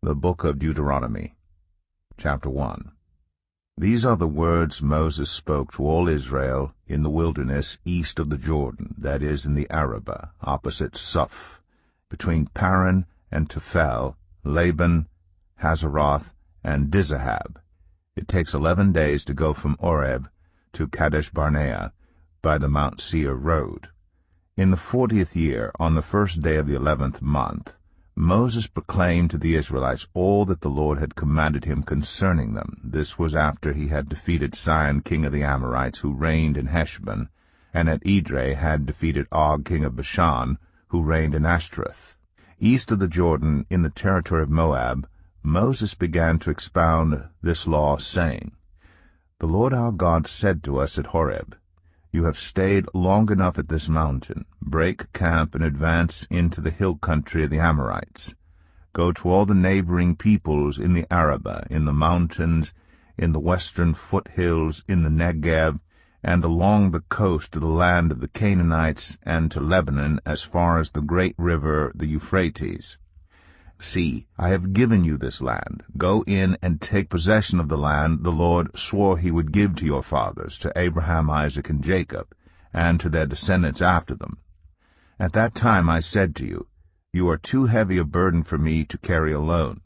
The Book of Deuteronomy, Chapter 1. These are the words Moses spoke to all Israel in the wilderness east of the Jordan, that is, in the Arabah, opposite Suph, between Paran and Tephel, Laban, Hazeroth, and Dizahab. It takes 11 days to go from Oreb to Kadesh-barnea by the Mount Seir road. In the 40th year, on the first day of the 11th month, Moses proclaimed to the Israelites all that the Lord had commanded him concerning them. This was after he had defeated Sihon king of the Amorites, who reigned in Heshbon, and at Edrei had defeated Og king of Bashan, who reigned in Ashtaroth. East of the Jordan, in the territory of Moab, Moses began to expound this law, saying, The Lord our God said to us at Horeb, You have stayed long enough at this mountain. Break camp and advance into the hill country of the Amorites. Go to all the neighboring peoples in the Arabah, in the mountains, in the western foothills, in the Negev, and along the coast to the land of the Canaanites, and to Lebanon as far as the great river, the Euphrates. See, I have given you this land. Go in and take possession of the land the Lord swore he would give to your fathers, to Abraham, Isaac, and Jacob, and to their descendants after them. At that time I said to you, You are too heavy a burden for me to carry alone.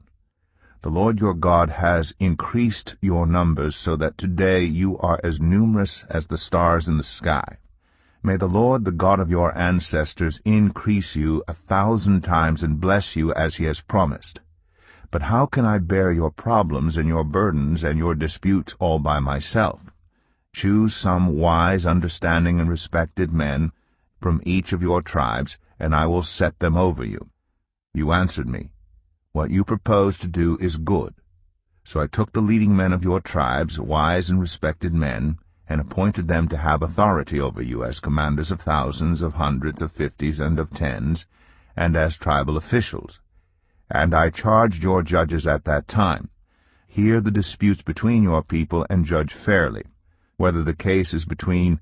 The Lord your God has increased your numbers so that today you are as numerous as the stars in the sky. May the Lord, the God of your ancestors, increase you 1,000 times and bless you as he has promised. But how can I bear your problems and your burdens and your disputes all by myself? Choose some wise, understanding, and respected men from each of your tribes, and I will set them over you. You answered me, What you propose to do is good. So I took the leading men of your tribes, wise and respected men, and appointed them to have authority over you as commanders of thousands, of hundreds, of fifties, and of tens, and as tribal officials. And I charged your judges at that time, Hear the disputes between your people and judge fairly, whether the case is between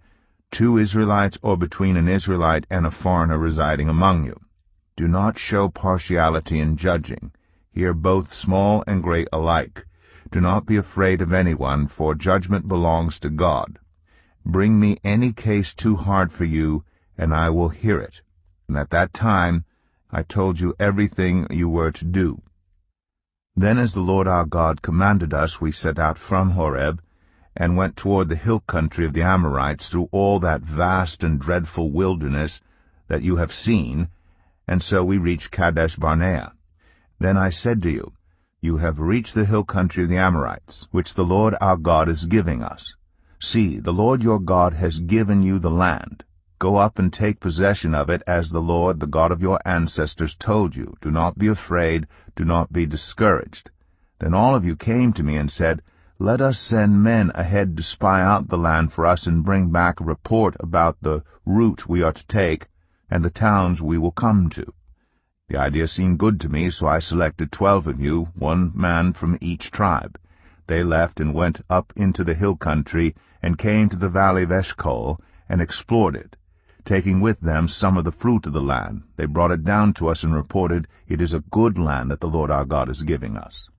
2 Israelites or between an Israelite and a foreigner residing among you. Do not show partiality in judging. Hear both small and great alike. Do not be afraid of anyone, for judgment belongs to God. Bring me any case too hard for you, and I will hear it. And at that time I told you everything you were to do. Then as the Lord our God commanded us, we set out from Horeb, and went toward the hill country of the Amorites through all that vast and dreadful wilderness that you have seen, and so we reached Kadesh-barnea. Then I said to you, You have reached the hill country of the Amorites, which the Lord our God is giving us. See, the Lord your God has given you the land. Go up and take possession of it, as the Lord, the God of your ancestors, told you. Do not be afraid, do not be discouraged. Then all of you came to me and said, Let us send men ahead to spy out the land for us and bring back a report about the route we are to take and the towns we will come to. The idea seemed good to me, so I selected 12 of you, 1 man from each tribe. They left and went up into the hill country and came to the valley of Eshcol and explored it. Taking with them some of the fruit of the land, they brought it down to us and reported, It is a good land that the Lord our God is giving us.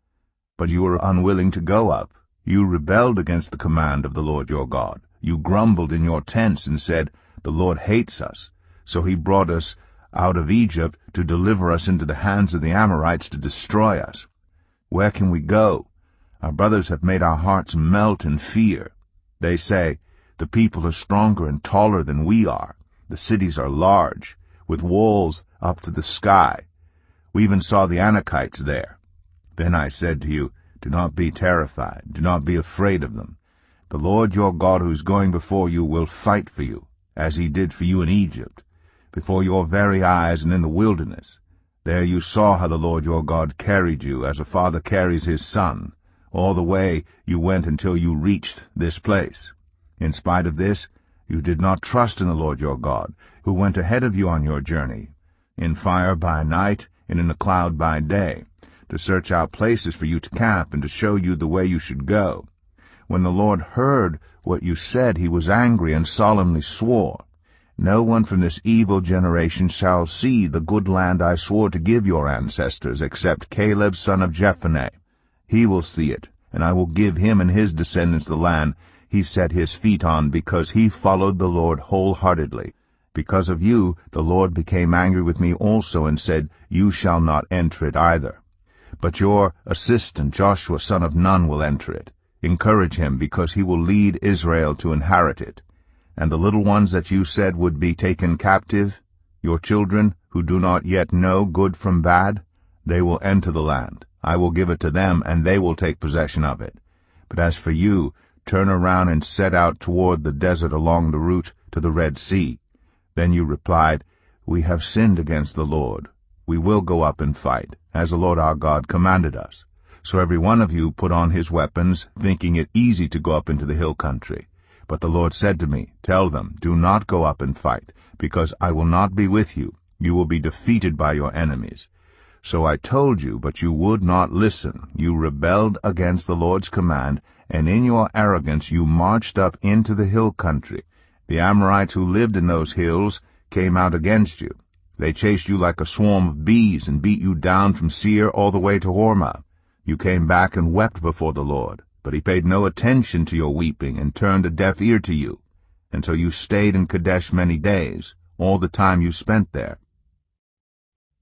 But you were unwilling to go up. You rebelled against the command of the Lord your God. You grumbled in your tents and said, The Lord hates us. So he brought us out of Egypt to deliver us into the hands of the Amorites to destroy us. Where can we go? Our brothers have made our hearts melt in fear. They say, The people are stronger and taller than we are. The cities are large, with walls up to the sky. We even saw the Anakites there. Then I said to you, Do not be terrified. Do not be afraid of them. The Lord your God who is going before you will fight for you, as he did for you in Egypt, before your very eyes and in the wilderness. There you saw how the Lord your God carried you, as a father carries his son. All the way you went until you reached this place. In spite of this, you did not trust in the Lord your God, who went ahead of you on your journey, in fire by night and in a cloud by day, to search out places for you to camp and to show you the way you should go. When the Lord heard what you said, he was angry and solemnly swore, No one from this evil generation shall see the good land I swore to give your ancestors, except Caleb son of Jephunneh. He will see it, and I will give him and his descendants the land he set his feet on, because he followed the Lord wholeheartedly. Because of you the Lord became angry with me also, and said, You shall not enter it either. But your assistant Joshua son of Nun will enter it. Encourage him, because he will lead Israel to inherit it. And the little ones that you said would be taken captive, your children, who do not yet know good from bad, they will enter the land. I will give it to them, and they will take possession of it. But as for you, turn around and set out toward the desert along the route to the Red Sea. Then you replied, We have sinned against the Lord. We will go up and fight, as the Lord our God commanded us. So every one of you put on his weapons, thinking it easy to go up into the hill country. But the Lord said to me, Tell them, Do not go up and fight, because I will not be with you. You will be defeated by your enemies. So I told you, but you would not listen. You rebelled against the Lord's command, and in your arrogance you marched up into the hill country. The Amorites who lived in those hills came out against you. They chased you like a swarm of bees and beat you down from Seir all the way to Hormah. You came back and wept before the Lord, but he paid no attention to your weeping and turned a deaf ear to you. And so you stayed in Kadesh many days, all the time you spent there.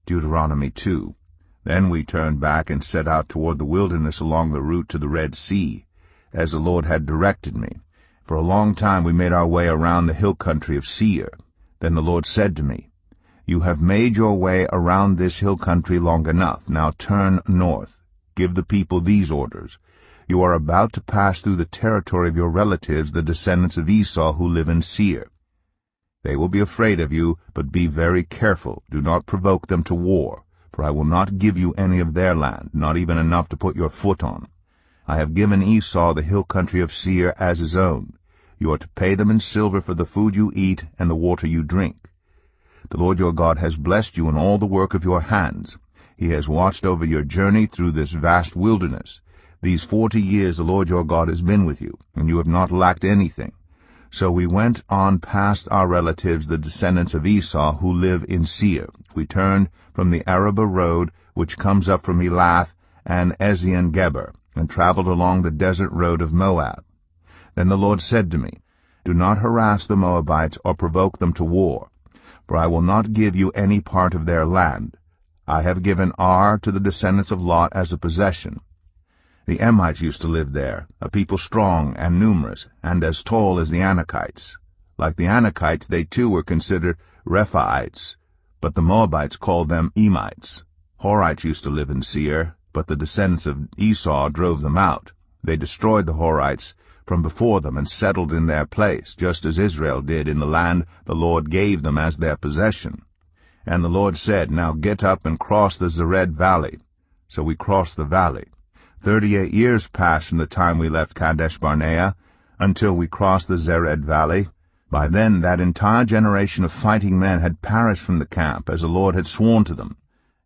Deuteronomy 2. Then we turned back and set out toward the wilderness along the route to the Red Sea, as the Lord had directed me. For a long time we made our way around the hill country of Seir. Then the Lord said to me, You have made your way around this hill country long enough. Now turn north. Give the people these orders. You are about to pass through the territory of your relatives, the descendants of Esau, who live in Seir. They will be afraid of you, but be very careful. Do not provoke them to war, for I will not give you any of their land, not even enough to put your foot on. I have given Esau the hill country of Seir as his own. You are to pay them in silver for the food you eat and the water you drink. The Lord your God has blessed you in all the work of your hands. He has watched over your journey through this vast wilderness. These 40 years the Lord your God has been with you, and you have not lacked anything. So we went on past our relatives, the descendants of Esau, who live in Seir. We turned from the Arabah road, which comes up from Elath and Ezion-Geber, and traveled along the desert road of Moab. Then the Lord said to me, Do not harass the Moabites or provoke them to war, for I will not give you any part of their land. I have given Ar to the descendants of Lot as a possession. The Emites used to live there, a people strong and numerous, and as tall as the Anakites. Like the Anakites, they too were considered Rephaites, but the Moabites called them Emites. Horites used to live in Seir, but the descendants of Esau drove them out. They destroyed the Horites from before them and settled in their place, just as Israel did in the land the Lord gave them as their possession. And the Lord said, Now get up and cross the Zered valley. So we crossed the valley. 38 years passed from the time we left Kadesh-Barnea until we crossed the Zered valley. By then that entire generation of fighting men had perished from the camp, as the Lord had sworn to them.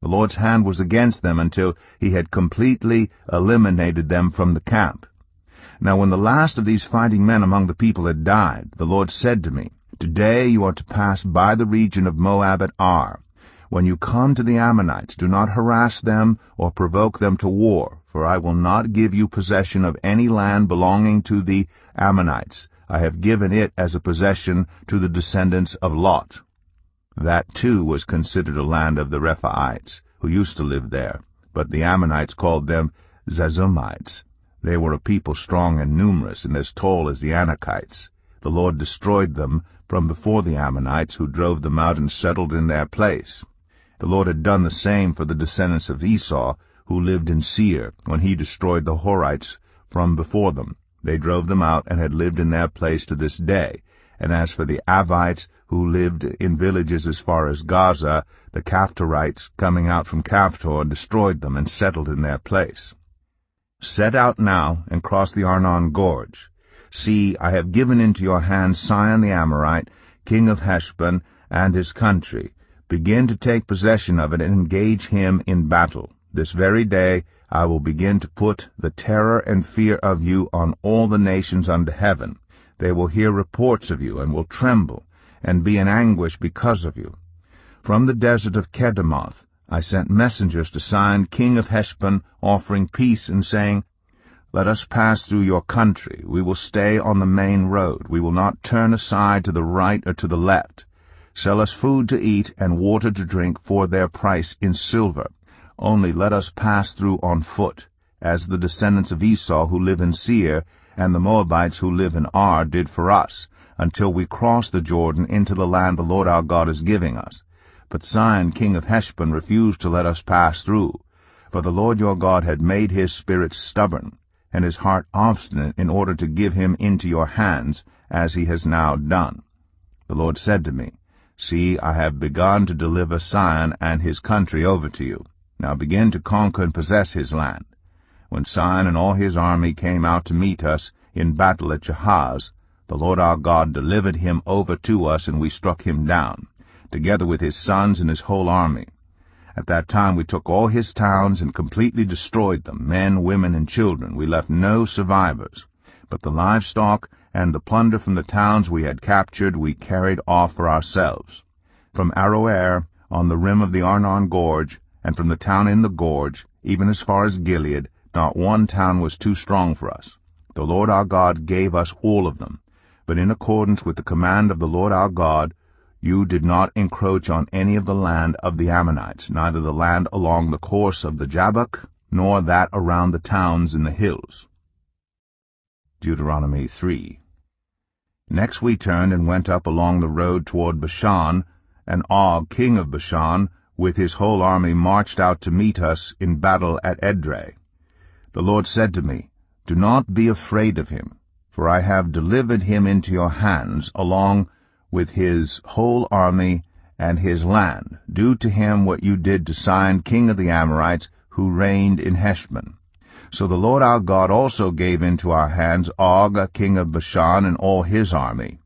The Lord's hand was against them until he had completely eliminated them from the camp. Now when the last of these fighting men among the people had died, the Lord said to me, Today you are to pass by the region of Moab at Ar. When you come to the Ammonites, do not harass them or provoke them to war, for I will not give you possession of any land belonging to the Ammonites. I have given it as a possession to the descendants of Lot. That too was considered a land of the Rephaites, who used to live there, but the Ammonites called them Zazumites. They were a people strong and numerous, and as tall as the Anakites. The Lord destroyed them from before the Ammonites, who drove them out and settled in their place. The Lord had done the same for the descendants of Esau, who lived in Seir, when he destroyed the Horites from before them. They drove them out and had lived in their place to this day. And as for the Avites, who lived in villages as far as Gaza, the Caphtorites, coming out from Caphtor, destroyed them and settled in their place. Set out now and cross the Arnon Gorge. See, I have given into your hand Sihon the Amorite, king of Heshbon, and his country. Begin to take possession of it and engage him in battle. This very day I will begin to put the terror and fear of you on all the nations under heaven. They will hear reports of you and will tremble, and be in anguish because of you. From the desert of Kedemoth I sent messengers to Sihon king of Heshbon, offering peace and saying, Let us pass through your country. We will stay on the main road. We will not turn aside to the right or to the left. Sell us food to eat and water to drink for their price in silver. Only let us pass through on foot, as the descendants of Esau who live in Seir and the Moabites who live in Ar did for us, until we cross the Jordan into the land the Lord our God is giving us. But Sihon king of Heshbon refused to let us pass through, for the Lord your God had made his spirit stubborn, and his heart obstinate, in order to give him into your hands, as he has now done. The Lord said to me, See, I have begun to deliver Sihon and his country over to you. Now begin to conquer and possess his land. When Sihon and all his army came out to meet us in battle at Jahaz, the Lord our God delivered him over to us, and we struck him down, together with his sons and his whole army. At that time we took all his towns and completely destroyed them, men, women, and children. We left no survivors. But the livestock and the plunder from the towns we had captured we carried off for ourselves. From Aroer on the rim of the Arnon Gorge, and from the town in the gorge, even as far as Gilead, not one town was too strong for us. The Lord our God gave us all of them. But in accordance with the command of the Lord our God, you did not encroach on any of the land of the Ammonites, neither the land along the course of the Jabbok, nor that around the towns in the hills. Deuteronomy 3. Next we turned and went up along the road toward Bashan, and Og king of Bashan with his whole army marched out to meet us in battle at Edrei. The Lord said to me, Do not be afraid of him, for I have delivered him into your hands, along with his whole army and his land. Do to him what you did to Sihon king of the Amorites, who reigned in Heshbon. So the Lord our God also gave into our hands Og king of Bashan and all his army.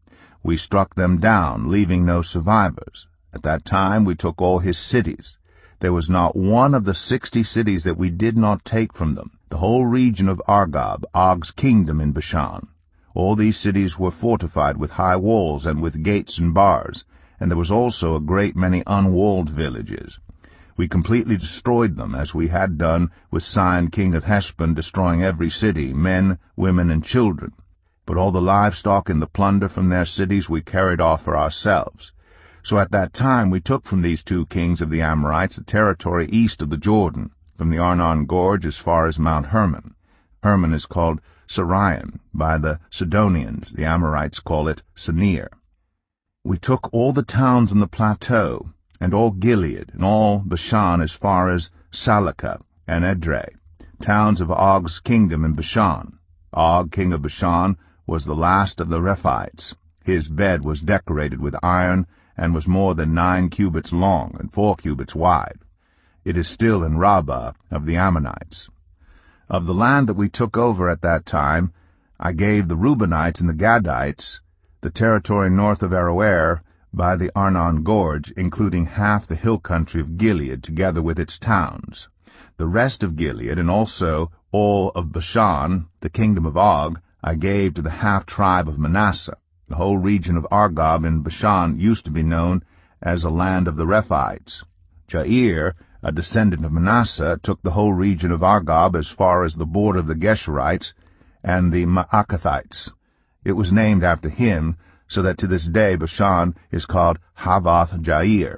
We struck them down, leaving no survivors. At that time we took all his cities. There was not one of the 60 cities that we did not take from them, the whole region of Argob, Og's kingdom in Bashan. All these cities were fortified with high walls and with gates and bars, and there was also a great many unwalled villages. We completely destroyed them, as we had done with Sihon king of Heshbon, destroying every city, men, women, and children. But all the livestock and the plunder from their cities we carried off for ourselves. So at that time we took from these 2 kings of the Amorites the territory east of the Jordan, from the Arnon Gorge as far as Mount Hermon. Hermon is called Sarion by the Sidonians. The Amorites call it Senir. We took all the towns on the plateau, and all Gilead, and all Bashan as far as Salakah and Edrei, towns of Og's kingdom in Bashan. Og king of Bashan was the last of the Rephites. His bed was decorated with iron, and was more than 9 cubits long and 4 cubits wide. It is still in Rabbah of the Ammonites. Of the land that we took over at that time, I gave the Reubenites and the Gadites the territory north of Aroer by the Arnon Gorge, including half the hill country of Gilead, together with its towns. The rest of Gilead, and also all of Bashan, the kingdom of Og, I gave to the half-tribe of Manasseh. The whole region of Argob in Bashan used to be known as a land of the Rephites. Jair, a descendant of Manasseh, took the whole region of Argob as far as the border of the Geshurites and the Maacathites. It was named after him, so that to this day Bashan is called Havoth Jair.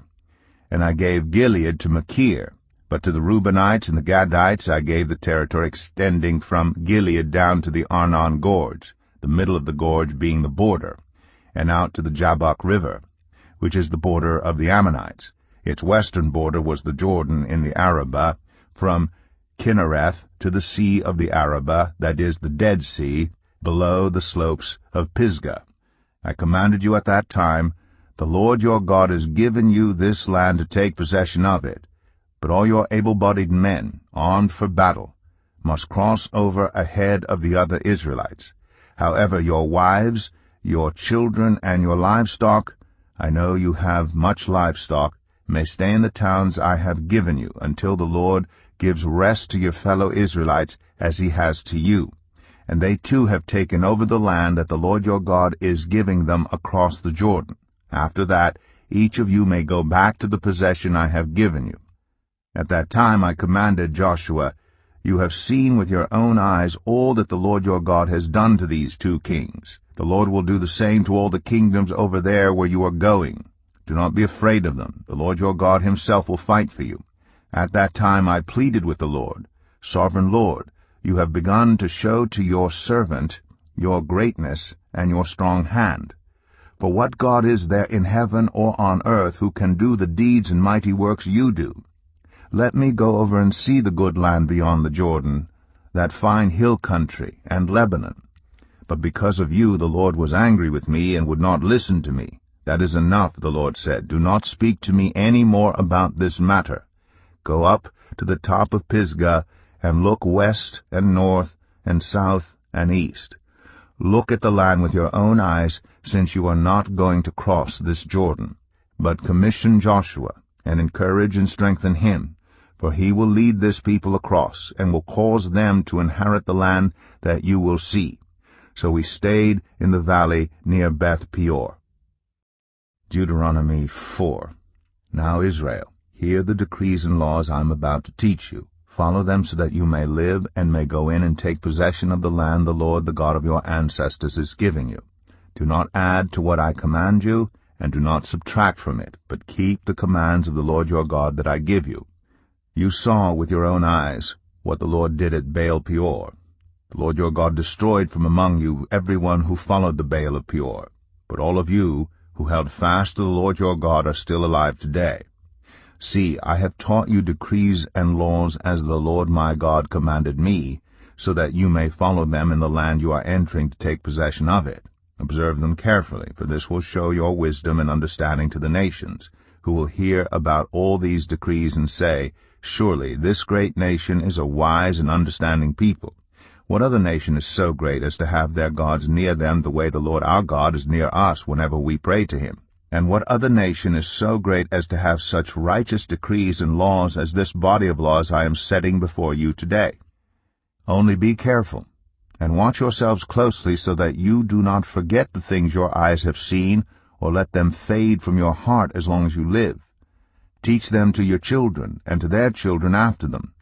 And I gave Gilead to Machir, but to the Reubenites and the Gadites I gave the territory extending from Gilead down to the Arnon Gorge, the middle of the gorge being the border, and out to the Jabbok River, which is the border of the Ammonites. Its western border was the Jordan in the Arabah, from Kinnereth to the sea of the Arabah, that is, the Dead Sea, below the slopes of Pisgah. I commanded you at that time, The Lord your God has given you this land to take possession of it, but all your able-bodied men, armed for battle, must cross over ahead of the other Israelites. However, your wives, your children, and your livestock, I know you have much livestock, may stay in the towns I have given you, until the Lord gives rest to your fellow Israelites as he has to you. And they too have taken over the land that the Lord your God is giving them across the Jordan. After that, each of you may go back to the possession I have given you. At that time I commanded Joshua, You have seen with your own eyes all that the Lord your God has done to these 2 kings. The Lord will do the same to all the kingdoms over there where you are going. Do not be afraid of them. The Lord your God himself will fight for you. At that time I pleaded with the Lord, Sovereign Lord, you have begun to show to your servant your greatness and your strong hand. For what God is there in heaven or on earth who can do the deeds and mighty works you do? Let me go over and see the good land beyond the Jordan, that fine hill country, and Lebanon. But because of you the Lord was angry with me and would not listen to me. That is enough, the Lord said. Do not speak to me any more about this matter. Go up to the top of Pisgah, and look west and north and south and east. Look at the land with your own eyes, since you are not going to cross this Jordan. But commission Joshua, and encourage and strengthen him, for he will lead this people across, and will cause them to inherit the land that you will see. So we stayed in the valley near Beth Peor. Deuteronomy 4. Now Israel, hear the decrees and laws I am about to teach you. Follow them so that you may live and may go in and take possession of the land the Lord, the God of your ancestors, is giving you. Do not add to what I command you, and do not subtract from it, but keep the commands of the Lord your God that I give you. You saw with your own eyes what the Lord did at Baal Peor. The Lord your God destroyed from among you everyone who followed the Baal of Peor. But all of you who held fast to the Lord your God are still alive today. See, I have taught you decrees and laws as the Lord my God commanded me, so that you may follow them in the land you are entering to take possession of it. Observe them carefully, for this will show your wisdom and understanding to the nations, who will hear about all these decrees and say, Surely this great nation is a wise and understanding people. What other nation is so great as to have their gods near them the way the Lord our God is near us whenever we pray to him? And what other nation is so great as to have such righteous decrees and laws as this body of laws I am setting before you today? Only be careful, and watch yourselves closely so that you do not forget the things your eyes have seen, or let them fade from your heart as long as you live. Teach them to your children, and to their children after them.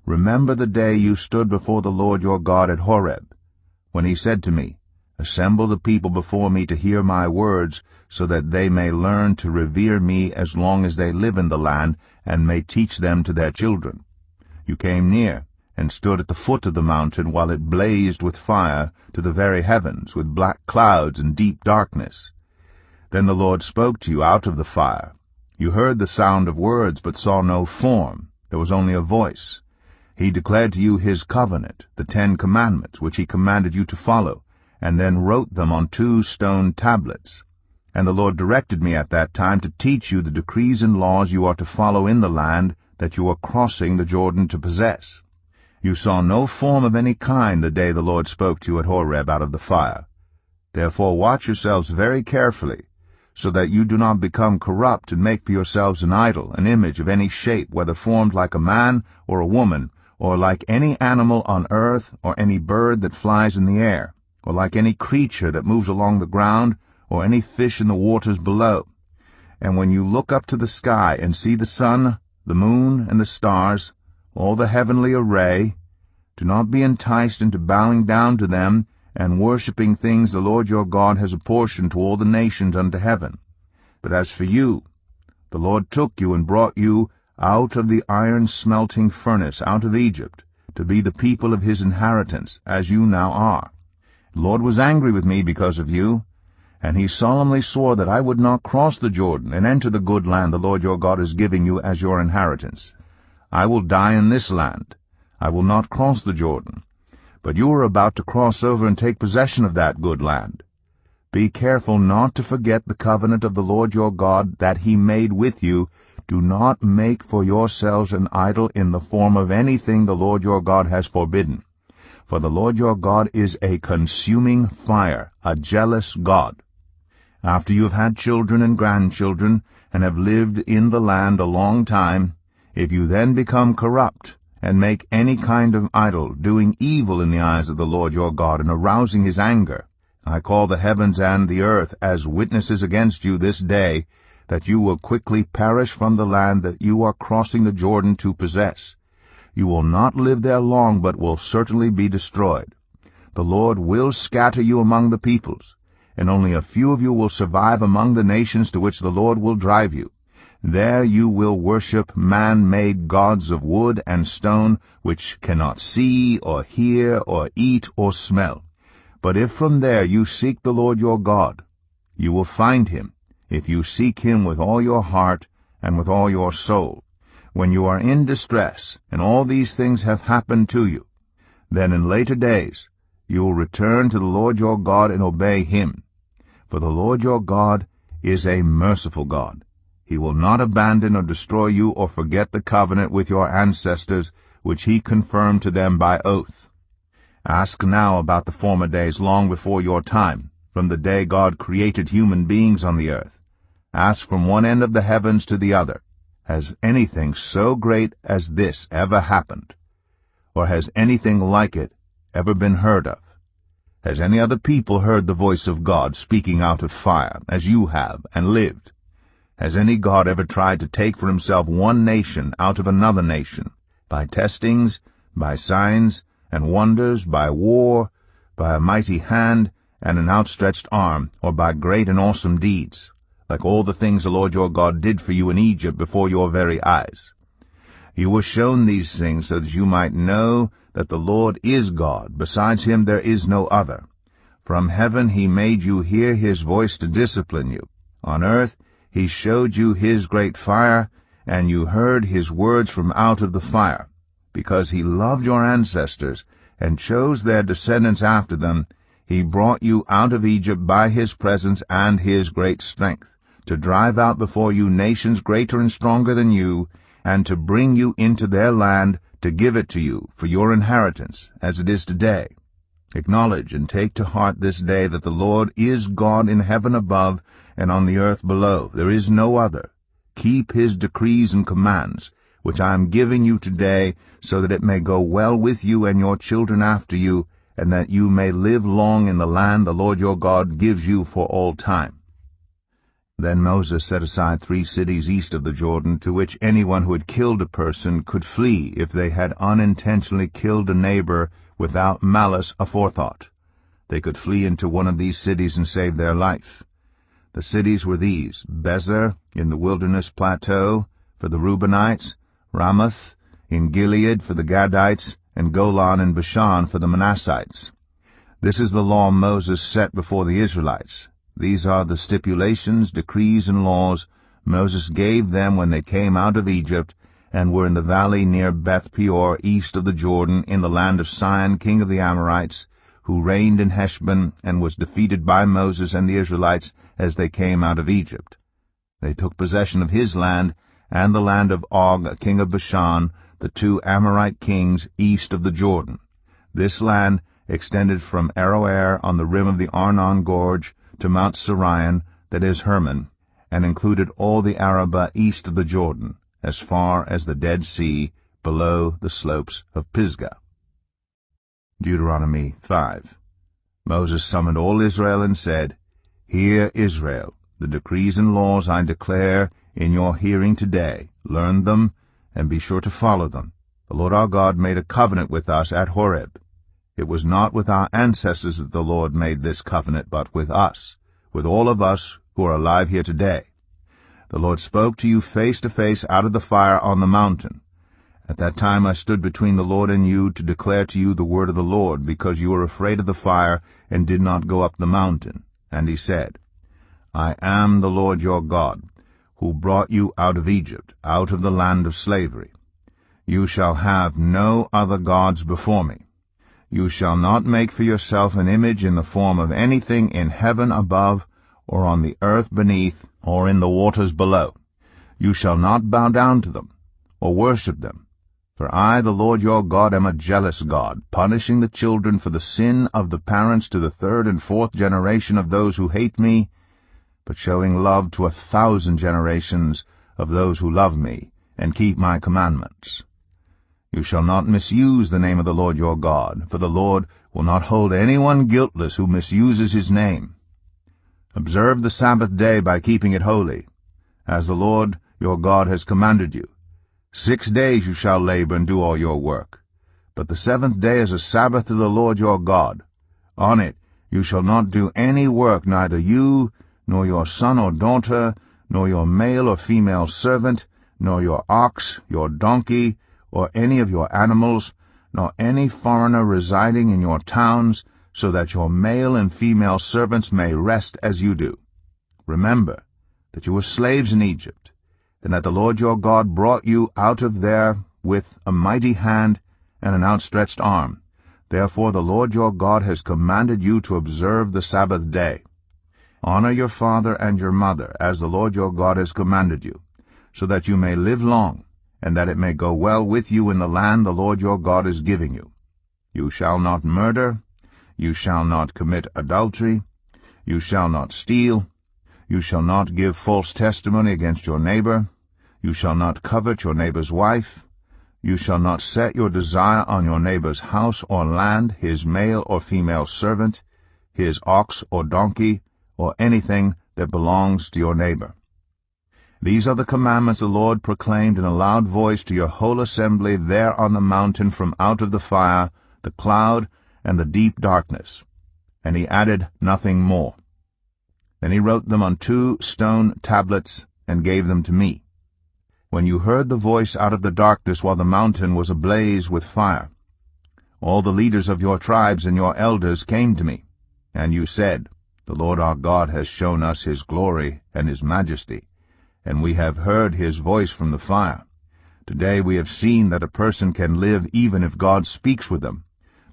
Remember the day you stood before the Lord your God at Horeb, when he said to me, Assemble the people before me to hear my words, so that they may learn to revere me as long as they live in the land, and may teach them to their children. You came near, and stood at the foot of the mountain, while it blazed with fire to the very heavens, with black clouds and deep darkness. Then the Lord spoke to you out of the fire. You heard the sound of words, but saw no form. There was only a voice. He declared to you his covenant, the 10 Commandments, which he commanded you to follow, and then wrote them on 2 stone tablets. And the Lord directed me at that time to teach you the decrees and laws you are to follow in the land that you are crossing the Jordan to possess. You saw no form of any kind the day the Lord spoke to you at Horeb out of the fire. Therefore watch yourselves very carefully, so that you do not become corrupt and make for yourselves an idol, an image of any shape, whether formed like a man or a woman, or like any animal on earth, or any bird that flies in the air, or like any creature that moves along the ground, or any fish in the waters below. And when you look up to the sky and see the sun, the moon, and the stars, all the heavenly array, do not be enticed into bowing down to them and worshipping things the Lord your God has apportioned to all the nations under heaven. But as for you, the Lord took you and brought you out of the iron-smelting furnace, out of Egypt, to be the people of his inheritance, as you now are. The Lord was angry with me because of you, and he solemnly swore that I would not cross the Jordan and enter the good land the Lord your God is giving you as your inheritance. I will die in this land. I will not cross the Jordan. But you are about to cross over and take possession of that good land. Be careful not to forget the covenant of the Lord your God that he made with you. Do not make for yourselves an idol in the form of anything the Lord your God has forbidden. For the Lord your God is a consuming fire, a jealous God. After you have had children and grandchildren, and have lived in the land a long time, if you then become corrupt, and make any kind of idol, doing evil in the eyes of the Lord your God, and arousing his anger, I call the heavens and the earth as witnesses against you this day, that you will quickly perish from the land that you are crossing the Jordan to possess. You will not live there long, but will certainly be destroyed. The Lord will scatter you among the peoples, and only a few of you will survive among the nations to which the Lord will drive you. There you will worship man-made gods of wood and stone, which cannot see or hear or eat or smell. But if from there you seek the Lord your God, you will find him, if you seek him with all your heart and with all your soul. When you are in distress, and all these things have happened to you, then in later days you will return to the Lord your God and obey him. For the Lord your God is a merciful God. He will not abandon or destroy you or forget the covenant with your ancestors, which he confirmed to them by oath. Ask now about the former days long before your time, from the day God created human beings on the earth. Ask from one end of the heavens to the other, has anything so great as this ever happened? Or has anything like it ever been heard of? Has any other people heard the voice of God speaking out of fire, as you have, and lived? Has any God ever tried to take for himself one nation out of another nation, by testings, by signs and wonders, by war, by a mighty hand and an outstretched arm, or by great and awesome deeds, like all the things the Lord your God did for you in Egypt before your very eyes? You were shown these things so that you might know that the Lord is God. Besides him there is no other. From heaven he made you hear his voice to discipline you. On earth he showed you his great fire, and you heard his words from out of the fire. Because he loved your ancestors, and chose their descendants after them, he brought you out of Egypt by his presence and his great strength, to drive out before you nations greater and stronger than you, and to bring you into their land, to give it to you for your inheritance, as it is today. Acknowledge and take to heart this day that the Lord is God in heaven above and on the earth below. There is no other. Keep his decrees and commands, which I am giving you today, so that it may go well with you and your children after you, and that you may live long in the land the Lord your God gives you for all time. Then Moses set aside 3 cities east of the Jordan, to which anyone who had killed a person could flee if they had unintentionally killed a neighbor without malice aforethought. They could flee into one of these cities and save their life. The cities were these: Bezer in the wilderness plateau for the Reubenites, Ramoth in Gilead for the Gadites, and Golan in Bashan for the Manassites. This is the law Moses set before the Israelites. These are the stipulations, decrees, and laws Moses gave them when they came out of Egypt, and were in the valley near Beth Peor, east of the Jordan, in the land of Sihon, king of the Amorites, who reigned in Heshbon, and was defeated by Moses and the Israelites as they came out of Egypt. They took possession of his land, and the land of Og, king of Bashan, the 2 Amorite kings east of the Jordan. This land extended from Aroer on the rim of the Arnon Gorge to Mount Sirion, that is Hermon, and included all the Arabah east of the Jordan, as far as the Dead Sea, below the slopes of Pisgah. Deuteronomy 5. Moses summoned all Israel and said, Hear, Israel, the decrees and laws I declare in your hearing today. Learn them, and be sure to follow them. The Lord our God made a covenant with us at Horeb. It was not with our ancestors that the Lord made this covenant, but with us, with all of us who are alive here today. The Lord spoke to you face to face out of the fire on the mountain. At that time I stood between the Lord and you to declare to you the word of the Lord, because you were afraid of the fire and did not go up the mountain. And he said, I am the Lord your God, who brought you out of Egypt, out of the land of slavery. You shall have no other gods before me. You shall not make for yourself an image in the form of anything in heaven above, or on the earth beneath, or in the waters below. You shall not bow down to them, or worship them. For I, the Lord your God, am a jealous God, punishing the children for the sin of the parents to the 3rd and 4th generation of those who hate me, but showing love to 1,000 generations of those who love me and keep my commandments. You shall not misuse the name of the Lord your God, for the Lord will not hold anyone guiltless who misuses his name. Observe the Sabbath day by keeping it holy, as the Lord your God has commanded you. 6 days you shall labor and do all your work. But the seventh day is a Sabbath to the Lord your God. On it you shall not do any work, neither you, nor your son or daughter, nor your male or female servant, nor your ox, your donkey, or any of your animals, nor any foreigner residing in your towns, so that your male and female servants may rest as you do. Remember that you were slaves in Egypt, and that the Lord your God brought you out of there with a mighty hand and an outstretched arm. Therefore the Lord your God has commanded you to observe the Sabbath day. Honor your father and your mother, as the Lord your God has commanded you, so that you may live long, and that it may go well with you in the land the Lord your God is giving you. You shall not murder, you shall not commit adultery, you shall not steal, you shall not give false testimony against your neighbor, you shall not covet your neighbor's wife, you shall not set your desire on your neighbor's house or land, his male or female servant, his ox or donkey, or anything that belongs to your neighbor. These are the commandments the Lord proclaimed in a loud voice to your whole assembly there on the mountain from out of the fire, the cloud, and the deep darkness. And he added nothing more. Then he wrote them on 2 stone tablets and gave them to me. When you heard the voice out of the darkness while the mountain was ablaze with fire, all the leaders of your tribes and your elders came to me, and you said, The Lord our God has shown us his glory and his majesty, and we have heard his voice from the fire. Today we have seen that a person can live even if God speaks with them.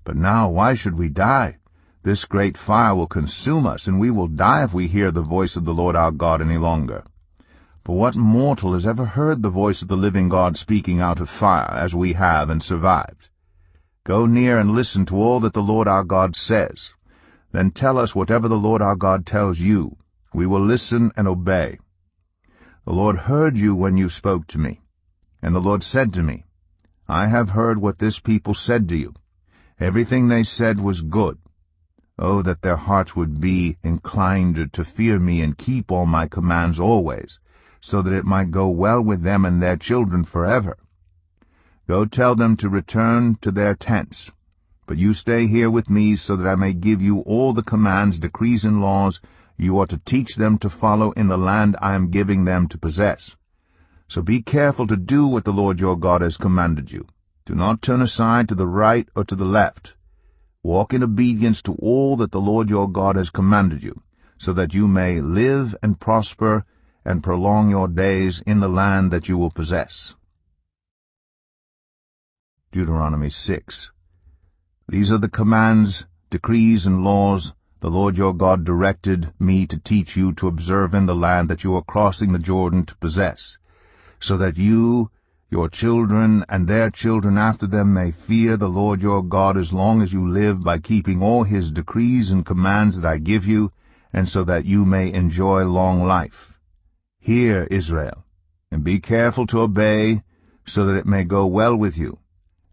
But now why should we die? This great fire will consume us, and we will die if we hear the voice of the Lord our God any longer. For what mortal has ever heard the voice of the living God speaking out of fire, as we have, and survived? Go near and listen to all that the Lord our God says. Then tell us whatever the Lord our God tells you. We will listen and obey. The Lord heard you when you spoke to me. And the Lord said to me, I have heard what this people said to you. Everything they said was good. Oh, that their hearts would be inclined to fear me and keep all my commands always, so that it might go well with them and their children forever. Go tell them to return to their tents. But you stay here with me, so that I may give you all the commands, decrees, and laws you are to teach them to follow in the land I am giving them to possess. So be careful to do what the Lord your God has commanded you. Do not turn aside to the right or to the left. Walk in obedience to all that the Lord your God has commanded you, so that you may live and prosper and prolong your days in the land that you will possess. Deuteronomy 6. These are the commands, decrees, and laws the Lord your God directed me to teach you to observe in the land that you are crossing the Jordan to possess, so that you, your children, and their children after them may fear the Lord your God as long as you live, by keeping all his decrees and commands that I give you, and so that you may enjoy long life. Hear, Israel, and be careful to obey, so that it may go well with you,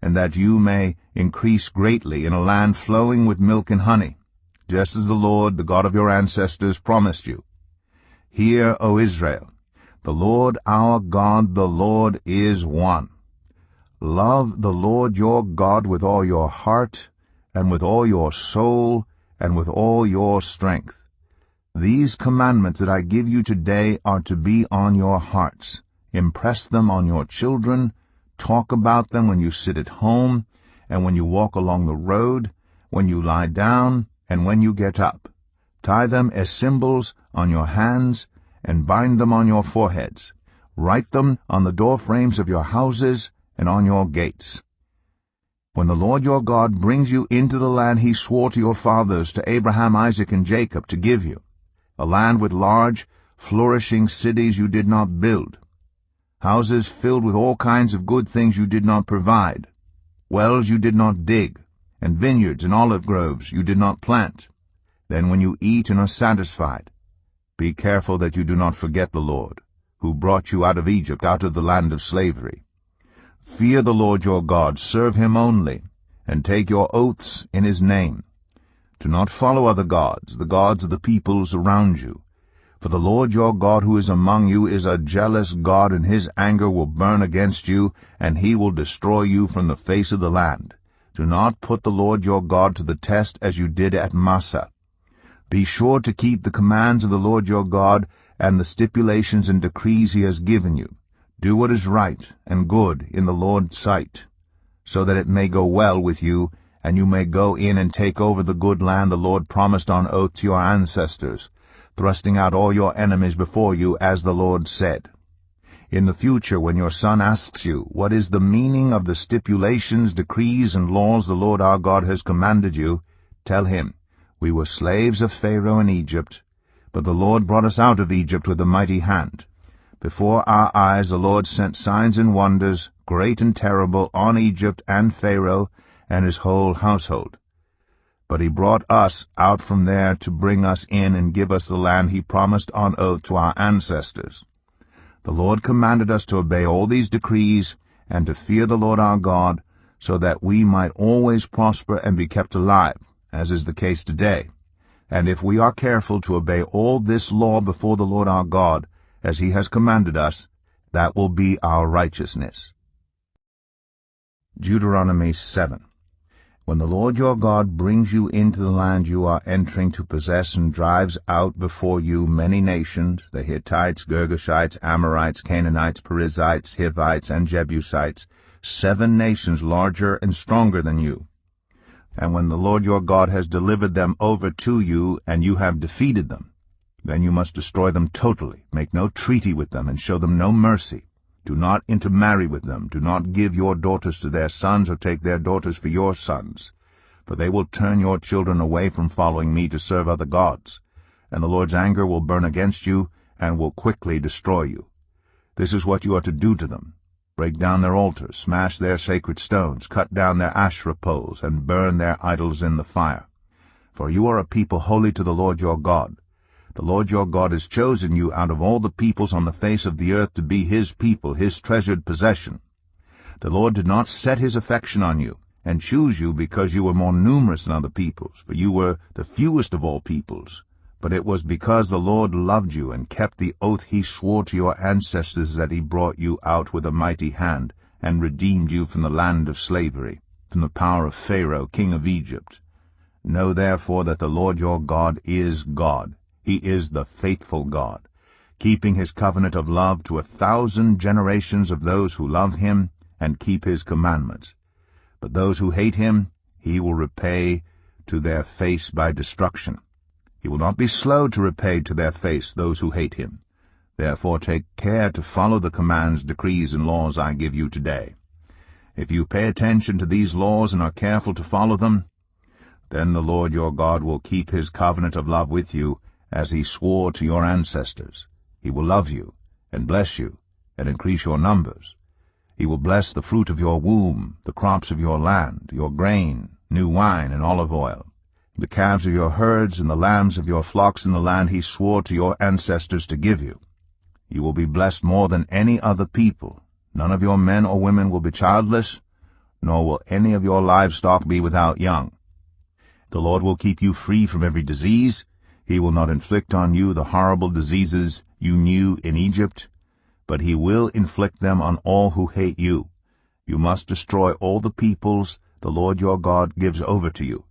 and that you may increase greatly in a land flowing with milk and honey, just as the Lord, the God of your ancestors, promised you. Hear, O Israel, the Lord our God, the Lord is one. Love the Lord your God with all your heart, and with all your soul, and with all your strength. These commandments that I give you today are to be on your hearts. Impress them on your children. Talk about them when you sit at home, and when you walk along the road, when you lie down, and when you get up. Tie them as symbols on your hands, and bind them on your foreheads. Write them on the doorframes of your houses and on your gates. When the Lord your God brings you into the land he swore to your fathers, to Abraham, Isaac, and Jacob, to give you, a land with large, flourishing cities you did not build, houses filled with all kinds of good things you did not provide, wells you did not dig, and vineyards and olive groves you did not plant, then when you eat and are satisfied, be careful that you do not forget the Lord, who brought you out of Egypt, out of the land of slavery. Fear the Lord your God, serve him only, and take your oaths in his name. Do not follow other gods, the gods of the peoples around you. For the Lord your God who is among you is a jealous God, and his anger will burn against you, and he will destroy you from the face of the land. Do not put the Lord your God to the test as you did at Massah. Be sure to keep the commands of the Lord your God and the stipulations and decrees he has given you. Do what is right and good in the Lord's sight, so that it may go well with you, and you may go in and take over the good land the Lord promised on oath to your ancestors, thrusting out all your enemies before you, as the Lord said. In the future, when your son asks you, what is the meaning of the stipulations, decrees, and laws the Lord our God has commanded you, tell him, we were slaves of Pharaoh in Egypt, but the Lord brought us out of Egypt with a mighty hand. Before our eyes the Lord sent signs and wonders, great and terrible, on Egypt and Pharaoh and his whole household. But he brought us out from there to bring us in and give us the land he promised on oath to our ancestors. The Lord commanded us to obey all these decrees and to fear the Lord our God, so that we might always prosper and be kept alive, as is the case today. And if we are careful to obey all this law before the Lord our God, as he has commanded us, that will be our righteousness. Deuteronomy 7. When the Lord your God brings you into the land you are entering to possess and drives out before you many nations, the Hittites, Girgashites, Amorites, Canaanites, Perizzites, Hivites, and Jebusites, 7 nations larger and stronger than you. And when the Lord your God has delivered them over to you, and you have defeated them, then you must destroy them totally, make no treaty with them, and show them no mercy. Do not intermarry with them. Do not give your daughters to their sons, or take their daughters for your sons. For they will turn your children away from following me to serve other gods. And the Lord's anger will burn against you, and will quickly destroy you. This is what you are to do to them. Break down their altars, smash their sacred stones, cut down their Asherah poles, and burn their idols in the fire. For you are a people holy to the Lord your God. The Lord your God has chosen you out of all the peoples on the face of the earth to be his people, his treasured possession. The Lord did not set his affection on you, and choose you because you were more numerous than other peoples, for you were the fewest of all peoples. But it was because the Lord loved you and kept the oath he swore to your ancestors that he brought you out with a mighty hand, and redeemed you from the land of slavery, from the power of Pharaoh, king of Egypt. Know therefore that the Lord your God is God. He is the faithful God, keeping his covenant of love to 1,000 generations of those who love him and keep his commandments. But those who hate him he will repay to their face by destruction. He will not be slow to repay to their face those who hate him. Therefore take care to follow the commands, decrees, and laws I give you today. If you pay attention to these laws and are careful to follow them, then the Lord your God will keep his covenant of love with you, as he swore to your ancestors. He will love you, and bless you, and increase your numbers. He will bless the fruit of your womb, the crops of your land, your grain, new wine, and olive oil, the calves of your herds, and the lambs of your flocks in the land he swore to your ancestors to give you. You will be blessed more than any other people. None of your men or women will be childless, nor will any of your livestock be without young. The Lord will keep you free from every disease. He will not inflict on you the horrible diseases you knew in Egypt, but he will inflict them on all who hate you. You must destroy all the peoples the Lord your God gives over to you.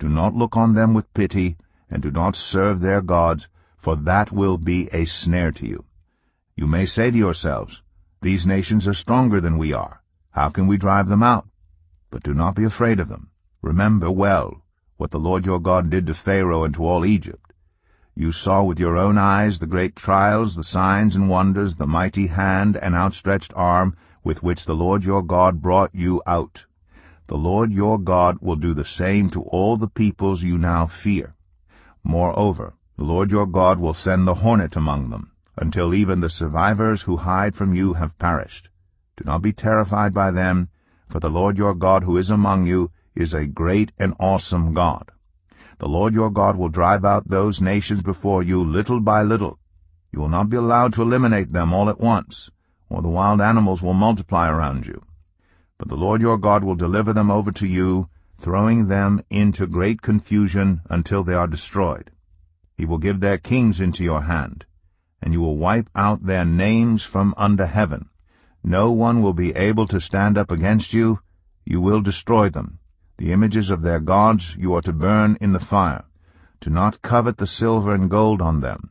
Do not look on them with pity, and do not serve their gods, for that will be a snare to you. You may say to yourselves, these nations are stronger than we are. How can we drive them out? But do not be afraid of them. Remember well what the Lord your God did to Pharaoh and to all Egypt. You saw with your own eyes the great trials, the signs and wonders, the mighty hand and outstretched arm with which the Lord your God brought you out. The Lord your God will do the same to all the peoples you now fear. Moreover, the Lord your God will send the hornet among them, until even the survivors who hide from you have perished. Do not be terrified by them, for the Lord your God who is among you is a great and awesome God. The Lord your God will drive out those nations before you little by little. You will not be allowed to eliminate them all at once, or the wild animals will multiply around you. But the Lord your God will deliver them over to you, throwing them into great confusion until they are destroyed. He will give their kings into your hand, and you will wipe out their names from under heaven. No one will be able to stand up against you. You will destroy them. The images of their gods you are to burn in the fire. Do not covet the silver and gold on them,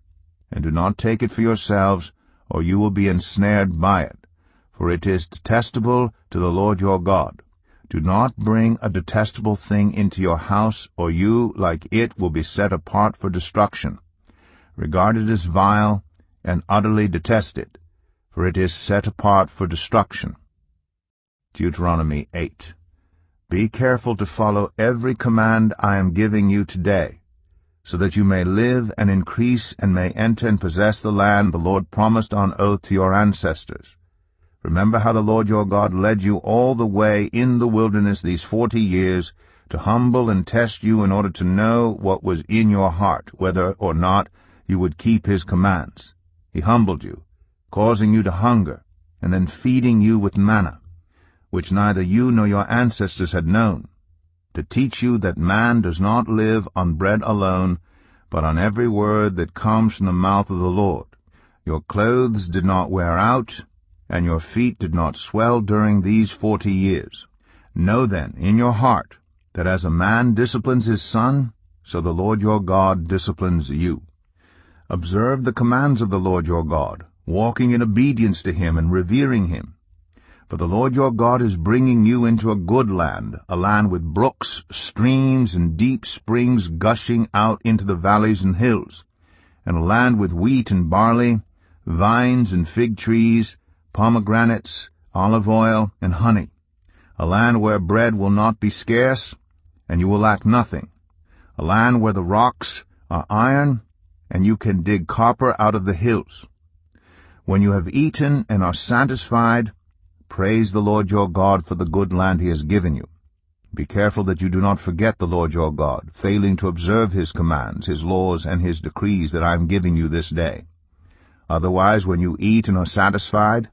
and do not take it for yourselves, or you will be ensnared by it, for it is detestable to the Lord your God. Do not bring a detestable thing into your house, or you, like it, will be set apart for destruction. Regard it as vile, and utterly detest it, for it is set apart for destruction. Deuteronomy 8. Be careful to follow every command I am giving you today, so that you may live and increase and may enter and possess the land the Lord promised on oath to your ancestors. Remember how the Lord your God led you all the way in the wilderness these 40 years to humble and test you in order to know what was in your heart, whether or not you would keep his commands. He humbled you, causing you to hunger, and then feeding you with manna, which neither you nor your ancestors had known, to teach you that man does not live on bread alone, but on every word that comes from the mouth of the Lord. Your clothes did not wear out, and your feet did not swell during these 40 years. Know then in your heart that as a man disciplines his son, so the Lord your God disciplines you. Observe the commands of the Lord your God, walking in obedience to him and revering him. For the Lord your God is bringing you into a good land, a land with brooks, streams, and deep springs gushing out into the valleys and hills, and a land with wheat and barley, vines and fig trees, pomegranates, olive oil, and honey, a land where bread will not be scarce, and you will lack nothing, a land where the rocks are iron, and you can dig copper out of the hills. When you have eaten and are satisfied, praise the Lord your God for the good land he has given you. Be careful that you do not forget the Lord your God, failing to observe his commands, his laws, and his decrees that I am giving you this day. Otherwise, when you eat and are satisfied,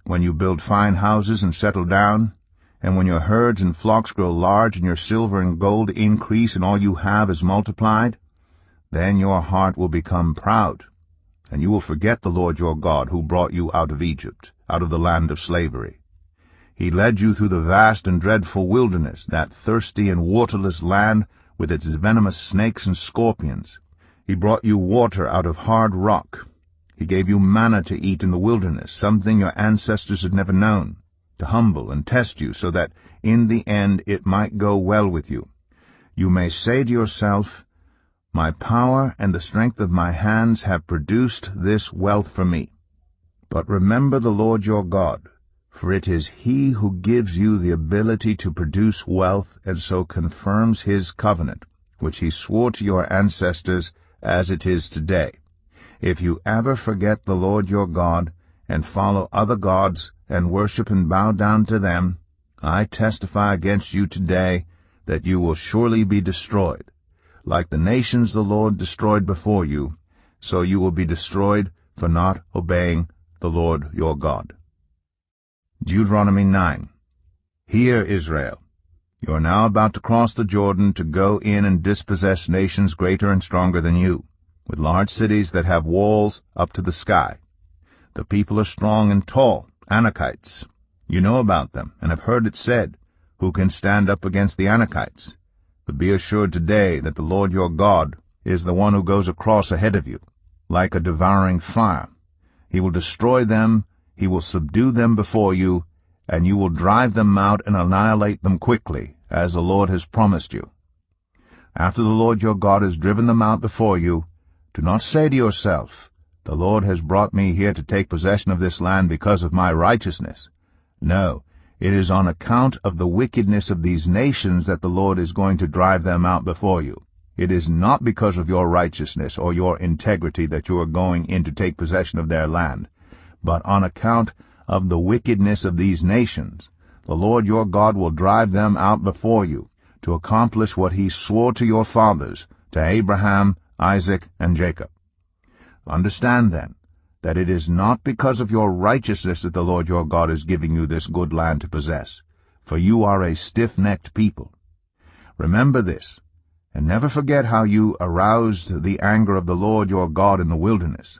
when you build fine houses and settle down, and when your herds and flocks grow large and your silver and gold increase and all you have is multiplied, then your heart will become proud, and you will forget the Lord your God who brought you out of Egypt, out of the land of slavery. He led you through the vast and dreadful wilderness, that thirsty and waterless land with its venomous snakes and scorpions. He brought you water out of hard rock. He gave you manna to eat in the wilderness, something your ancestors had never known, to humble and test you so that in the end it might go well with you. You may say to yourself, my power and the strength of my hands have produced this wealth for me. But remember the Lord your God, for it is he who gives you the ability to produce wealth and so confirms his covenant, which he swore to your ancestors as it is today. If you ever forget the Lord your God and follow other gods and worship and bow down to them, I testify against you today that you will surely be destroyed. Like the nations the Lord destroyed before you, so you will be destroyed for not obeying the Lord your God. Deuteronomy 9. Hear, Israel, you are now about to cross the Jordan to go in and dispossess nations greater and stronger than you, with large cities that have walls up to the sky. The people are strong and tall, Anakites. You know about them, and have heard it said, who can stand up against the Anakites? But be assured today that the Lord your God is the one who goes across ahead of you, like a devouring fire. He will destroy them, he will subdue them before you, and you will drive them out and annihilate them quickly, as the Lord has promised you. After the Lord your God has driven them out before you, do not say to yourself, the Lord has brought me here to take possession of this land because of my righteousness. No, it is on account of the wickedness of these nations that the Lord is going to drive them out before you. It is not because of your righteousness or your integrity that you are going in to take possession of their land, but on account of the wickedness of these nations. The Lord your God will drive them out before you to accomplish what he swore to your fathers, to Abraham, Isaac, and Jacob. Understand, then, that it is not because of your righteousness that the Lord your God is giving you this good land to possess, for you are a stiff-necked people. Remember this, and never forget how you aroused the anger of the Lord your God in the wilderness.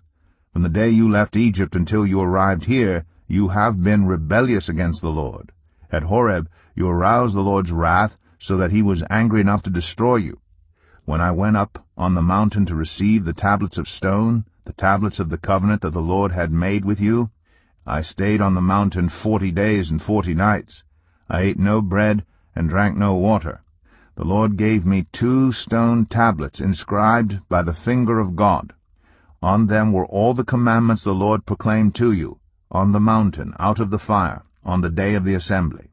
From the day you left Egypt until you arrived here, you have been rebellious against the Lord. At Horeb you aroused the Lord's wrath, so that he was angry enough to destroy you. When I went up on the mountain to receive the tablets of stone, the tablets of the covenant that the Lord had made with you, I stayed on the mountain 40 days and 40 nights. I ate no bread and drank no water. The Lord gave me 2 stone tablets inscribed by the finger of God. On them were all the commandments the Lord proclaimed to you, on the mountain, out of the fire, on the day of the assembly.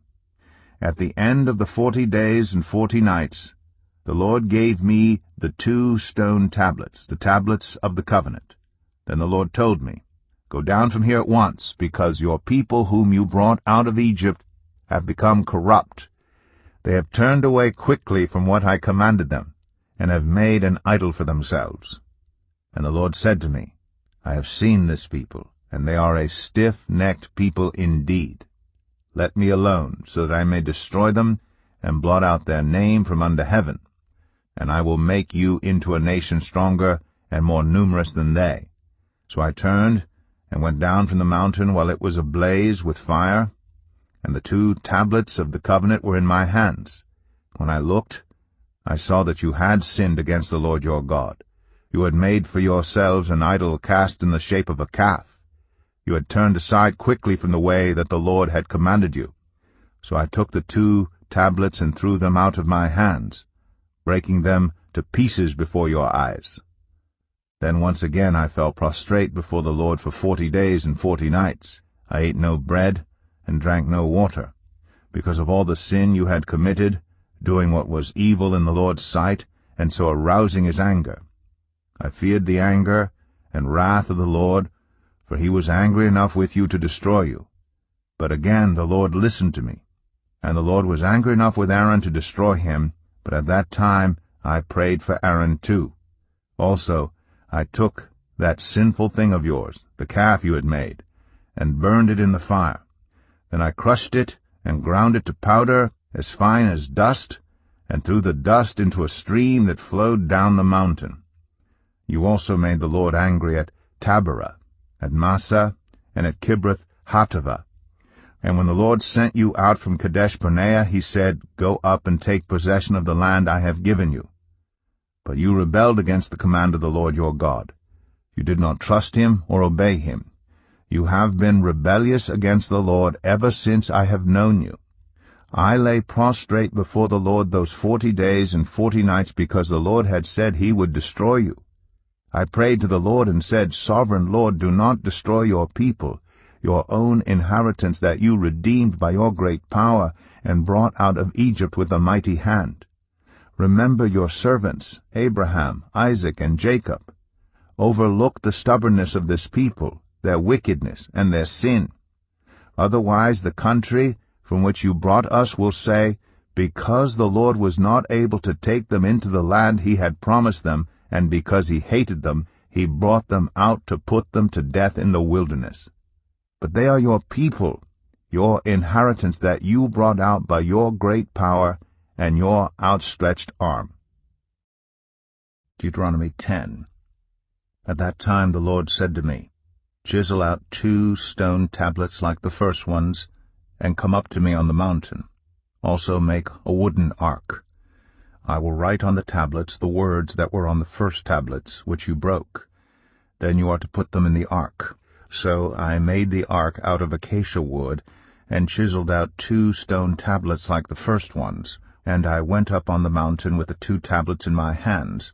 At the end of the 40 days and 40 nights, the Lord gave me the 2 stone tablets, the tablets of the covenant. Then the Lord told me, Go down from here at once, because your people whom you brought out of Egypt have become corrupt. They have turned away quickly from what I commanded them, and have made an idol for themselves. And the Lord said to me, I have seen this people, and they are a stiff-necked people indeed. Let me alone, so that I may destroy them, and blot out their name from under heaven. And I will make you into a nation stronger and more numerous than they. So I turned and went down from the mountain while it was ablaze with fire, and the 2 tablets of the covenant were in my hands. When I looked, I saw that you had sinned against the Lord your God. You had made for yourselves an idol cast in the shape of a calf. You had turned aside quickly from the way that the Lord had commanded you. So I took the 2 tablets and threw them out of my hands, breaking them to pieces before your eyes. Then once again I fell prostrate before the Lord for 40 days and 40 nights. I ate no bread and drank no water, because of all the sin you had committed, doing what was evil in the Lord's sight, and so arousing his anger. I feared the anger and wrath of the Lord, for he was angry enough with you to destroy you. But again the Lord listened to me, and the Lord was angry enough with Aaron to destroy him, but at that time I prayed for Aaron too. Also, I took that sinful thing of yours, the calf you had made, and burned it in the fire. Then I crushed it and ground it to powder, as fine as dust, and threw the dust into a stream that flowed down the mountain. You also made the Lord angry at Taberah, at Massah, and at Kibroth Hattaavah. And when the Lord sent you out from Kadesh Barnea, he said, Go up and take possession of the land I have given you. But you rebelled against the command of the Lord your God. You did not trust him or obey him. You have been rebellious against the Lord ever since I have known you. I lay prostrate before the Lord those 40 days and 40 nights because the Lord had said he would destroy you. I prayed to the Lord and said, Sovereign Lord, do not destroy your people, your own inheritance that you redeemed by your great power and brought out of Egypt with a mighty hand. Remember your servants, Abraham, Isaac, and Jacob. Overlook the stubbornness of this people, their wickedness, and their sin. Otherwise the country from which you brought us will say, Because the Lord was not able to take them into the land he had promised them, and because he hated them, he brought them out to put them to death in the wilderness. But they are your people, your inheritance that you brought out by your great power and your outstretched arm. Deuteronomy 10. At that time the Lord said to me, Chisel out 2 stone tablets like the first ones, and come up to me on the mountain. Also make a wooden ark. I will write on the tablets the words that were on the first tablets, which you broke. Then you are to put them in the ark. So I made the ark out of acacia wood, and chiseled out 2 stone tablets like the first ones, and I went up on the mountain with the 2 tablets in my hands.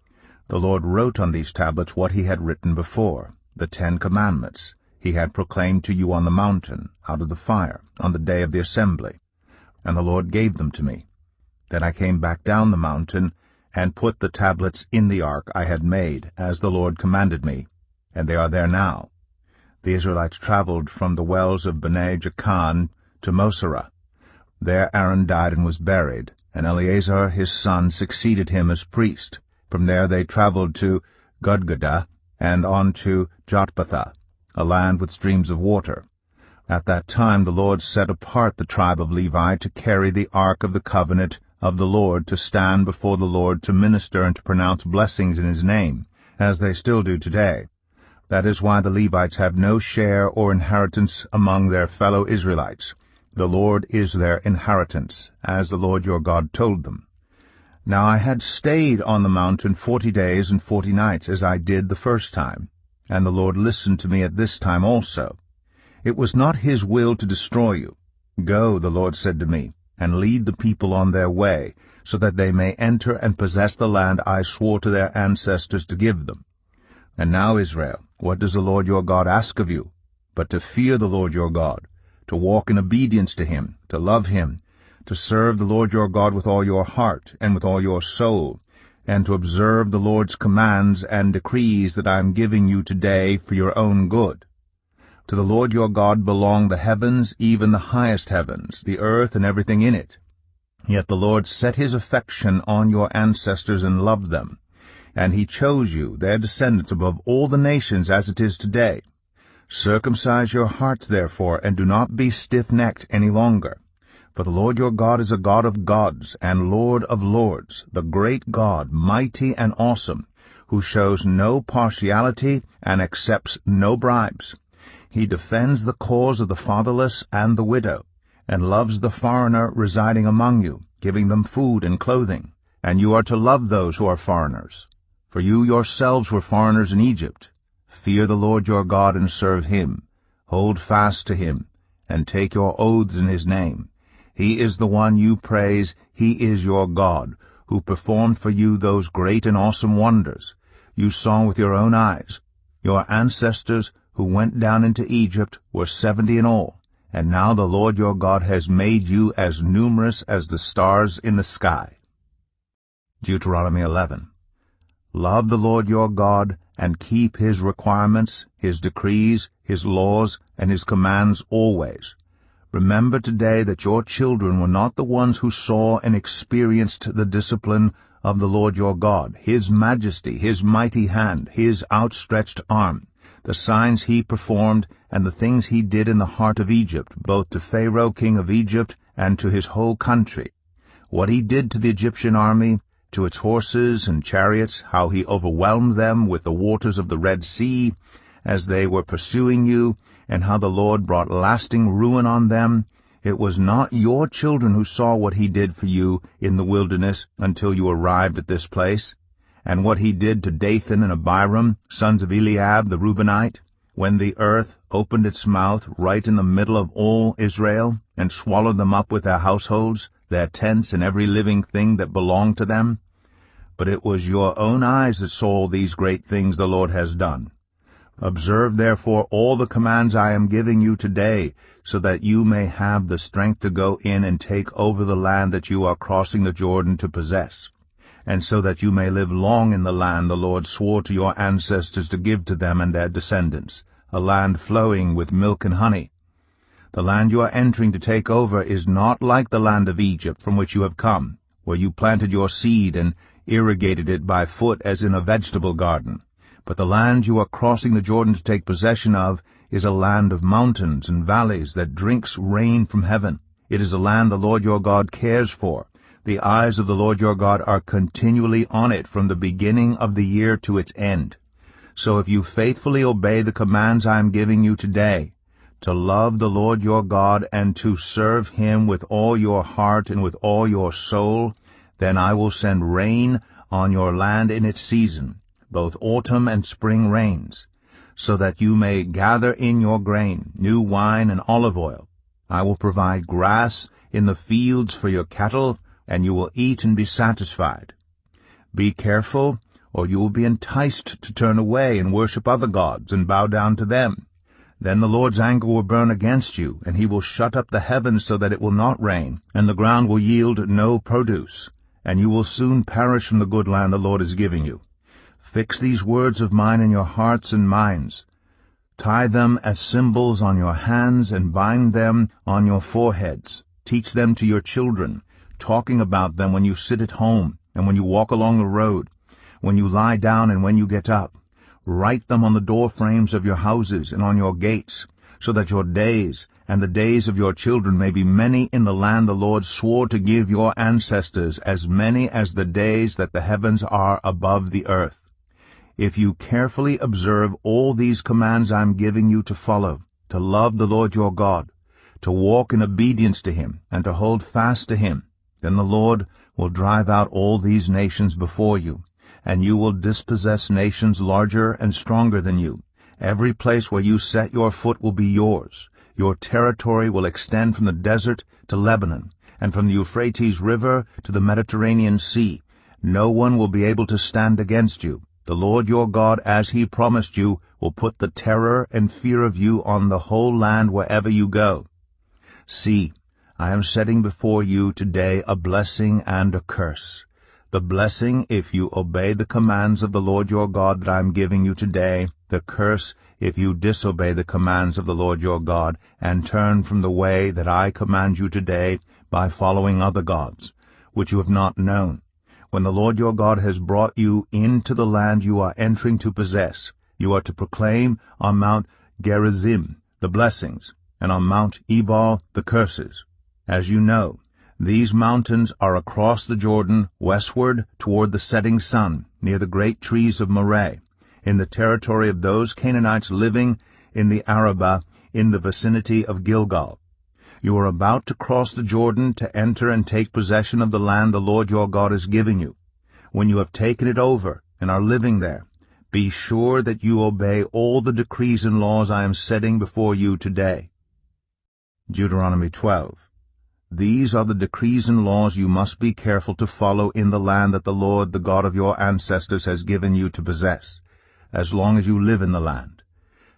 The Lord wrote on these tablets what he had written before, the 10 commandments he had proclaimed to you on the mountain, out of the fire, on the day of the assembly. And the Lord gave them to me. Then I came back down the mountain, and put the tablets in the ark I had made, as the Lord commanded me, and they are there now. The Israelites traveled from the wells of Bene Jaakan to Moserah. There Aaron died and was buried, and Eleazar his son succeeded him as priest. From there they traveled to Gudgodah, and on to Jotbathah, a land with streams of water. At that time the Lord set apart the tribe of Levi to carry the ark of the covenant of the Lord to stand before the Lord to minister and to pronounce blessings in his name, as they still do today. That is why the Levites have no share or inheritance among their fellow Israelites. The Lord is their inheritance, as the Lord your God told them. Now I had stayed on the mountain 40 days and 40 nights, as I did the first time, and the Lord listened to me at this time also. It was not his will to destroy you. Go, the Lord said to me, and lead the people on their way, so that they may enter and possess the land I swore to their ancestors to give them. And now, Israel, what does the Lord your God ask of you? But to fear the Lord your God, to walk in obedience to him, to love him, to serve the Lord your God with all your heart and with all your soul, and to observe the Lord's commands and decrees that I am giving you today for your own good. To the Lord your God belong the heavens, even the highest heavens, the earth and everything in it. Yet the Lord set his affection on your ancestors and loved them, and he chose you, their descendants, above all the nations as it is today. Circumcise your hearts, therefore, and do not be stiff-necked any longer. For the Lord your God is a God of gods and Lord of lords, the great God, mighty and awesome, who shows no partiality and accepts no bribes. He defends the cause of the fatherless and the widow, and loves the foreigner residing among you, giving them food and clothing. And you are to love those who are foreigners. For you yourselves were foreigners in Egypt. Fear the Lord your God and serve him. Hold fast to him, and take your oaths in his name. He is the one you praise. He is your God, who performed for you those great and awesome wonders you saw with your own eyes. Your ancestors who went down into Egypt were 70 in all, and now the Lord your God has made you as numerous as the stars in the sky. Deuteronomy 11. Love the Lord your God, and keep his requirements, his decrees, his laws, and his commands always. Remember today that your children were not the ones who saw and experienced the discipline of the Lord your God, his majesty, his mighty hand, his outstretched arm, the signs he performed, and the things he did in the heart of Egypt, both to Pharaoh king of Egypt and to his whole country. What he did to the Egyptian army, to its horses and chariots, how he overwhelmed them with the waters of the Red Sea as they were pursuing you, and how the Lord brought lasting ruin on them. It was not your children who saw what he did for you in the wilderness until you arrived at this place, and what he did to Dathan and Abiram, sons of Eliab the Reubenite, when the earth opened its mouth right in the middle of all Israel, and swallowed them up with their households, their tents, and every living thing that belonged to them. But it was your own eyes that saw these great things the Lord has done. Observe therefore all the commands I am giving you today, so that you may have the strength to go in and take over the land that you are crossing the Jordan to possess, and so that you may live long in the land the Lord swore to your ancestors to give to them and their descendants, a land flowing with milk and honey. The land you are entering to take over is not like the land of Egypt from which you have come, where you planted your seed and irrigated it by foot as in a vegetable garden. But the land you are crossing the Jordan to take possession of is a land of mountains and valleys that drinks rain from heaven. It is a land the Lord your God cares for. The eyes of the Lord your God are continually on it from the beginning of the year to its end. So if you faithfully obey the commands I am giving you today, to love the Lord your God and to serve him with all your heart and with all your soul, then I will send rain on your land in its season, both autumn and spring rains, so that you may gather in your grain, new wine and olive oil. I will provide grass in the fields for your cattle, and you will eat and be satisfied. Be careful, or you will be enticed to turn away and worship other gods and bow down to them. Then the Lord's anger will burn against you, and he will shut up the heavens so that it will not rain, and the ground will yield no produce, and you will soon perish from the good land the Lord is giving you. Fix these words of mine in your hearts and minds. Tie them as symbols on your hands and bind them on your foreheads. Teach them to your children, talking about them when you sit at home and when you walk along the road, when you lie down and when you get up. Write them on the door frames of your houses and on your gates. so that your days and the days of your children may be many in the land the Lord swore to give your ancestors, as many as the days that the heavens are above the earth. If you carefully observe all these commands I am giving you to follow, to love the Lord your God, to walk in obedience to him, and to hold fast to him, then the Lord will drive out all these nations before you, and you will dispossess nations larger and stronger than you. Every place where you set your foot will be yours. Your territory will extend from the desert to Lebanon, and from the Euphrates River to the Mediterranean Sea. No one will be able to stand against you. The Lord your God, as he promised you, will put the terror and fear of you on the whole land wherever you go. See, I am setting before you today a blessing and a curse. The blessing if you obey the commands of the Lord your God that I am giving you today, the curse if you disobey the commands of the Lord your God and turn from the way that I command you today by following other gods, which you have not known. When the Lord your God has brought you into the land you are entering to possess, you are to proclaim on Mount Gerizim the blessings, and on Mount Ebal the curses. As you know, these mountains are across the Jordan, westward toward the setting sun, near the great trees of Moreh, in the territory of those Canaanites living in the Arabah, in the vicinity of Gilgal. You are about to cross the Jordan to enter and take possession of the land the Lord your God is giving you. When you have taken it over and are living there, be sure that you obey all the decrees and laws I am setting before you today. Deuteronomy 12. These are the decrees and laws you must be careful to follow in the land that the Lord, the God of your ancestors, has given you to possess, as long as you live in the land.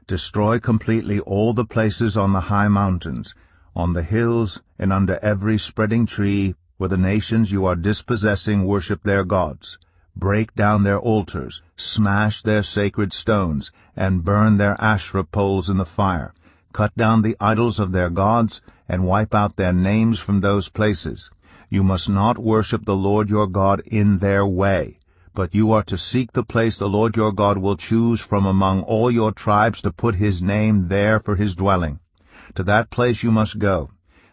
Destroy completely all the places on the high mountains, on the hills, and under every spreading tree where the nations you are dispossessing worship their gods. Break down their altars, smash their sacred stones, and burn their Asherah poles in the fire. Cut down the idols of their gods, and wipe out their names from those places. You must not worship the Lord your God in their way, but you are to seek the place the Lord your God will choose from among all your tribes to put his name there for his dwelling. To that place you must go.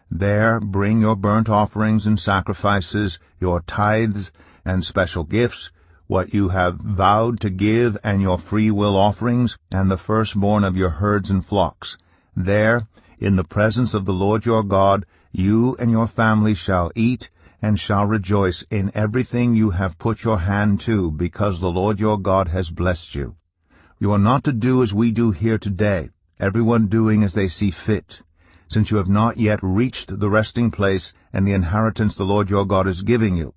There bring your burnt offerings and sacrifices, your tithes and special gifts, what you have vowed to give, and your free will offerings, and the firstborn of your herds and flocks. There, in the presence of the Lord your God, you and your family shall eat and shall rejoice in everything you have put your hand to, because the Lord your God has blessed you. You are not to do as we do here today, everyone doing as they see fit, since you have not yet reached the resting place and the inheritance the Lord your God is giving you.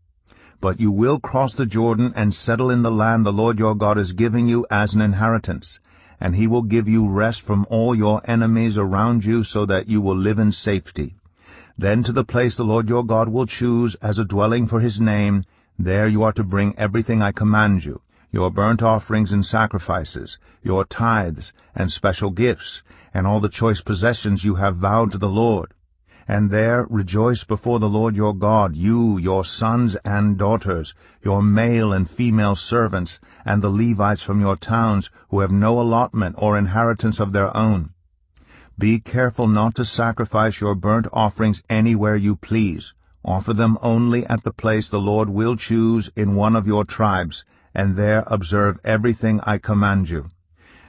But you will cross the Jordan and settle in the land the Lord your God is giving you as an inheritance, and he will give you rest from all your enemies around you, so that you will live in safety. Then to the place the Lord your God will choose as a dwelling for his name, there you are to bring everything I command you, your burnt offerings and sacrifices, your tithes and special gifts, and all the choice possessions you have vowed to the Lord. And there rejoice before the Lord your God, you, your sons and daughters, your male and female servants, and the Levites from your towns, who have no allotment or inheritance of their own. Be careful not to sacrifice your burnt offerings anywhere you please. Offer them only at the place the Lord will choose in one of your tribes, and there observe everything I command you.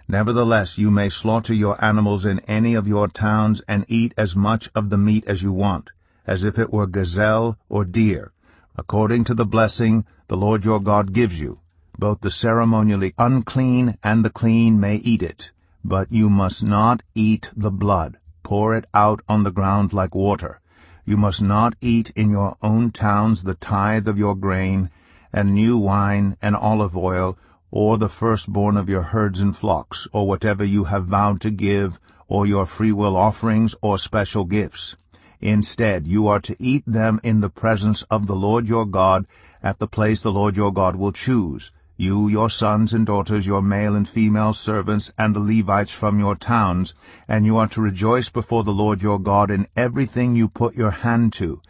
Nevertheless, you may slaughter your animals in any of your towns and eat as much of the meat as you want, as if it were gazelle or deer, according to the blessing the Lord your God gives you. Both the ceremonially unclean and the clean may eat it, but you must not eat the blood. Pour it out on the ground like water. You must not eat in your own towns the tithe of your grain, and new wine and olive oil, or the firstborn of your herds and flocks, or whatever you have vowed to give, or your freewill offerings or special gifts. Instead, you are to eat them in the presence of the Lord your God, at the place the Lord your God will choose, you, your sons and daughters, your male and female servants, and the Levites from your towns, and you are to rejoice before the Lord your God in everything you put your hand to.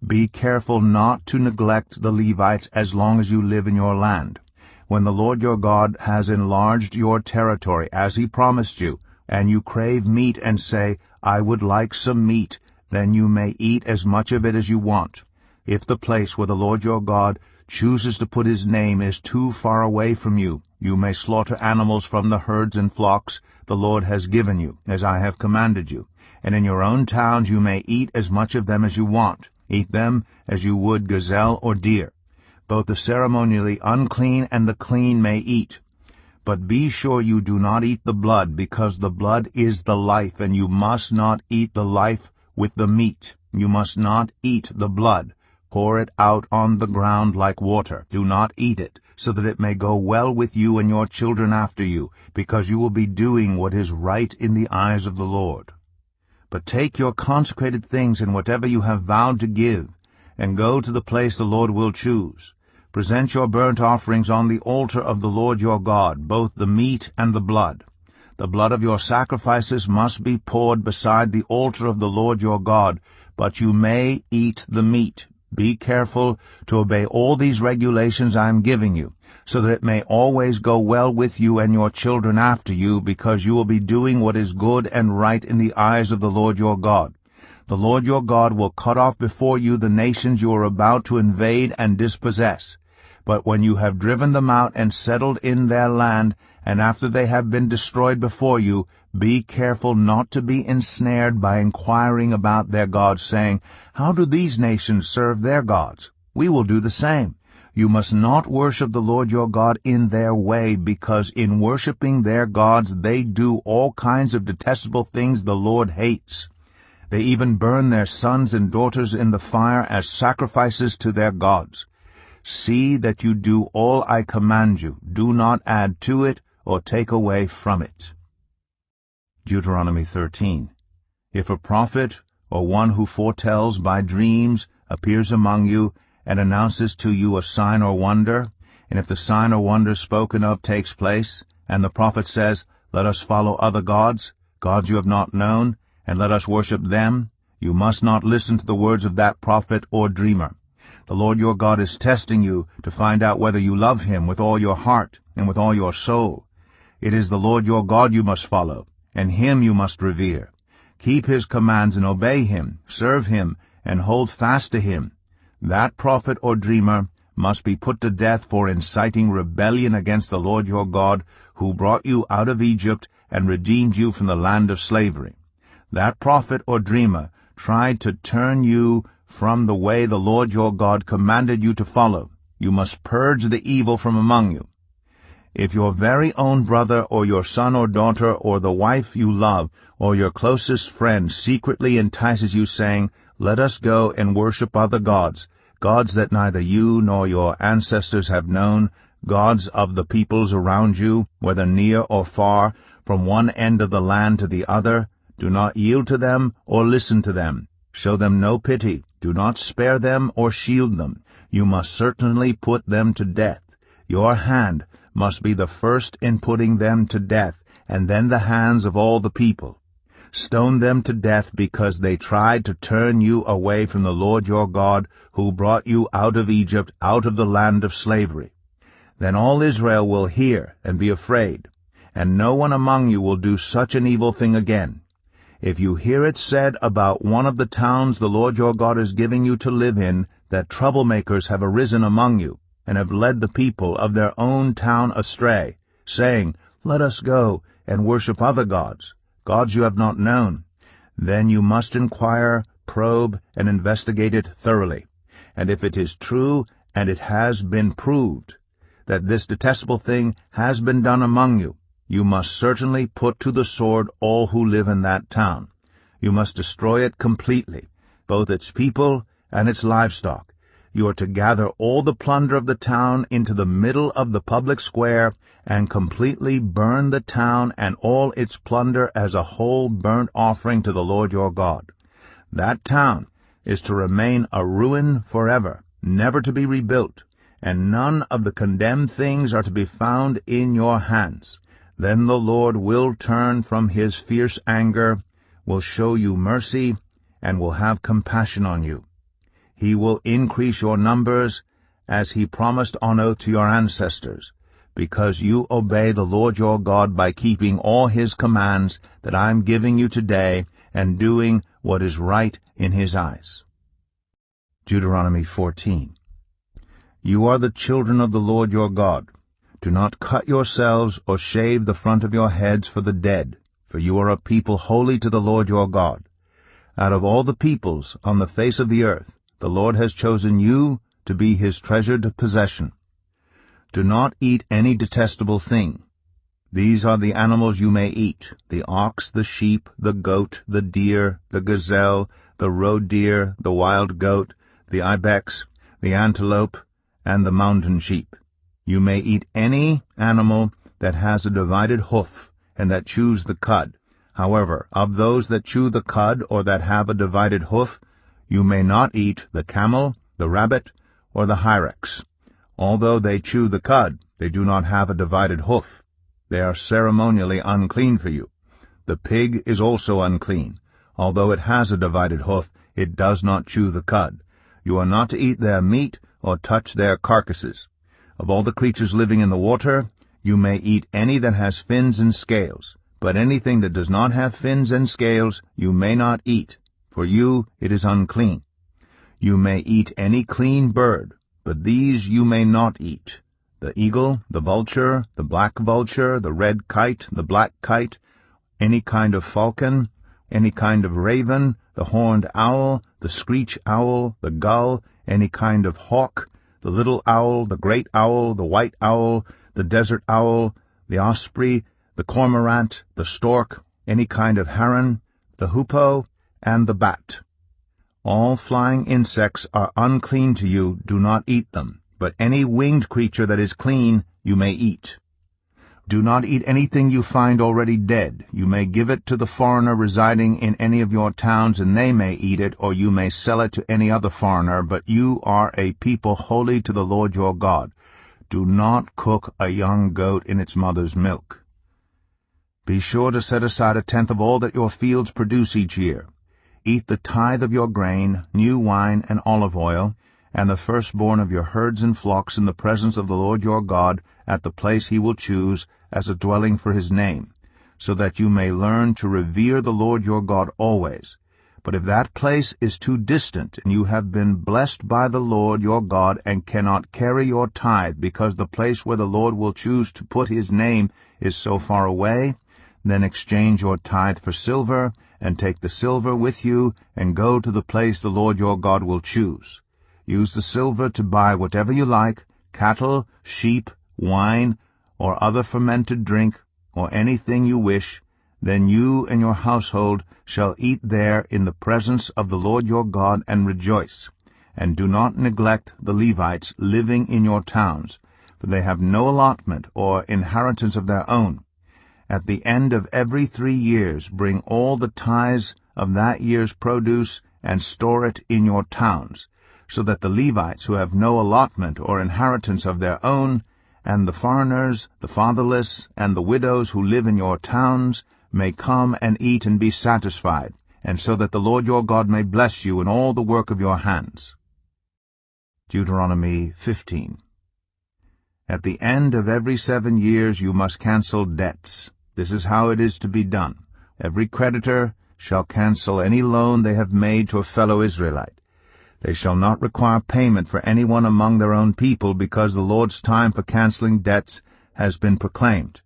Be careful not to neglect the Levites as long as you live in your land. When the Lord your God has enlarged your territory, as he promised you, and you crave meat and say, I would like some meat, then you may eat as much of it as you want. If the place where the Lord your God chooses to put his name is too far away from you, you may slaughter animals from the herds and flocks the Lord has given you, as I have commanded you. And in your own towns you may eat as much of them as you want. Eat them as you would gazelle or deer. Both the ceremonially unclean and the clean may eat. But be sure you do not eat the blood, because the blood is the life, and you must not eat the life with the meat. You must not eat the blood. Pour it out on the ground like water. Do not eat it, so that it may go well with you and your children after you, because you will be doing what is right in the eyes of the Lord. But take your consecrated things and whatever you have vowed to give, and go to the place the Lord will choose. Present your burnt offerings on the altar of the Lord your God, both the meat and the blood. The blood of your sacrifices must be poured beside the altar of the Lord your God, but you may eat the meat. Be careful to obey all these regulations I am giving you, so that it may always go well with you and your children after you, because you will be doing what is good and right in the eyes of the Lord your God. The Lord your God will cut off before you the nations you are about to invade and dispossess. But when you have driven them out and settled in their land, and after they have been destroyed before you, be careful not to be ensnared by inquiring about their gods, saying, How do these nations serve their gods? We will do the same. You must not worship the Lord your God in their way, because in worshiping their gods they do all kinds of detestable things the Lord hates. They even burn their sons and daughters in the fire as sacrifices to their gods. See that you do all I command you. Do not add to it or take away from it. Deuteronomy 13. If a prophet or one who foretells by dreams appears among you and announces to you a sign or wonder, and if the sign or wonder spoken of takes place, and the prophet says, Let us follow other gods, gods you have not known, and let us worship them, you must not listen to the words of that prophet or dreamer. The Lord your God is testing you to find out whether you love him with all your heart and with all your soul. It is the Lord your God you must follow, and him you must revere. Keep his commands and obey him, serve him, and hold fast to him. That prophet or dreamer must be put to death for inciting rebellion against the Lord your God, who brought you out of Egypt and redeemed you from the land of slavery. That prophet or dreamer tried to turn you from the way the Lord your God commanded you to follow. You must purge the evil from among you. If your very own brother or your son or daughter or the wife you love or your closest friend secretly entices you, saying, Let us go and worship other gods, gods that neither you nor your ancestors have known, gods of the peoples around you, whether near or far, from one end of the land to the other, do not yield to them or listen to them. Show them no pity. Do not spare them or shield them. You must certainly put them to death. Your hand must be the first in putting them to death, and then the hands of all the people. Stone them to death because they tried to turn you away from the Lord your God, who brought you out of Egypt, out of the land of slavery. Then all Israel will hear and be afraid, and no one among you will do such an evil thing again. If you hear it said about one of the towns the Lord your God is giving you to live in, that troublemakers have arisen among you, and have led the people of their own town astray, saying, Let us go and worship other gods, gods you have not known, then you must inquire, probe, and investigate it thoroughly. And if it is true, and it has been proved, that this detestable thing has been done among you, you must certainly put to the sword all who live in that town. You must destroy it completely, both its people and its livestock. You are to gather all the plunder of the town into the middle of the public square, and completely burn the town and all its plunder as a whole burnt offering to the Lord your God. That town is to remain a ruin forever, never to be rebuilt, and none of the condemned things are to be found in your hands. Then the Lord will turn from his fierce anger, will show you mercy, and will have compassion on you. He will increase your numbers, as he promised on oath to your ancestors. because you obey the Lord your God by keeping all his commands that I am giving you today, and doing what is right in his eyes. Deuteronomy 14. You are the children of the Lord your God. Do not cut yourselves or shave the front of your heads for the dead, for you are a people holy to the Lord your God. Out of all the peoples on the face of the earth, the Lord has chosen you to be his treasured possession. Do not eat any detestable thing. These are the animals you may eat: the ox, the sheep, the goat, the deer, the gazelle, the roe deer, the wild goat, the ibex, the antelope, and the mountain sheep. You may eat any animal that has a divided hoof, and that chews the cud. However, of those that chew the cud or that have a divided hoof, you may not eat the camel, the rabbit, or the hyrax. Although they chew the cud, they do not have a divided hoof. They are ceremonially unclean for you. The pig is also unclean. Although it has a divided hoof, it does not chew the cud. You are not to eat their meat or touch their carcasses. Of all the creatures living in the water, you may eat any that has fins and scales. But anything that does not have fins and scales you may not eat. For you it is unclean. You may eat any clean bird, but these you may not eat: the eagle, the vulture, the black vulture, the red kite, the black kite, any kind of falcon, any kind of raven, the horned owl, the screech owl, the gull, any kind of hawk, the little owl, the great owl, the white owl, the desert owl, the osprey, the cormorant, the stork, any kind of heron, the hoopoe, and the bat. All flying insects are unclean to you. Do not eat them. But any winged creature that is clean you may eat. Do not eat anything you find already dead. You may give it to the foreigner residing in any of your towns, and they may eat it, or you may sell it to any other foreigner. But you are a people holy to the Lord your God. Do not cook a young goat in its mother's milk. Be sure to set aside 1/10 of all that your fields produce each year. Eat the tithe of your grain, new wine, and olive oil, and the firstborn of your herds and flocks in the presence of the Lord your God at the place he will choose as a dwelling for his name, so that you may learn to revere the Lord your God always. But if that place is too distant, and you have been blessed by the Lord your God and cannot carry your tithe because the place where the Lord will choose to put his name is so far away, then exchange your tithe for silver, and take the silver with you, and go to the place the Lord your God will choose. Use the silver to buy whatever you like: cattle, sheep, wine, or other fermented drink, or anything you wish. Then you and your household shall eat there in the presence of the Lord your God and rejoice. And do not neglect the Levites living in your towns, for they have no allotment or inheritance of their own. At the end of every 3 years bring all the tithes of that year's produce and store it in your towns, so that the Levites who have no allotment or inheritance of their own, and the foreigners, the fatherless, and the widows who live in your towns may come and eat and be satisfied, and so that the Lord your God may bless you in all the work of your hands. Deuteronomy 15. At the end of every 7 years you must cancel debts. This is how it is to be done. Every creditor shall cancel any loan they have made to a fellow Israelite. They shall not require payment for anyone among their own people, because the Lord's time for canceling debts has been proclaimed.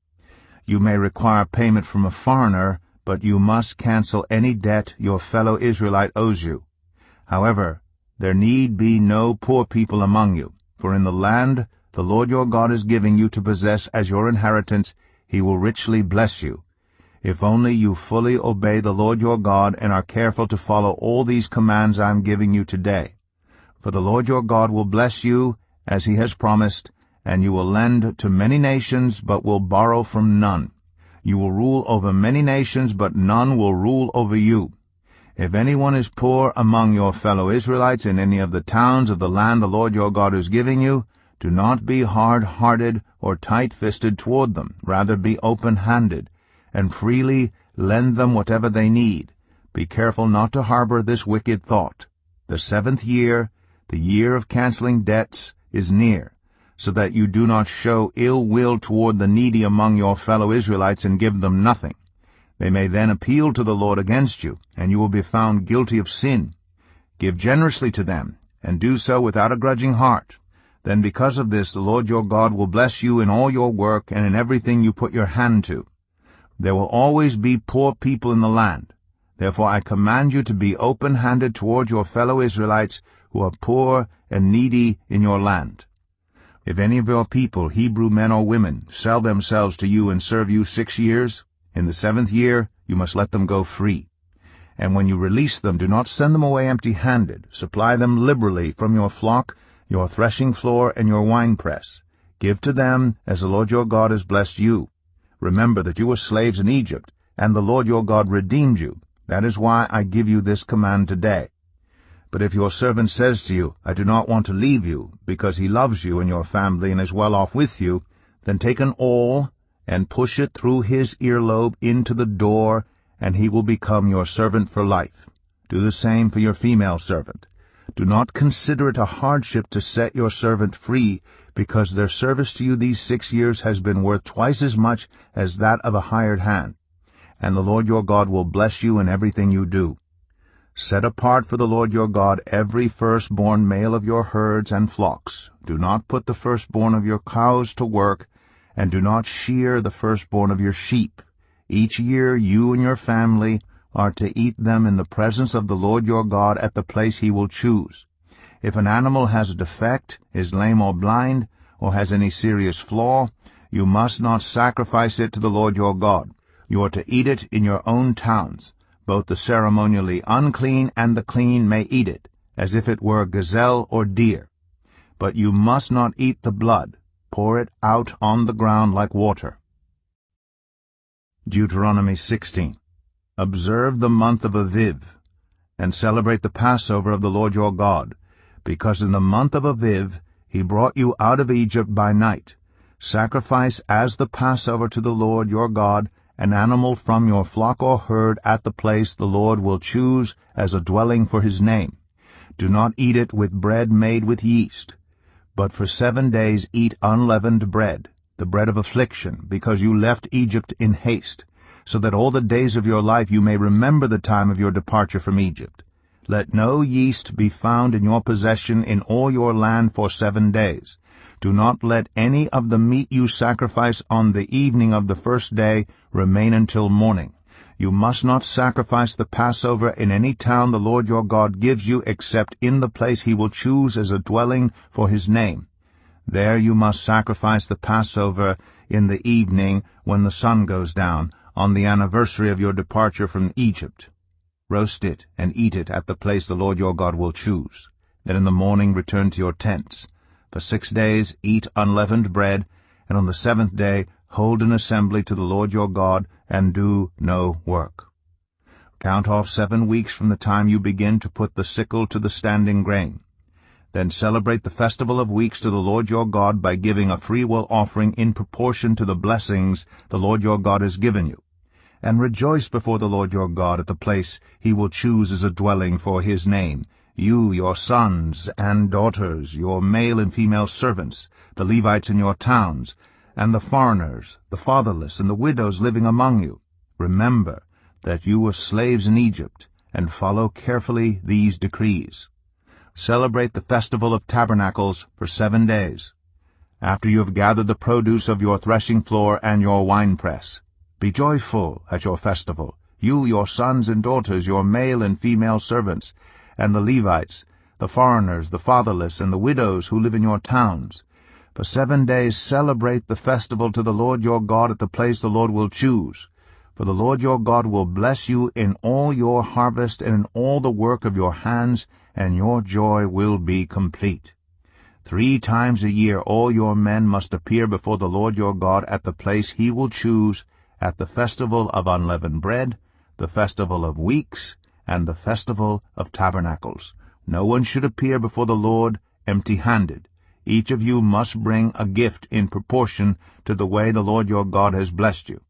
You may require payment from a foreigner, but you must cancel any debt your fellow Israelite owes you. However, there need be no poor people among you, for in the land the Lord your God is giving you to possess as your inheritance, he will richly bless you, if only you fully obey the Lord your God and are careful to follow all these commands I am giving you today. For the Lord your God will bless you, as he has promised, and you will lend to many nations, but will borrow from none. You will rule over many nations, but none will rule over you. If anyone is poor among your fellow Israelites in any of the towns of the land the Lord your God is giving you, do not be hard-hearted or tight-fisted toward them. Rather be open-handed, and freely lend them whatever they need. Be careful not to harbor this wicked thought. The 7th year, the year of canceling debts, is near. so that you do not show ill will toward the needy among your fellow Israelites and give them nothing. They may then appeal to the Lord against you, and you will be found guilty of sin. Give generously to them, and do so without a grudging heart. Then because of this the Lord your God will bless you in all your work and in everything you put your hand to. There will always be poor people in the land. Therefore I command you to be open-handed toward your fellow Israelites who are poor and needy in your land. If any of your people, Hebrew men or women, sell themselves to you and serve you 6 years, in the 7th year you must let them go free. And when you release them, do not send them away empty-handed. Supply them liberally from your flock, your threshing floor, and your winepress. Give to them as the Lord your God has blessed you. Remember that you were slaves in Egypt, and the Lord your God redeemed you. That is why I give you this command today. But if your servant says to you, I do not want to leave you, because he loves you and your family and is well off with you, then take an awl and push it through his earlobe into the door, and he will become your servant for life. Do the same for your female servant. Do not consider it a hardship to set your servant free, because their service to you these 6 years has been worth twice as much as that of a hired hand. And the Lord your God will bless you in everything you do. Set apart for the Lord your God every firstborn male of your herds and flocks. Do not put the firstborn of your cows to work, and do not shear the firstborn of your sheep. Each year you and your family are to eat them in the presence of the Lord your God at the place he will choose. If an animal has a defect, is lame or blind, or has any serious flaw, you must not sacrifice it to the Lord your God. You are to eat it in your own towns. Both the ceremonially unclean and the clean may eat it, as if it were gazelle or deer. But you must not eat the blood. Pour it out on the ground like water. Deuteronomy 16. Observe the month of Aviv, and celebrate the Passover of the Lord your God, because in the month of Aviv he brought you out of Egypt by night. Sacrifice as the Passover to the Lord your God an animal from your flock or herd at the place the Lord will choose as a dwelling for his name. Do not eat it with bread made with yeast, but for 7 days eat unleavened bread, the bread of affliction, because you left Egypt in haste, so that all the days of your life you may remember the time of your departure from Egypt. Let no yeast be found in your possession in all your land for 7 days. Do not let any of the meat you sacrifice on the evening of the first day remain until morning. You must not sacrifice the Passover in any town the Lord your God gives you except in the place he will choose as a dwelling for his name. There you must sacrifice the Passover in the evening when the sun goes down, on the anniversary of your departure from Egypt. Roast it and eat it at the place the Lord your God will choose. Then in the morning return to your tents. For 6 days eat unleavened bread, and on the 7th day hold an assembly to the Lord your God, and do no work. Count off 7 weeks from the time you begin to put the sickle to the standing grain. Then celebrate the festival of weeks to the Lord your God by giving a freewill offering in proportion to the blessings the Lord your God has given you. And rejoice before the Lord your God at the place he will choose as a dwelling for his name, you, your sons and daughters, your male and female servants, the Levites in your towns, and the foreigners, the fatherless, and the widows living among you. Remember that you were slaves in Egypt, and follow carefully these decrees. Celebrate the festival of tabernacles for 7 days. After you have gathered the produce of your threshing floor and your winepress, be joyful at your festival, you, your sons and daughters, your male and female servants, and the Levites, the foreigners, the fatherless, and the widows who live in your towns. For 7 days celebrate the festival to the Lord your God at the place the Lord will choose. For the Lord your God will bless you in all your harvest and in all the work of your hands, and your joy will be complete. 3 times a year all your men must appear before the Lord your God at the place he will choose, at the festival of unleavened bread, the festival of weeks, and the festival of tabernacles. No one should appear before the Lord empty-handed. Each of you must bring a gift in proportion to the way the Lord your God has blessed you.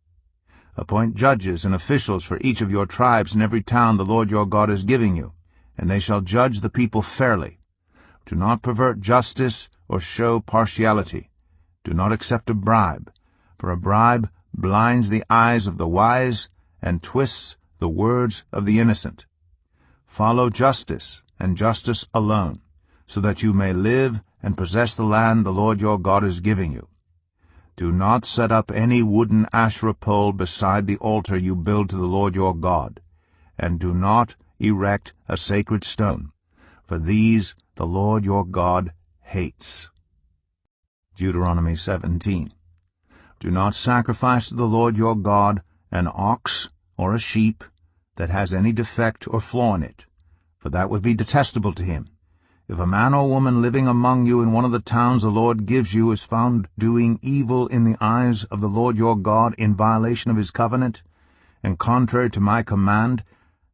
Appoint judges and officials for each of your tribes in every town the Lord your God is giving you, and they shall judge the people fairly. Do not pervert justice or show partiality. Do not accept a bribe, for a bribe blinds the eyes of the wise and twists the words of the innocent. Follow justice, and justice alone, so that you may live and possess the land the Lord your God is giving you. Do not set up any wooden Asherah pole beside the altar you build to the Lord your God, and do not erect a sacred stone, for these the Lord your God hates. Deuteronomy 17. Do not sacrifice to the Lord your God an ox or a sheep that has any defect or flaw in it, for that would be detestable to him. If a man or woman living among you in one of the towns the Lord gives you is found doing evil in the eyes of the Lord your God in violation of his covenant, and contrary to my command,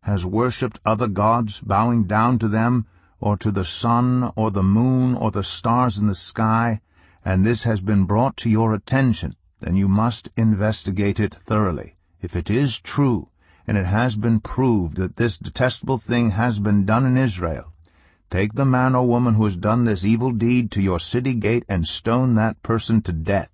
has worshipped other gods, bowing down to them, or to the sun, or the moon, or the stars in the sky, and this has been brought to your attention, then you must investigate it thoroughly. If it is true, and it has been proved that this detestable thing has been done in Israel, take the man or woman who has done this evil deed to your city gate and stone that person to death.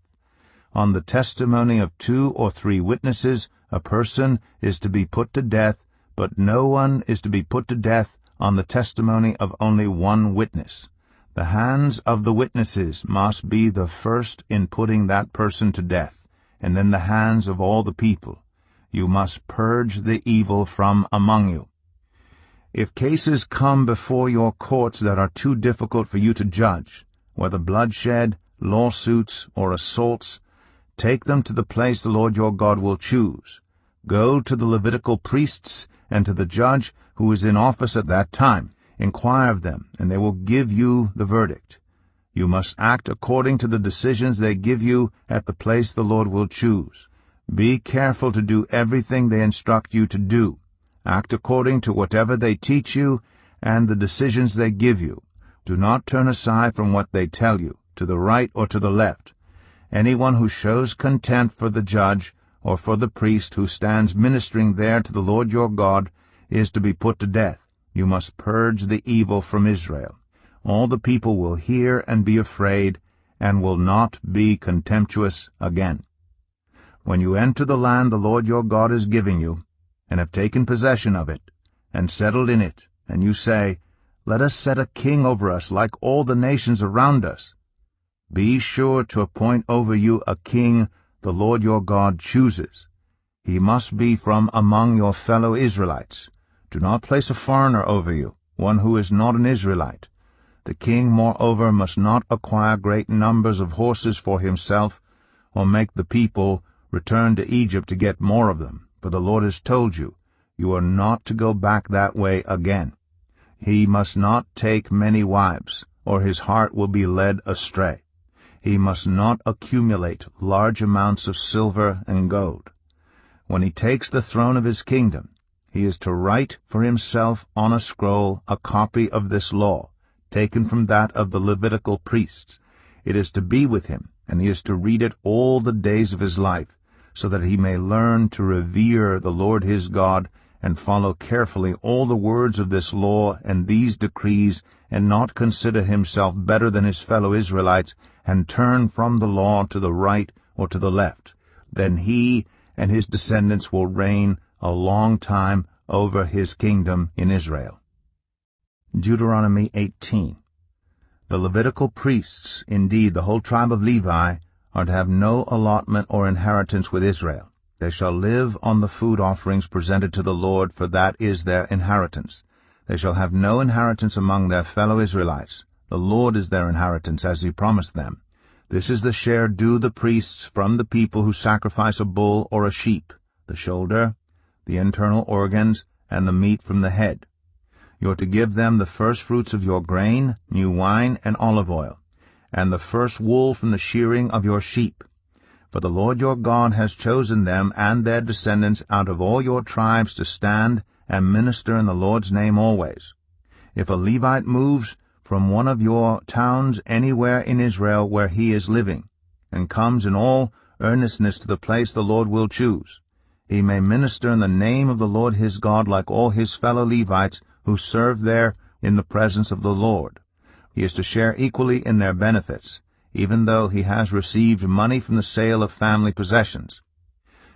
On the testimony of 2 or 3 witnesses, a person is to be put to death, but no one is to be put to death on the testimony of only 1 witness. The hands of the witnesses must be the first in putting that person to death, and then the hands of all the people. You must purge the evil from among you. If cases come before your courts that are too difficult for you to judge, whether bloodshed, lawsuits, or assaults, take them to the place the Lord your God will choose. Go to the Levitical priests and to the judge who is in office at that time. Inquire of them, and they will give you the verdict. You must act according to the decisions they give you at the place the Lord will choose. Be careful to do everything they instruct you to do. Act according to whatever they teach you and the decisions they give you. Do not turn aside from what they tell you, to the right or to the left. Anyone who shows contempt for the judge or for the priest who stands ministering there to the Lord your God is to be put to death. You must purge the evil from Israel. All the people will hear and be afraid, and will not be contemptuous again. When you enter the land the Lord your God is giving you, and have taken possession of it, and settled in it, and you say, "Let us set a king over us like all the nations around us," be sure to appoint over you a king the Lord your God chooses. He must be from among your fellow Israelites. Do not place a foreigner over you, one who is not an Israelite. The king, moreover, must not acquire great numbers of horses for himself, or make the people return to Egypt to get more of them, for the Lord has told you, you are not to go back that way again. He must not take many wives, or his heart will be led astray. He must not accumulate large amounts of silver and gold. When he takes the throne of his kingdom, he is to write for himself on a scroll a copy of this law, taken from that of the Levitical priests. It is to be with him, and he is to read it all the days of his life, so that he may learn to revere the Lord his God, and follow carefully all the words of this law and these decrees, and not consider himself better than his fellow Israelites, and turn from the law to the right or to the left. Then he and his descendants will reign a long time over his kingdom in Israel. Deuteronomy 18. The Levitical priests, indeed the whole tribe of Levi, are to have no allotment or inheritance with Israel. They shall live on the food offerings presented to the Lord, for that is their inheritance. They shall have no inheritance among their fellow Israelites. The Lord is their inheritance, as he promised them. This is the share due the priests from the people who sacrifice a bull or a sheep, the shoulder, the internal organs, and the meat from the head. You are to give them the first fruits of your grain, new wine, and olive oil, and the first wool from the shearing of your sheep. For the Lord your God has chosen them and their descendants out of all your tribes to stand and minister in the Lord's name always. If a Levite moves from one of your towns anywhere in Israel where he is living, and comes in all earnestness to the place the Lord will choose, he may minister in the name of the Lord his God like all his fellow Levites who serve there in the presence of the Lord. He is to share equally in their benefits, even though he has received money from the sale of family possessions.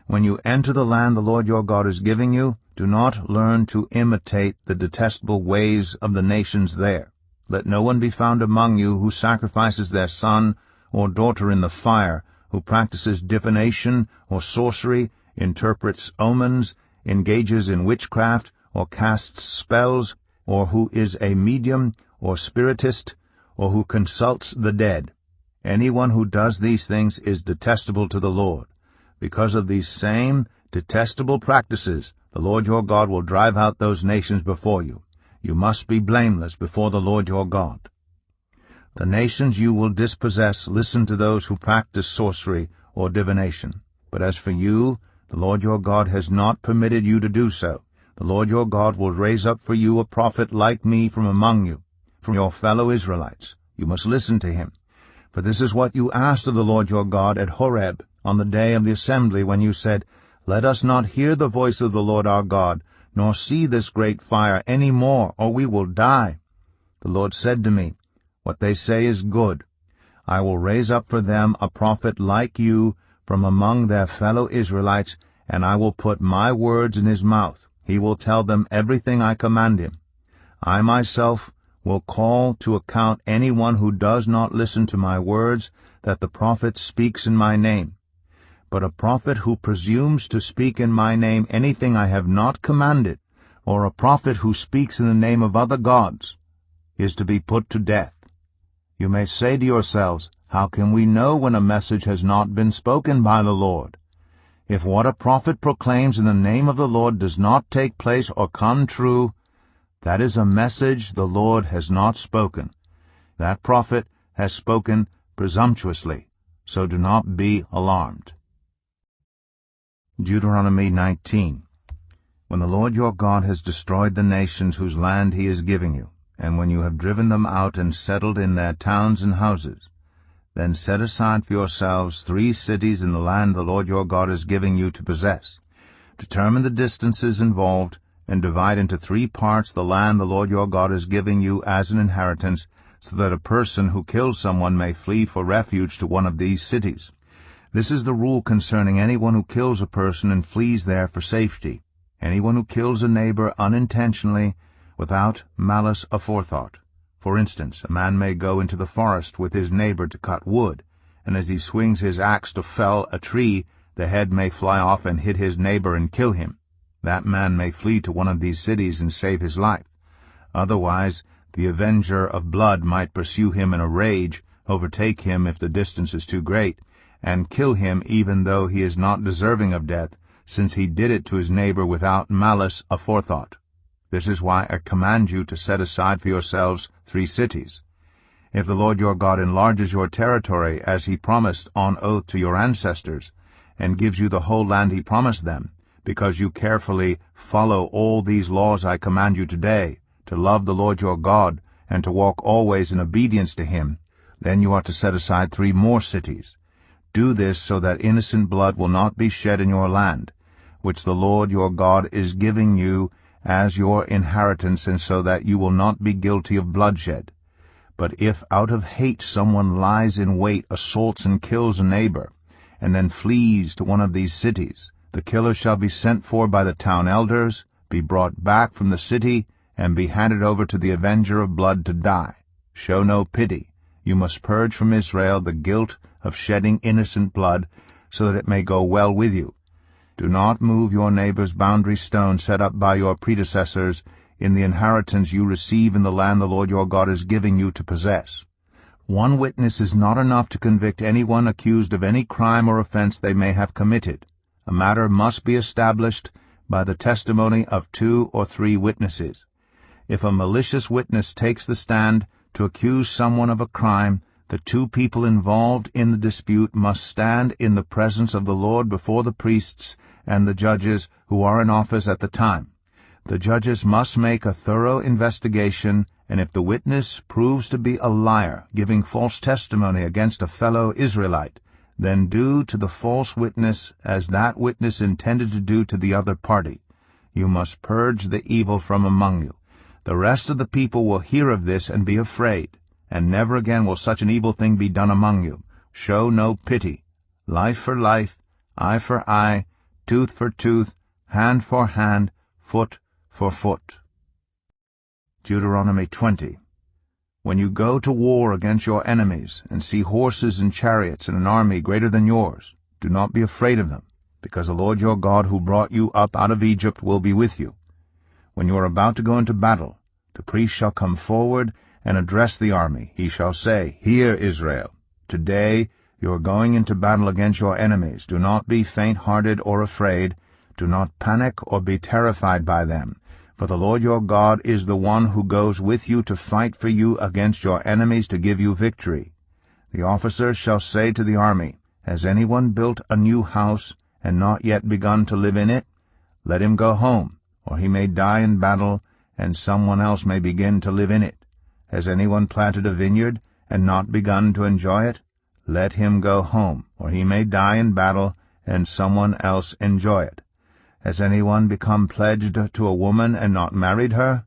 When you enter the land the Lord your God is giving you, do not learn to imitate the detestable ways of the nations there. Let no one be found among you who sacrifices their son or daughter in the fire, who practices divination or sorcery, interprets omens, engages in witchcraft, or casts spells, or who is a medium or spiritist, or who consults the dead. Anyone who does these things is detestable to the Lord. Because of these same detestable practices, the Lord your God will drive out those nations before you. You must be blameless before the Lord your God. The nations you will dispossess listen to those who practice sorcery or divination. But as for you, the Lord your God has not permitted you to do so. The Lord your God will raise up for you a prophet like me from among you, from your fellow Israelites. You must listen to him. For this is what you asked of the Lord your God at Horeb on the day of the assembly, when you said, Let us not hear the voice of the Lord our God, nor see this great fire any more, or we will die. The Lord said to me, What they say is good. I will raise up for them a prophet like you from among their fellow Israelites, and I will put my words in his mouth. He will tell them everything I command him. I myself will call to account anyone who does not listen to my words, that the prophet speaks in my name. But a prophet who presumes to speak in my name anything I have not commanded, or a prophet who speaks in the name of other gods, is to be put to death. You may say to yourselves, How can we know when a message has not been spoken by the Lord? If what a prophet proclaims in the name of the Lord does not take place or come true, that is a message the Lord has not spoken. That prophet has spoken presumptuously, so do not be alarmed. Deuteronomy 19. When the Lord your God has destroyed the nations whose land he is giving you, and when you have driven them out and settled in their towns and houses, then set aside for yourselves 3 cities in the land the Lord your God is giving you to possess. Determine the distances involved, and divide into 3 parts the land the Lord your God is giving you as an inheritance, so that a person who kills someone may flee for refuge to one of these cities. This is the rule concerning anyone who kills a person and flees there for safety. Anyone who kills a neighbor unintentionally, without malice aforethought. For instance, a man may go into the forest with his neighbor to cut wood, and as he swings his axe to fell a tree, the head may fly off and hit his neighbor and kill him. That man may flee to one of these cities and save his life. Otherwise, the avenger of blood might pursue him in a rage, overtake him if the distance is too great, and kill him even though he is not deserving of death, since he did it to his neighbor without malice aforethought. This is why I command you to set aside for yourselves 3 cities. If the Lord your God enlarges your territory as he promised on oath to your ancestors, and gives you the whole land he promised them, because you carefully follow all these laws I command you today, to love the Lord your God, and to walk always in obedience to him, then you are to set aside 3 more cities. Do this so that innocent blood will not be shed in your land, which the Lord your God is giving you as your inheritance, and so that you will not be guilty of bloodshed. But if out of hate someone lies in wait, assaults and kills a neighbor, and then flees to one of these cities, the killer shall be sent for by the town elders, be brought back from the city, and be handed over to the avenger of blood to die. Show no pity. You must purge from Israel the guilt of shedding innocent blood, so that it may go well with you. Do not move your neighbor's boundary stone set up by your predecessors in the inheritance you receive in the land the Lord your God is giving you to possess. 1 witness is not enough to convict anyone accused of any crime or offense they may have committed. A matter must be established by the testimony of 2 or 3 witnesses. If a malicious witness takes the stand to accuse someone of a crime, the 2 people involved in the dispute must stand in the presence of the Lord before the priests and the judges who are in office at the time. The judges must make a thorough investigation, and if the witness proves to be a liar, giving false testimony against a fellow Israelite, then do to the false witness as that witness intended to do to the other party. You must purge the evil from among you. The rest of the people will hear of this and be afraid. and never again will such an evil thing be done among you. Show no pity. Life for life, eye for eye, tooth for tooth, hand for hand, foot for foot. Deuteronomy 20. When you go to war against your enemies, and see horses and chariots and an army greater than yours, do not be afraid of them, because the Lord your God who brought you up out of Egypt will be with you. When you are about to go into battle, the priest shall come forward and address the army. He shall say, Hear, Israel, today you are going into battle against your enemies. Do not be faint-hearted or afraid. Do not panic or be terrified by them. For the Lord your God is the one who goes with you to fight for you against your enemies to give you victory. The officers shall say to the army, Has anyone built a new house and not yet begun to live in it? Let him go home, or he may die in battle, and someone else may begin to live in it. Has anyone planted a vineyard and not begun to enjoy it? Let him go home, or he may die in battle, and someone else enjoy it. Has anyone become pledged to a woman and not married her?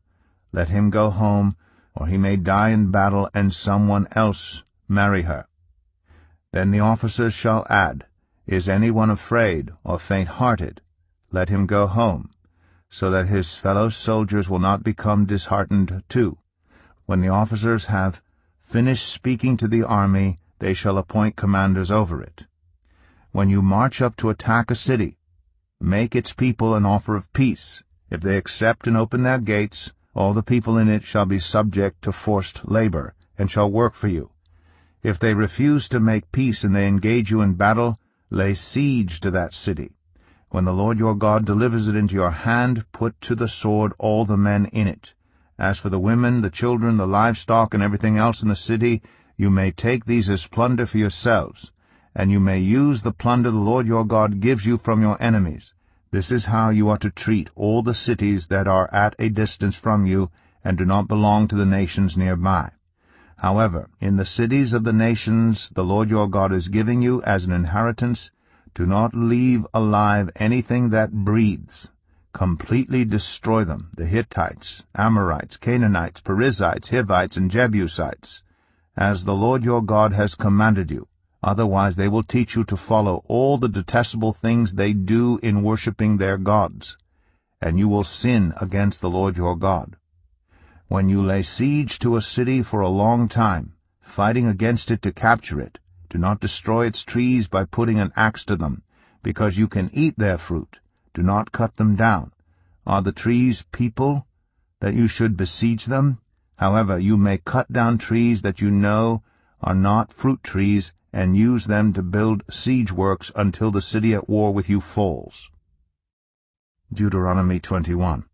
Let him go home, or he may die in battle, and someone else marry her. Then the officers shall add, Is anyone afraid or faint-hearted? Let him go home, so that his fellow soldiers will not become disheartened too. When the officers have finished speaking to the army, they shall appoint commanders over it. When you march up to attack a city, make its people an offer of peace. If they accept and open their gates, all the people in it shall be subject to forced labor, and shall work for you. If they refuse to make peace and they engage you in battle, lay siege to that city. When the Lord your God delivers it into your hand, put to the sword all the men in it. As for the women, the children, the livestock, and everything else in the city, you may take these as plunder for yourselves, and you may use the plunder the Lord your God gives you from your enemies. This is how you are to treat all the cities that are at a distance from you and do not belong to the nations nearby. However, in the cities of the nations the Lord your God is giving you as an inheritance, do not leave alive anything that breathes. Completely destroy them, the Hittites, Amorites, Canaanites, Perizzites, Hivites, and Jebusites, as the Lord your God has commanded you. Otherwise they will teach you to follow all the detestable things they do in worshipping their gods, and you will sin against the Lord your God. When you lay siege to a city for a long time, fighting against it to capture it, do not destroy its trees by putting an axe to them, because you can eat their fruit. Do not cut them down. Are the trees people, that you should besiege them? However, you may cut down trees that you know are not fruit trees, and use them to build siege works until the city at war with you falls. Deuteronomy 21.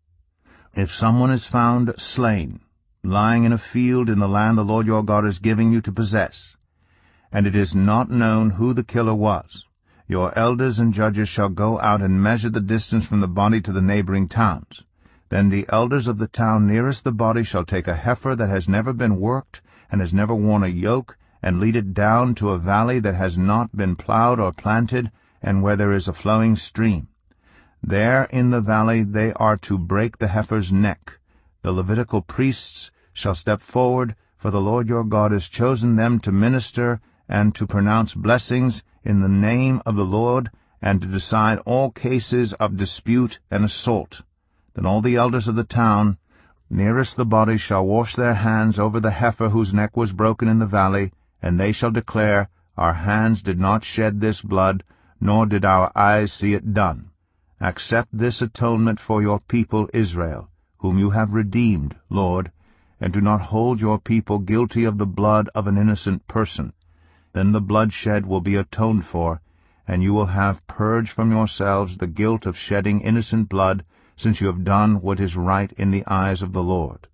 If someone is found slain, lying in a field in the land the Lord your God is giving you to possess, and it is not known who the killer was, your elders and judges shall go out and measure the distance from the body to the neighboring towns. Then the elders of the town nearest the body shall take a heifer that has never been worked and has never worn a yoke, and lead it down to a valley that has not been plowed or planted, and where there is a flowing stream. There in the valley they are to break the heifer's neck. The Levitical priests shall step forward, for the Lord your God has chosen them to minister and to pronounce blessings in the name of the Lord, and to decide all cases of dispute and assault. Then all the elders of the town nearest the body shall wash their hands over the heifer whose neck was broken in the valley, and they shall declare, Our hands did not shed this blood, nor did our eyes see it done. Accept this atonement for your people Israel, whom you have redeemed, Lord, and do not hold your people guilty of the blood of an innocent person. Then the bloodshed will be atoned for, and you will have purged from yourselves the guilt of shedding innocent blood, since you have done what is right in the eyes of the Lord.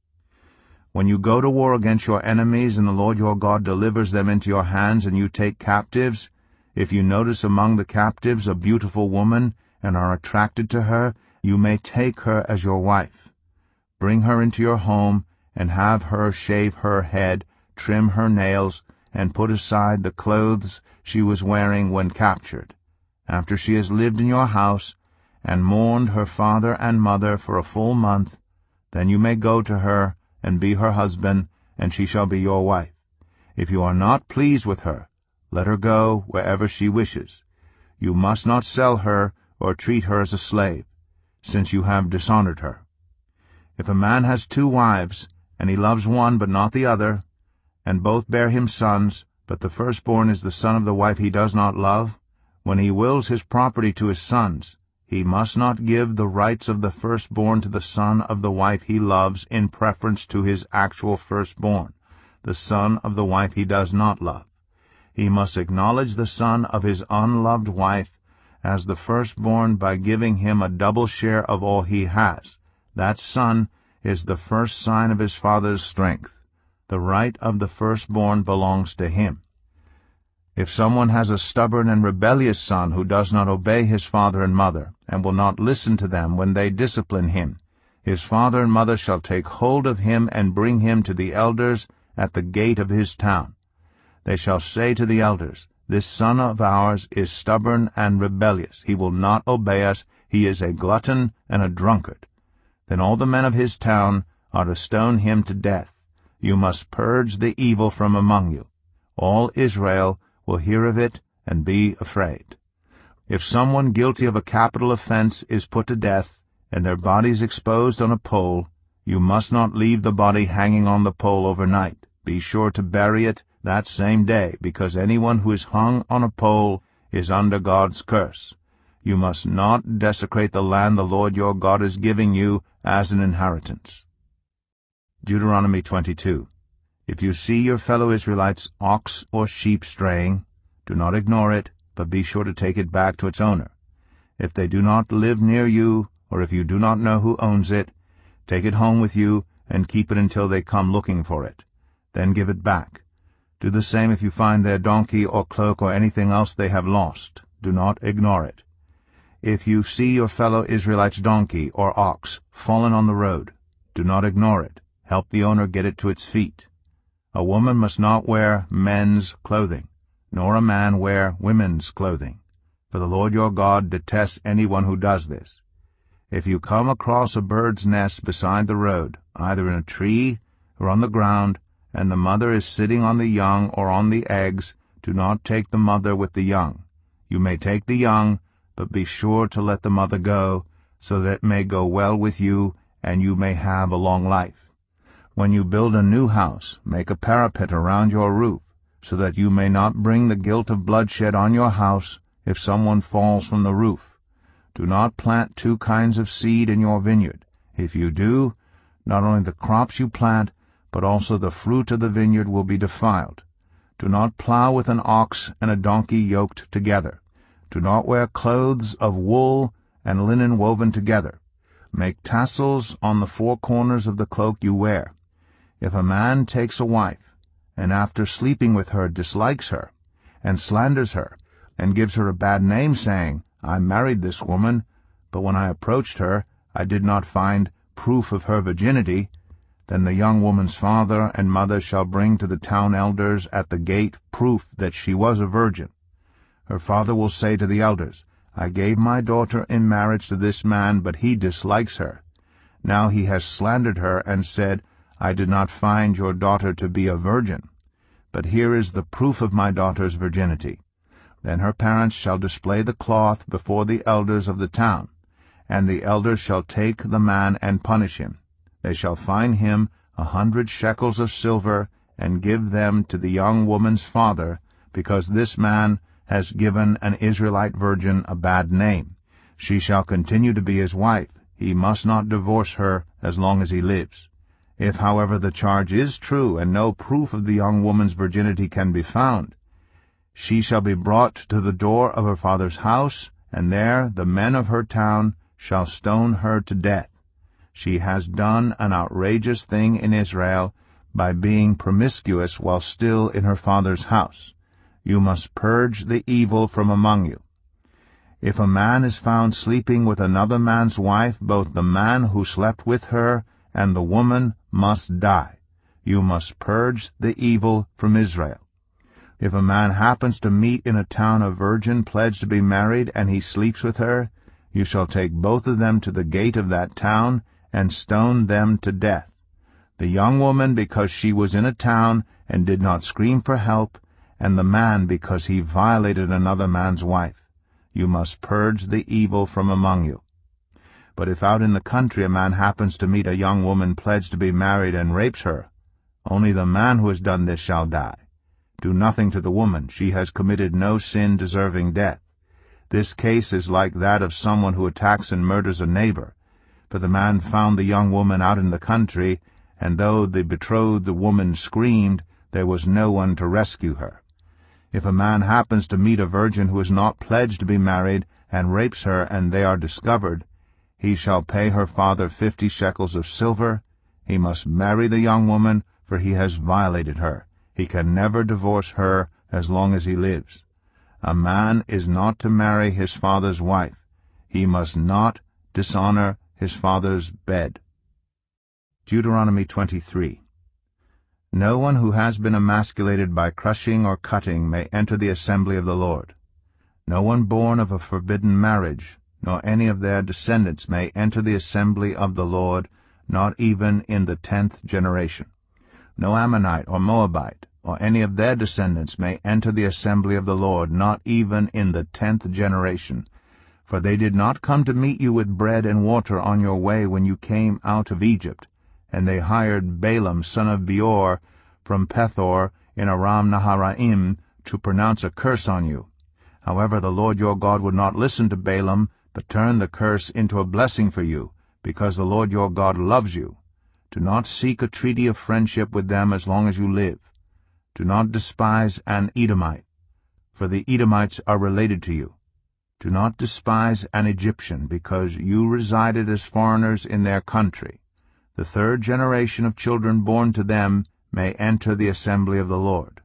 When you go to war against your enemies, and the Lord your God delivers them into your hands, and you take captives, if you notice among the captives a beautiful woman, and are attracted to her, you may take her as your wife. Bring her into your home, and have her shave her head, trim her nails, and put aside the clothes she was wearing when captured. After she has lived in your house, and mourned her father and mother for a full month, then you may go to her, and be her husband, and she shall be your wife. If you are not pleased with her, let her go wherever she wishes. You must not sell her or treat her as a slave, since you have dishonored her. If a man has 2 wives, and he loves one but not the other, and both bear him sons, but the firstborn is the son of the wife he does not love, when he wills his property to his sons, he must not give the rights of the firstborn to the son of the wife he loves in preference to his actual firstborn, the son of the wife he does not love. He must acknowledge the son of his unloved wife as the firstborn by giving him a double share of all he has. That son is the first sign of his father's strength. The right of the firstborn belongs to him. If someone has a stubborn and rebellious son who does not obey his father and mother, and will not listen to them when they discipline him, his father and mother shall take hold of him and bring him to the elders at the gate of his town. They shall say to the elders, "This son of ours is stubborn and rebellious. He will not obey us. He is a glutton and a drunkard." Then all the men of his town are to stone him to death. You must purge the evil from among you. All Israel will hear of it and be afraid. If someone guilty of a capital offense is put to death, and their bodies exposed on a pole, you must not leave the body hanging on the pole overnight. Be sure to bury it that same day, because anyone who is hung on a pole is under God's curse. You must not desecrate the land the Lord your God is giving you as an inheritance. Deuteronomy 22. If you see your fellow Israelites' ox or sheep straying, do not ignore it, but be sure to take it back to its owner. If they do not live near you, or if you do not know who owns it, take it home with you and keep it until they come looking for it. Then give it back. Do the same if you find their donkey or cloak or anything else they have lost. Do not ignore it. If you see your fellow Israelite's donkey or ox fallen on the road, do not ignore it. Help the owner get it to its feet. A woman must not wear men's clothing, nor a man wear women's clothing, for the Lord your God detests anyone who does this. If you come across a bird's nest beside the road, either in a tree or on the ground, and the mother is sitting on the young or on the eggs, do not take the mother with the young. You may take the young, but be sure to let the mother go, so that it may go well with you, and you may have a long life. When you build a new house, make a parapet around your roof, so that you may not bring the guilt of bloodshed on your house if someone falls from the roof. Do not plant 2 kinds of seed in your vineyard. If you do, not only the crops you plant, but also the fruit of the vineyard will be defiled. Do not plow with an ox and a donkey yoked together. Do not wear clothes of wool and linen woven together. Make tassels on the 4 corners of the cloak you wear. If a man takes a wife, and after sleeping with her dislikes her, and slanders her, and gives her a bad name, saying, "I married this woman, but when I approached her, I did not find proof of her virginity," then the young woman's father and mother shall bring to the town elders at the gate proof that she was a virgin. Her father will say to the elders, "I gave my daughter in marriage to this man, but he dislikes her. Now he has slandered her and said, 'I did not find your daughter to be a virgin.' But here is the proof of my daughter's virginity." Then her parents shall display the cloth before the elders of the town, and the elders shall take the man and punish him. They shall fine him 100 shekels of silver, and give them to the young woman's father, because this man has given an Israelite virgin a bad name. She shall continue to be his wife. He must not divorce her as long as he lives. If, however, the charge is true, and no proof of the young woman's virginity can be found, she shall be brought to the door of her father's house, and there the men of her town shall stone her to death. She has done an outrageous thing in Israel by being promiscuous while still in her father's house. You must purge the evil from among you. If a man is found sleeping with another man's wife, both the man who slept with her and the woman must die. You must purge the evil from Israel. If a man happens to meet in a town a virgin pledged to be married, and he sleeps with her, you shall take both of them to the gate of that town and stone them to death. the young woman because she was in a town and did not scream for help, and the man because he violated another man's wife. You must purge the evil from among you. But if out in the country a man happens to meet a young woman pledged to be married and rapes her, only the man who has done this shall die. Do nothing to the woman. She has committed no sin deserving death. This case is like that of someone who attacks and murders a neighbor. For the man found the young woman out in the country, and though the betrothed woman screamed, there was no one to rescue her. If a man happens to meet a virgin who is not pledged to be married, and rapes her, and they are discovered, he shall pay her father 50 shekels of silver. He must marry the young woman, for he has violated her. He can never divorce her as long as he lives. A man is not to marry his father's wife. He must not dishonor his father's bed. Deuteronomy 23. No one who has been emasculated by crushing or cutting may enter the assembly of the Lord. No one born of a forbidden marriage, nor any of their descendants may enter the assembly of the Lord, not even in the 10th generation. No Ammonite or Moabite, or any of their descendants may enter the assembly of the Lord, not even in the 10th generation. For they did not come to meet you with bread and water on your way when you came out of Egypt, and they hired Balaam son of Beor from Pethor in Aram Naharaim to pronounce a curse on you. However, the Lord your God would not listen to Balaam, but turned the curse into a blessing for you, because the Lord your God loves you. Do not seek a treaty of friendship with them as long as you live. Do not despise an Edomite, for the Edomites are related to you. Do not despise an Egyptian, because you resided as foreigners in their country. The 3rd generation of children born to them may enter the assembly of the Lord.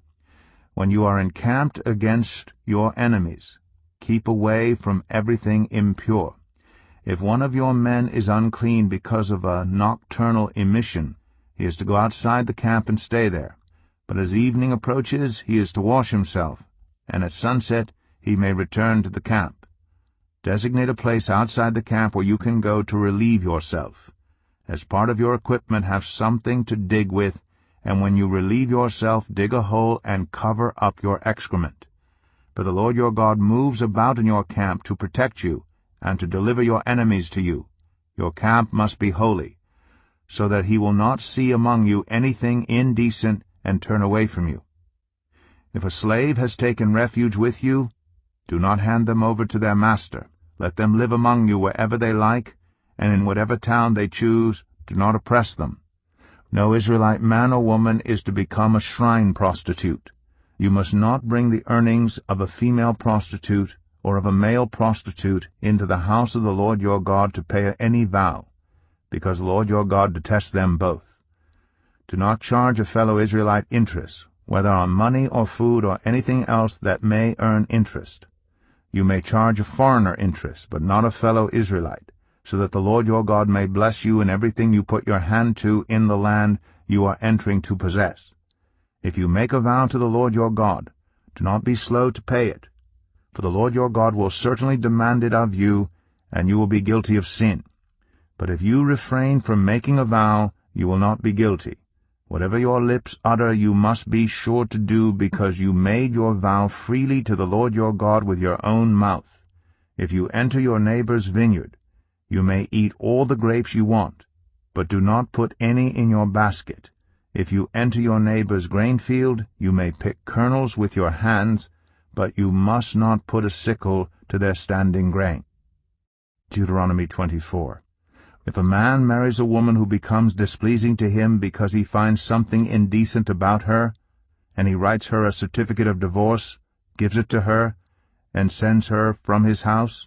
When you are encamped against your enemies, keep away from everything impure. If one of your men is unclean because of a nocturnal emission, he is to go outside the camp and stay there. But as evening approaches, he is to wash himself, and at sunset he may return to the camp. Designate a place outside the camp where you can go to relieve yourself. As part of your equipment, have something to dig with, and when you relieve yourself, dig a hole and cover up your excrement. For the Lord your God moves about in your camp to protect you, and to deliver your enemies to you. Your camp must be holy, so that he will not see among you anything indecent and turn away from you. If a slave has taken refuge with you, do not hand them over to their master. Let them live among you wherever they like, and in whatever town they choose. Do not oppress them. No Israelite man or woman is to become a shrine prostitute. You must not bring the earnings of a female prostitute or of a male prostitute into the house of the Lord your God to pay any vow, because the Lord your God detests them both. Do not charge a fellow Israelite interest, whether on money or food or anything else that may earn interest. You may charge a foreigner interest, but not a fellow Israelite, so that the Lord your God may bless you in everything you put your hand to in the land you are entering to possess. If you make a vow to the Lord your God, do not be slow to pay it, for the Lord your God will certainly demand it of you, and you will be guilty of sin. But if you refrain from making a vow, you will not be guilty. Whatever your lips utter you must be sure to do, because you made your vow freely to the Lord your God with your own mouth. If you enter your neighbor's vineyard, you may eat all the grapes you want, but do not put any in your basket. If you enter your neighbor's grain field, you may pick kernels with your hands, but you must not put a sickle to their standing grain. Deuteronomy 24. If a man marries a woman who becomes displeasing to him because he finds something indecent about her, and he writes her a certificate of divorce, gives it to her, and sends her from his house,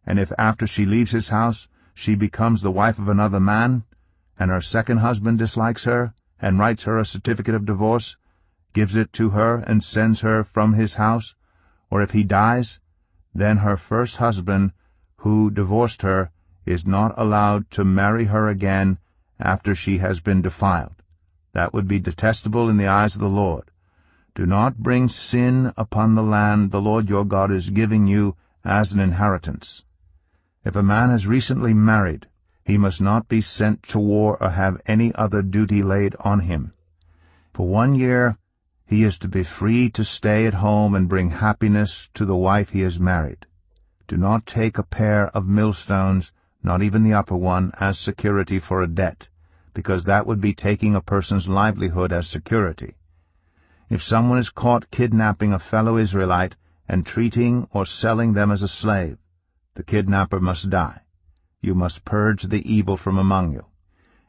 and if after she leaves his house she becomes the wife of another man, and her second husband dislikes her, and writes her a certificate of divorce, gives it to her, and sends her from his house, or if he dies, then her first husband, who divorced her, is not allowed to marry her again after she has been defiled. That would be detestable in the eyes of the Lord. Do not bring sin upon the land the Lord your God is giving you as an inheritance. If a man has recently married, He must not be sent to war or have any other duty laid on him. For 1 year he is to be free to stay at home and bring happiness to the wife he has married. Do not take a pair of millstones, not even the upper one, as security for a debt, because that would be taking a person's livelihood as security. If someone is caught kidnapping a fellow Israelite and treating or selling them as a slave, the kidnapper must die. You must purge the evil from among you.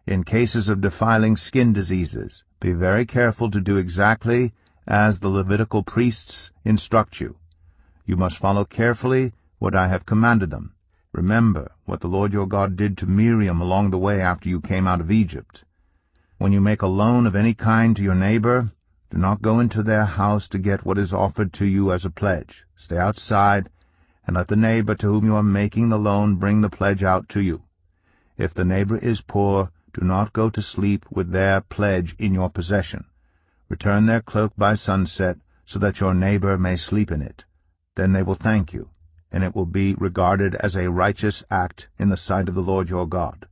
In cases of defiling skin diseases, be very careful to do exactly as the Levitical priests instruct you. You must follow carefully what I have commanded them. Remember what the Lord your God did to Miriam along the way after you came out of Egypt. When you make a loan of any kind to your neighbor, do not go into their house to get what is offered to you as a pledge. Stay outside, and let the neighbor to whom you are making the loan bring the pledge out to you. If the neighbor is poor, do not go to sleep with their pledge in your possession. Return their cloak by sunset, so that your neighbor may sleep in it. Then they will thank you, and it will be regarded as a righteous act in the sight of the Lord your God.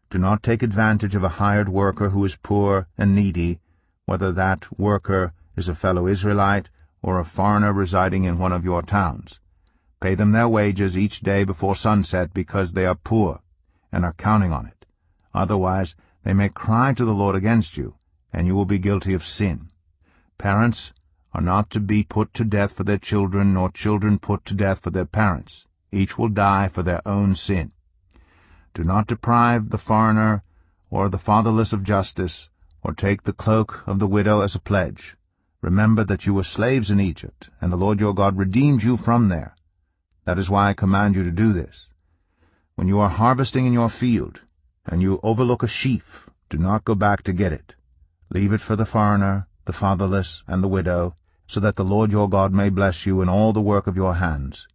Do not take advantage of a hired worker who is poor and needy, whether that worker is a fellow Israelite or a foreigner residing in one of your towns. Pay them their wages each day before sunset, because they are poor and are counting on it. Otherwise they may cry to the Lord against you, and you will be guilty of sin. Parents are not to be put to death for their children, nor children put to death for their parents. Each will die for their own sin. Do not deprive the foreigner or the fatherless of justice, or take the cloak of the widow as a pledge. Remember that you were slaves in Egypt, and the Lord your God redeemed you from there. That is why I command you to do this. When you are harvesting in your field, and you overlook a sheaf, do not go back to get it. Leave it for the foreigner, the fatherless, and the widow, so that the Lord your God may bless you in all the work of your hands.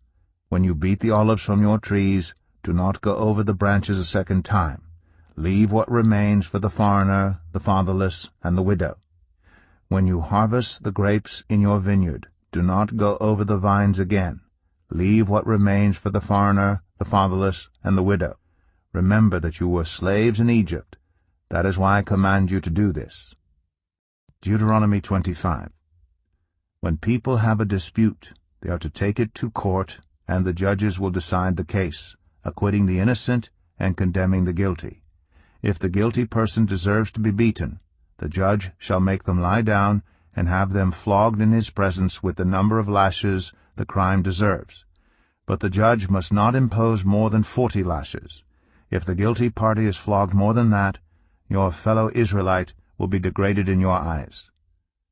When you beat the olives from your trees, do not go over the branches a second time. Leave what remains for the foreigner, the fatherless, and the widow. When you harvest the grapes in your vineyard, do not go over the vines again. Leave what remains for the foreigner, the fatherless, and the widow. Remember that you were slaves in Egypt. That is why I command you to do this. Deuteronomy 25. When people have a dispute, they are to take it to court, and the judges will decide the case, acquitting the innocent and condemning the guilty. If the guilty person deserves to be beaten, the judge shall make them lie down and have them flogged in his presence with the number of lashes the crime deserves. But the judge must not impose more than 40 lashes. If the guilty party is flogged more than that, your fellow Israelite will be degraded in your eyes.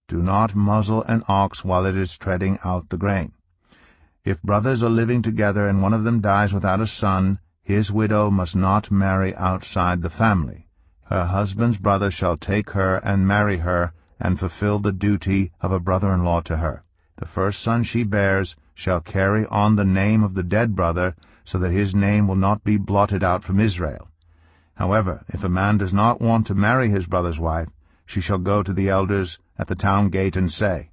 Do not muzzle an ox while it is treading out the grain. If brothers are living together and one of them dies without a son, his widow must not marry outside the family. Her husband's brother shall take her and marry her and fulfill the duty of a brother-in-law to her. The first son she bears shall carry on the name of the dead brother, so that his name will not be blotted out from Israel. However, if a man does not want to marry his brother's wife, she shall go to the elders at the town gate and say,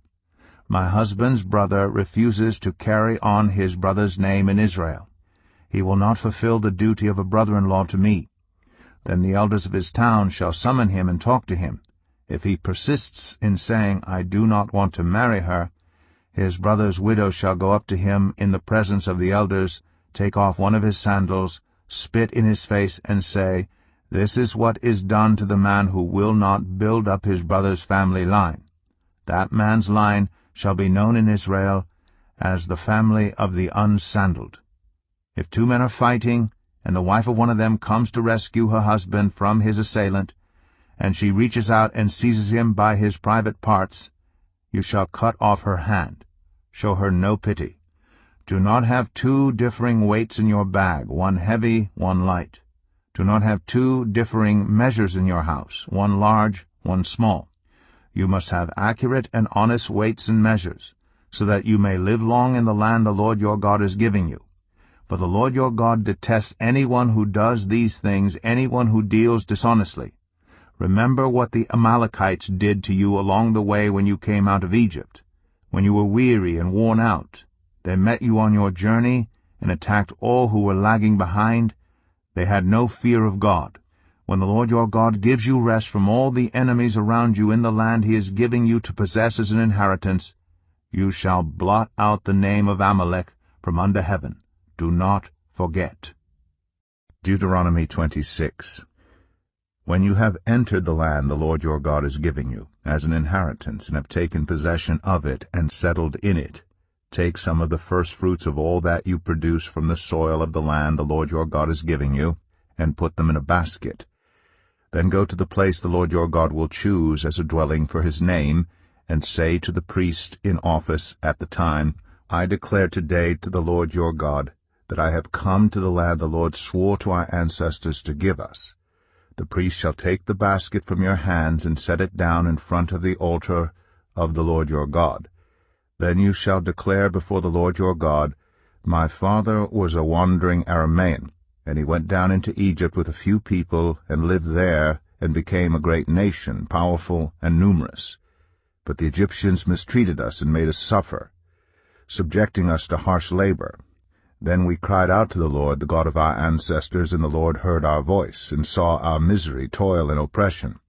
"My husband's brother refuses to carry on his brother's name in Israel. He will not fulfill the duty of a brother-in-law to me." Then the elders of his town shall summon him and talk to him. If he persists in saying, "I do not want to marry her," his brother's widow shall go up to him in the presence of the elders, take off one of his sandals, spit in his face, and say, "This is what is done to the man who will not build up his brother's family line." That man's line shall be known in Israel as the family of the unsandaled. If two men are fighting, and the wife of one of them comes to rescue her husband from his assailant, and she reaches out and seizes him by his private parts, you shall cut off her hand. Show her no pity. Do not have two differing weights in your bag, one heavy, one light. Do not have two differing measures in your house, one large, one small. You must have accurate and honest weights and measures, so that you may live long in the land the Lord your God is giving you. For the Lord your God detests anyone who does these things, anyone who deals dishonestly. Remember what the Amalekites did to you along the way when you came out of Egypt. When you were weary and worn out, they met you on your journey and attacked all who were lagging behind. They had no fear of God. When the Lord your God gives you rest from all the enemies around you in the land he is giving you to possess as an inheritance, you shall blot out the name of Amalek from under heaven. Do not forget. Deuteronomy 26. When you have entered the land the Lord your God is giving you as an inheritance, and have taken possession of it and settled in it, take some of the firstfruits of all that you produce from the soil of the land the Lord your God is giving you, and put them in a basket. Then go to the place the Lord your God will choose as a dwelling for his name, and say to the priest in office at the time, I declare today to the Lord your God that I have come to the land the Lord swore to our ancestors to give us. The priest shall take the basket from your hands and set it down in front of the altar of the Lord your God. Then you shall declare before the Lord your God, My father was a wandering Aramean, and he went down into Egypt with a few people, and lived there, and became a great nation, powerful and numerous. But the Egyptians mistreated us and made us suffer, subjecting us to harsh labor. Then we cried out to the Lord, the God of our ancestors, and the Lord heard our voice, and saw our misery, toil, and oppression.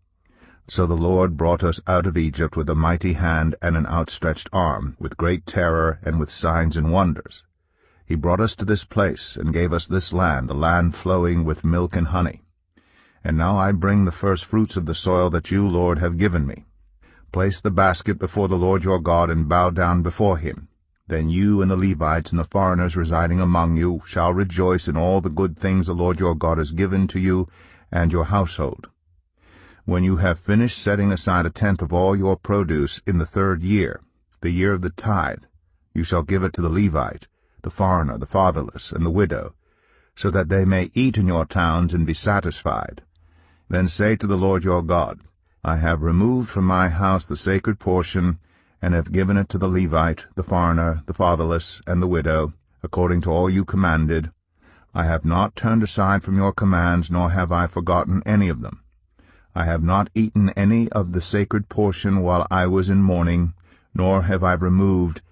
So the Lord brought us out of Egypt with a mighty hand and an outstretched arm, with great terror and with signs and wonders. He brought us to this place, and gave us this land, a land flowing with milk and honey. And now I bring the first fruits of the soil that you, Lord, have given me. Place the basket before the Lord your God, and bow down before him. Then you and the Levites and the foreigners residing among you shall rejoice in all the good things the Lord your God has given to you and your household. When you have finished setting aside a tenth of all your produce in the 3rd year, the year of the tithe, you shall give it to the Levite, the foreigner, the fatherless, and the widow, so that they may eat in your towns and be satisfied. Then say to the Lord your God, I have removed from my house the sacred portion, and have given it to the Levite, the foreigner, the fatherless, and the widow, according to all you commanded. I have not turned aside from your commands, nor have I forgotten any of them. I have not eaten any of the sacred portion while I was in mourning, nor have I removed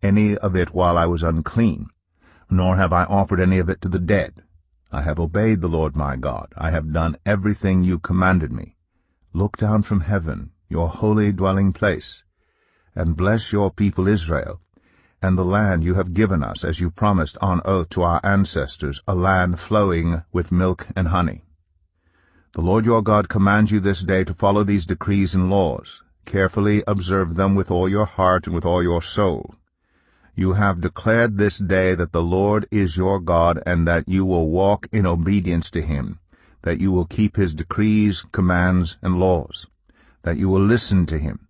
any of it while I was unclean, nor have I offered any of it to the dead. I have obeyed the Lord my God. I have done everything you commanded me. Look down from heaven, your holy dwelling place, and bless your people Israel, and the land you have given us, as you promised on oath to our ancestors, a land flowing with milk and honey. The Lord your God commands you this day to follow these decrees and laws. Carefully observe them with all your heart and with all your soul. You have declared this day that the Lord is your God, and that you will walk in obedience to him, that you will keep his decrees, commands, and laws, that you will listen to him.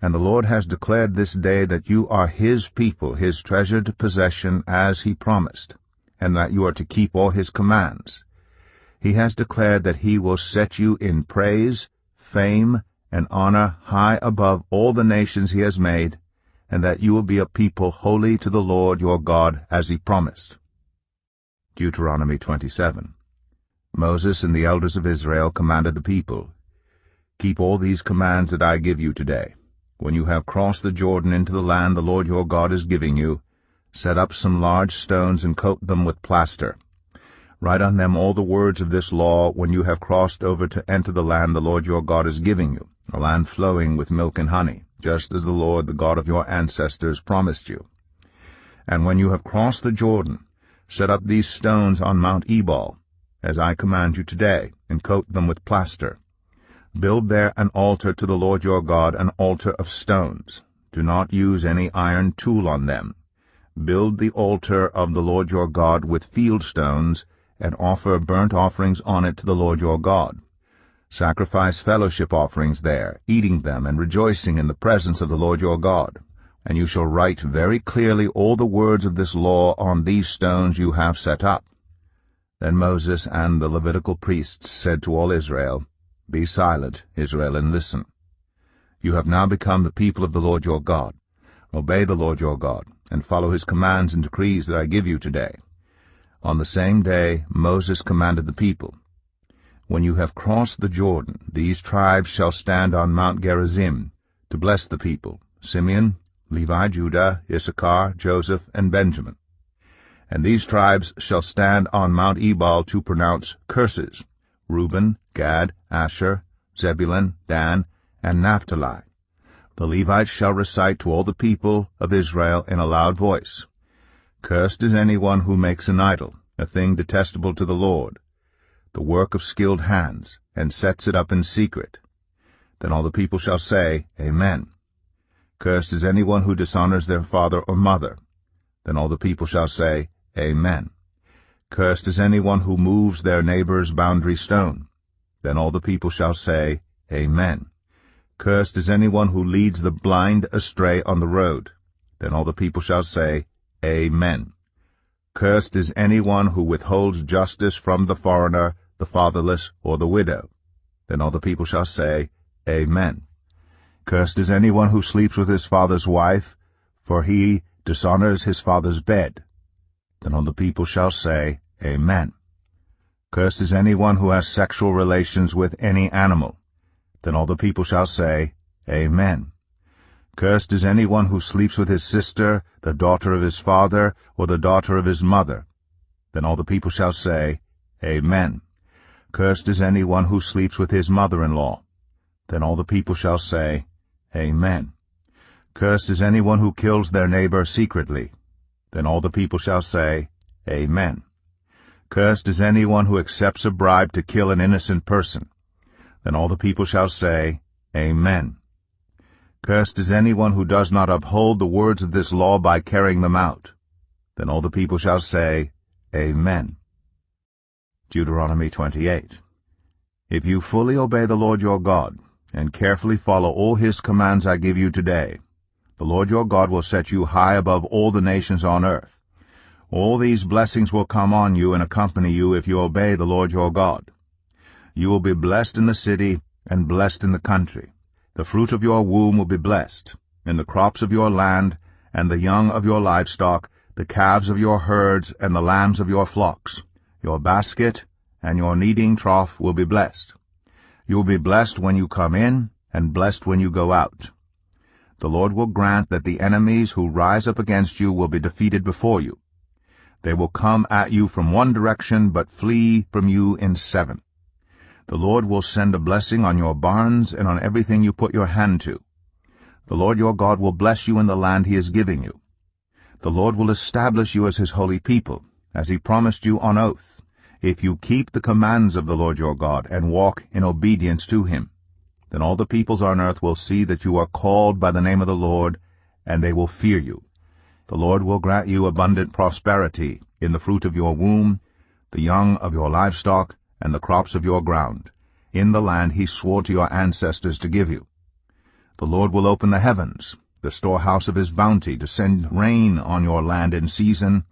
And the Lord has declared this day that you are his people, his treasured possession, as he promised, and that you are to keep all his commands. He has declared that he will set you in praise, fame, and honor high above all the nations he has made, and that you will be a people holy to the Lord your God, as he promised. Deuteronomy 27. Moses and the elders of Israel commanded the people, Keep all these commands that I give you today. When you have crossed the Jordan into the land the Lord your God is giving you, set up some large stones and coat them with plaster. Write on them all the words of this law when you have crossed over to enter the land the Lord your God is giving you, a land flowing with milk and honey, just as the Lord, the God of your ancestors, promised you. And when you have crossed the Jordan, set up these stones on Mount Ebal, as I command you today, and coat them with plaster. Build there an altar to the Lord your God, an altar of stones. Do not use any iron tool on them. Build the altar of the Lord your God with field stones, and offer burnt offerings on it to the Lord your God. Sacrifice fellowship offerings there, eating them and rejoicing in the presence of the Lord your God. And you shall write very clearly all the words of this law on these stones you have set up. Then Moses and the Levitical priests said to all Israel, Be silent, Israel, and listen. You have now become the people of the Lord your God. Obey the Lord your God, and follow his commands and decrees that I give you today. On the same day Moses commanded the people, When you have crossed the Jordan, these tribes shall stand on Mount Gerizim to bless the people, Simeon, Levi, Judah, Issachar, Joseph, and Benjamin. And these tribes shall stand on Mount Ebal to pronounce curses: Reuben, Gad, Asher, Zebulun, Dan, and Naphtali. The Levites shall recite to all the people of Israel in a loud voice, Cursed is anyone who makes an idol, a thing detestable to the Lord, the work of skilled hands, and sets it up in secret. Then all the people shall say, Amen. Cursed is anyone who dishonors their father or mother. Then all the people shall say, Amen. Cursed is anyone who moves their neighbor's boundary stone. Then all the people shall say, Amen. Cursed is anyone who leads the blind astray on the road. Then all the people shall say, Amen. Cursed is anyone who withholds justice from the foreigner, the fatherless, or the widow. Then all the people shall say, Amen. Cursed is anyone who sleeps with his father's wife, for he dishonors his father's bed. Then all the people shall say, Amen. Cursed is anyone who has sexual relations with any animal. Then all the people shall say, Amen. Cursed is anyone who sleeps with his sister, the daughter of his father, or the daughter of his mother. Then all the people shall say, Amen. Cursed is anyone who sleeps with his mother-in-law. Then all the people shall say, Amen. Cursed is anyone who kills their neighbor secretly. Then all the people shall say, Amen. Cursed is anyone who accepts a bribe to kill an innocent person. Then all the people shall say, Amen. Cursed is anyone who does not uphold the words of this law by carrying them out. Then all the people shall say, Amen. Deuteronomy 28. If you fully obey the Lord your God, and carefully follow all his commands I give you today, the Lord your God will set you high above all the nations on earth. All these blessings will come on you and accompany you if you obey the Lord your God. You will be blessed in the city and blessed in the country. The fruit of your womb will be blessed, and the crops of your land, and the young of your livestock, the calves of your herds, and the lambs of your flocks. Your basket and your kneading trough will be blessed. You will be blessed when you come in, and blessed when you go out. The Lord will grant that the enemies who rise up against you will be defeated before you. They will come at you from one direction, but flee from you in 7. The Lord will send a blessing on your barns and on everything you put your hand to. The Lord your God will bless you in the land he is giving you. The Lord will establish you as his holy people, as he promised you on oath, if you keep the commands of the Lord your God and walk in obedience to him. Then all the peoples on earth will see that you are called by the name of the Lord, and they will fear you. The Lord will grant you abundant prosperity in the fruit of your womb, the young of your livestock, and the crops of your ground, in the land he swore to your ancestors to give you. The Lord will open the heavens, the storehouse of his bounty, to send rain on your land in season,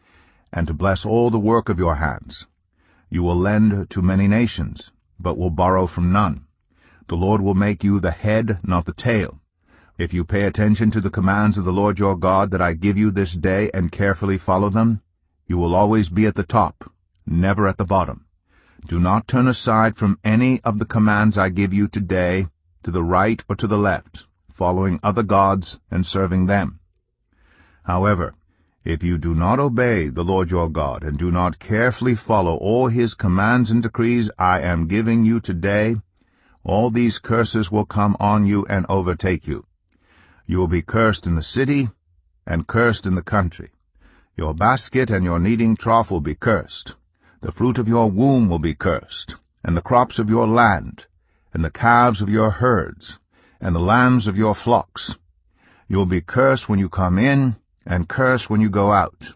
and to bless all the work of your hands. You will lend to many nations, but will borrow from none. The Lord will make you the head, not the tail. If you pay attention to the commands of the Lord your God that I give you this day and carefully follow them, you will always be at the top, never at the bottom. Do not turn aside from any of the commands I give you today, to the right or to the left, following other gods and serving them. However, if you do not obey the Lord your God and do not carefully follow all his commands and decrees I am giving you today, all these curses will come on you and overtake you. You will be cursed in the city and cursed in the country. Your basket and your kneading trough will be cursed. The fruit of your womb will be cursed, and the crops of your land, and the calves of your herds, and the lambs of your flocks. You will be cursed when you come in, and cursed when you go out.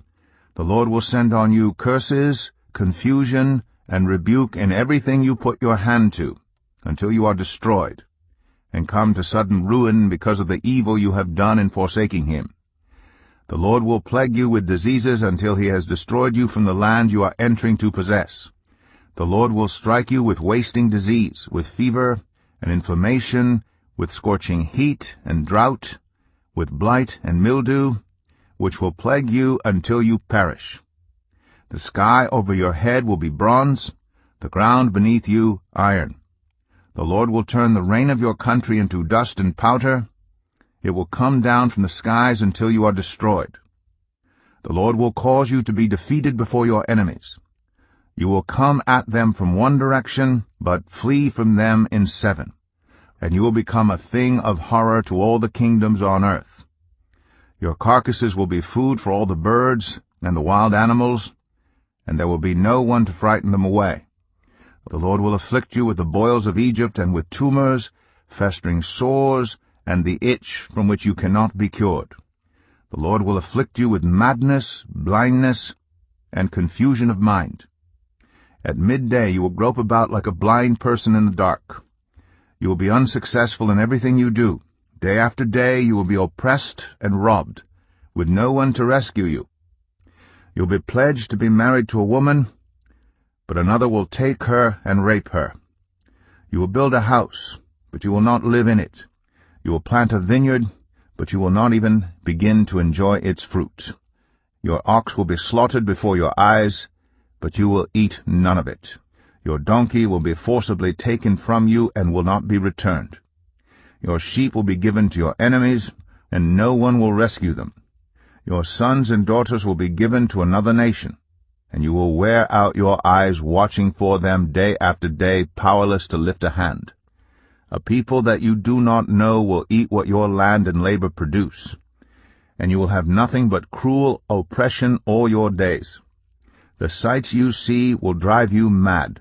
The Lord will send on you curses, confusion, and rebuke in everything you put your hand to, until you are destroyed, and come to sudden ruin because of the evil you have done in forsaking him. The Lord will plague you with diseases until he has destroyed you from the land you are entering to possess. The Lord will strike you with wasting disease, with fever and inflammation, with scorching heat and drought, with blight and mildew, which will plague you until you perish. The sky over your head will be bronze, the ground beneath you iron. The Lord will turn the rain of your country into dust and powder. It will come down from the skies until you are destroyed. The Lord will cause you to be defeated before your enemies. You will come at them from one direction, but flee from them in 7. And you will become a thing of horror to all the kingdoms on earth. Your carcasses will be food for all the birds and the wild animals, and there will be no one to frighten them away. The Lord will afflict you with the boils of Egypt and with tumors, festering sores, and the itch from which you cannot be cured. The Lord will afflict you with madness, blindness, and confusion of mind. At midday you will grope about like a blind person in the dark. You will be unsuccessful in everything you do. Day after day you will be oppressed and robbed, with no one to rescue you. You will be pledged to be married to a woman, but another will take her and rape her. You will build a house, but you will not live in it. You will plant a vineyard, but you will not even begin to enjoy its fruit. Your ox will be slaughtered before your eyes, but you will eat none of it. Your donkey will be forcibly taken from you and will not be returned. Your sheep will be given to your enemies, and no one will rescue them. Your sons and daughters will be given to another nation, and you will wear out your eyes watching for them day after day, powerless to lift a hand. A people that you do not know will eat what your land and labor produce, and you will have nothing but cruel oppression all your days. The sights you see will drive you mad.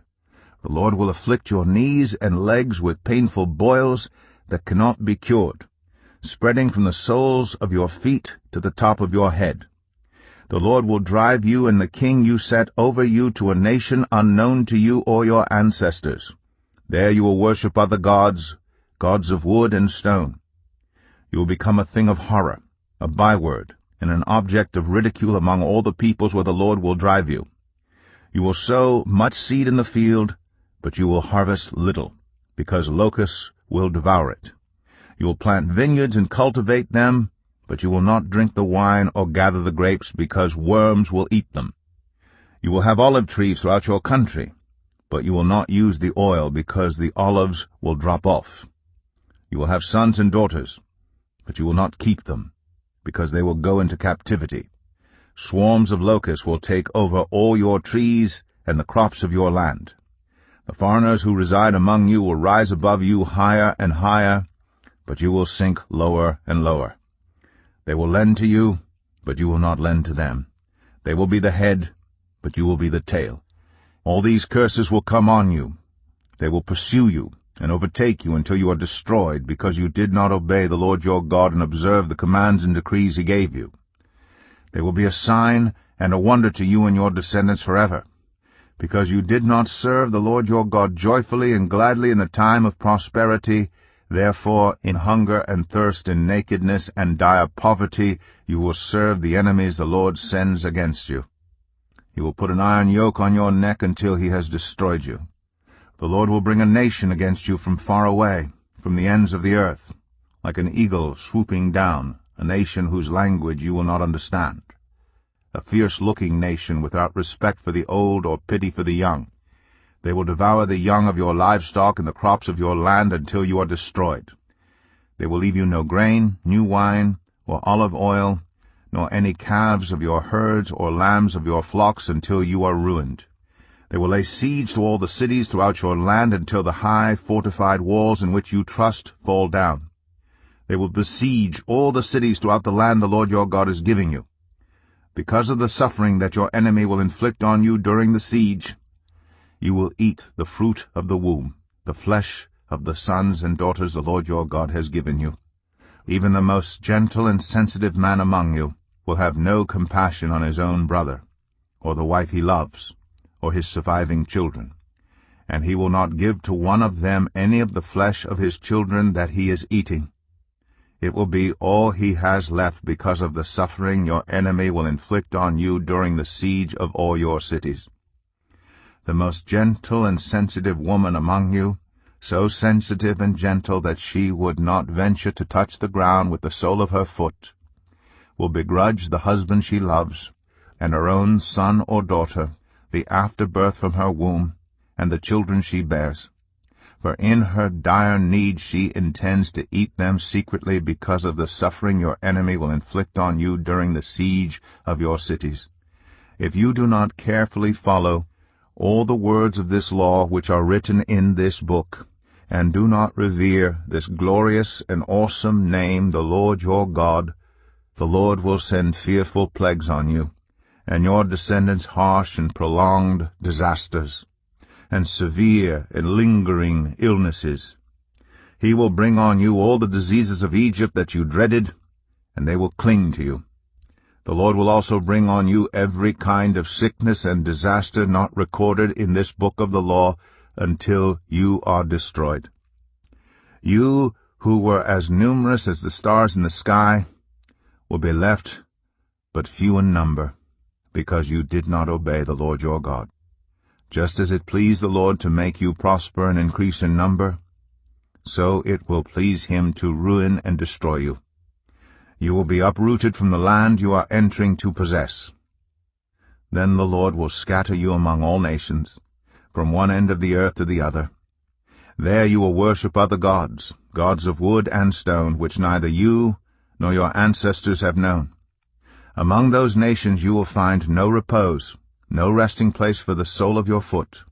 The Lord will afflict your knees and legs with painful boils that cannot be cured, spreading from the soles of your feet to the top of your head. The Lord will drive you and the king you set over you to a nation unknown to you or your ancestors. There you will worship other gods, gods of wood and stone. You will become a thing of horror, a byword, and an object of ridicule among all the peoples where the Lord will drive you. You will sow much seed in the field, but you will harvest little, because locusts will devour it. You will plant vineyards and cultivate them, but you will not drink the wine or gather the grapes, because worms will eat them. You will have olive trees throughout your country, but you will not use the oil, because the olives will drop off. You will have sons and daughters, but you will not keep them, because they will go into captivity. Swarms of locusts will take over all your trees and the crops of your land. The foreigners who reside among you will rise above you higher and higher, but you will sink lower and lower. They will lend to you, but you will not lend to them. They will be the head, but you will be the tail. All these curses will come on you. They will pursue you and overtake you until you are destroyed, because you did not obey the Lord your God and observe the commands and decrees he gave you. They will be a sign and a wonder to you and your descendants forever, because you did not serve the Lord your God joyfully and gladly in the time of prosperity. Therefore, in hunger and thirst, in nakedness and dire poverty, you will serve the enemies the Lord sends against you. He will put an iron yoke on your neck until he has destroyed you. The Lord will bring a nation against you from far away, from the ends of the earth, like an eagle swooping down, a nation whose language you will not understand. A fierce-looking nation without respect for the old or pity for the young. They will devour the young of your livestock and the crops of your land until you are destroyed. They will leave you no grain, new wine, or olive oil, nor any calves of your herds or lambs of your flocks until you are ruined. They will lay siege to all the cities throughout your land until the high fortified walls in which you trust fall down. They will besiege all the cities throughout the land the Lord your God is giving you. Because of the suffering that your enemy will inflict on you during the siege, you will eat the fruit of the womb, the flesh of the sons and daughters the Lord your God has given you. Even the most gentle and sensitive man among you will have no compassion on his own brother, or the wife he loves, or his surviving children, and he will not give to one of them any of the flesh of his children that he is eating. It will be all he has left because of the suffering your enemy will inflict on you during the siege of all your cities. The most gentle and sensitive woman among you, so sensitive and gentle that she would not venture to touch the ground with the sole of her foot, will begrudge the husband she loves, and her own son or daughter, the afterbirth from her womb, and the children she bears. for in her dire need she intends to eat them secretly because of the suffering your enemy will inflict on you during the siege of your cities. If you do not carefully follow all the words of this law which are written in this book, and do not revere this glorious and awesome name, the Lord your God, the Lord will send fearful plagues on you, and your descendants harsh and prolonged disasters, and severe and lingering illnesses. He will bring on you all the diseases of Egypt that you dreaded, and they will cling to you. The Lord will also bring on you every kind of sickness and disaster not recorded in this book of the law until you are destroyed. You, who were as numerous as the stars in the sky, will be left but few in number, because you did not obey the Lord your God. Just as it pleased the Lord to make you prosper and increase in number, so it will please him to ruin and destroy you. You will be uprooted from the land you are entering to possess. Then the Lord will scatter you among all nations, from one end of the earth to the other. There you will worship other gods, gods of wood and stone, which neither you nor your ancestors have known. Among those nations you will find no repose, no resting place for the sole of your foot.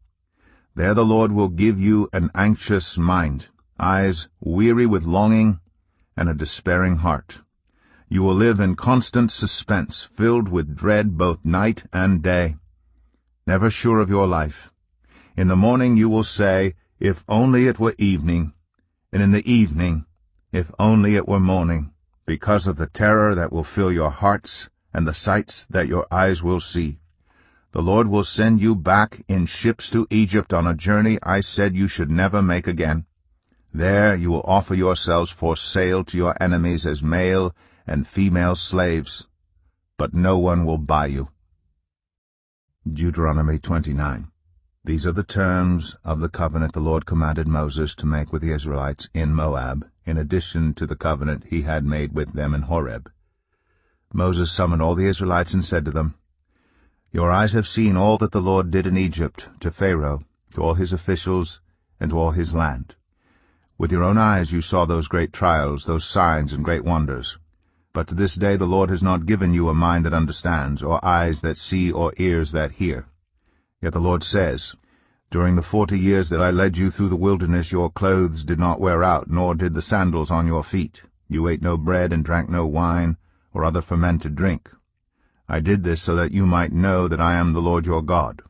There the Lord will give you an anxious mind, eyes weary with longing, and a despairing heart. You will live in constant suspense, filled with dread both night and day, never sure of your life. In the morning you will say, if only it were evening, and in the evening, if only it were morning, because of the terror that will fill your hearts and the sights that your eyes will see. The Lord will send you back in ships to Egypt on a journey I said you should never make again. There you will offer yourselves for sale to your enemies as male and female slaves, but no one will buy you. Deuteronomy 29. These are the terms of the covenant the Lord commanded Moses to make with the Israelites in Moab, in addition to the covenant he had made with them in Horeb. Moses summoned all the Israelites and said to them, Your eyes have seen all that the Lord did in Egypt, to Pharaoh, to all his officials, and to all his land. With your own eyes you saw those great trials, those signs and great wonders. But to this day the Lord has not given you a mind that understands, or eyes that see, or ears that hear. Yet the Lord says, During the 40 years that I led you through the wilderness your clothes did not wear out, nor did the sandals on your feet. You ate no bread and drank no wine, or other fermented drink. I did this so that you might know that I am the Lord your God.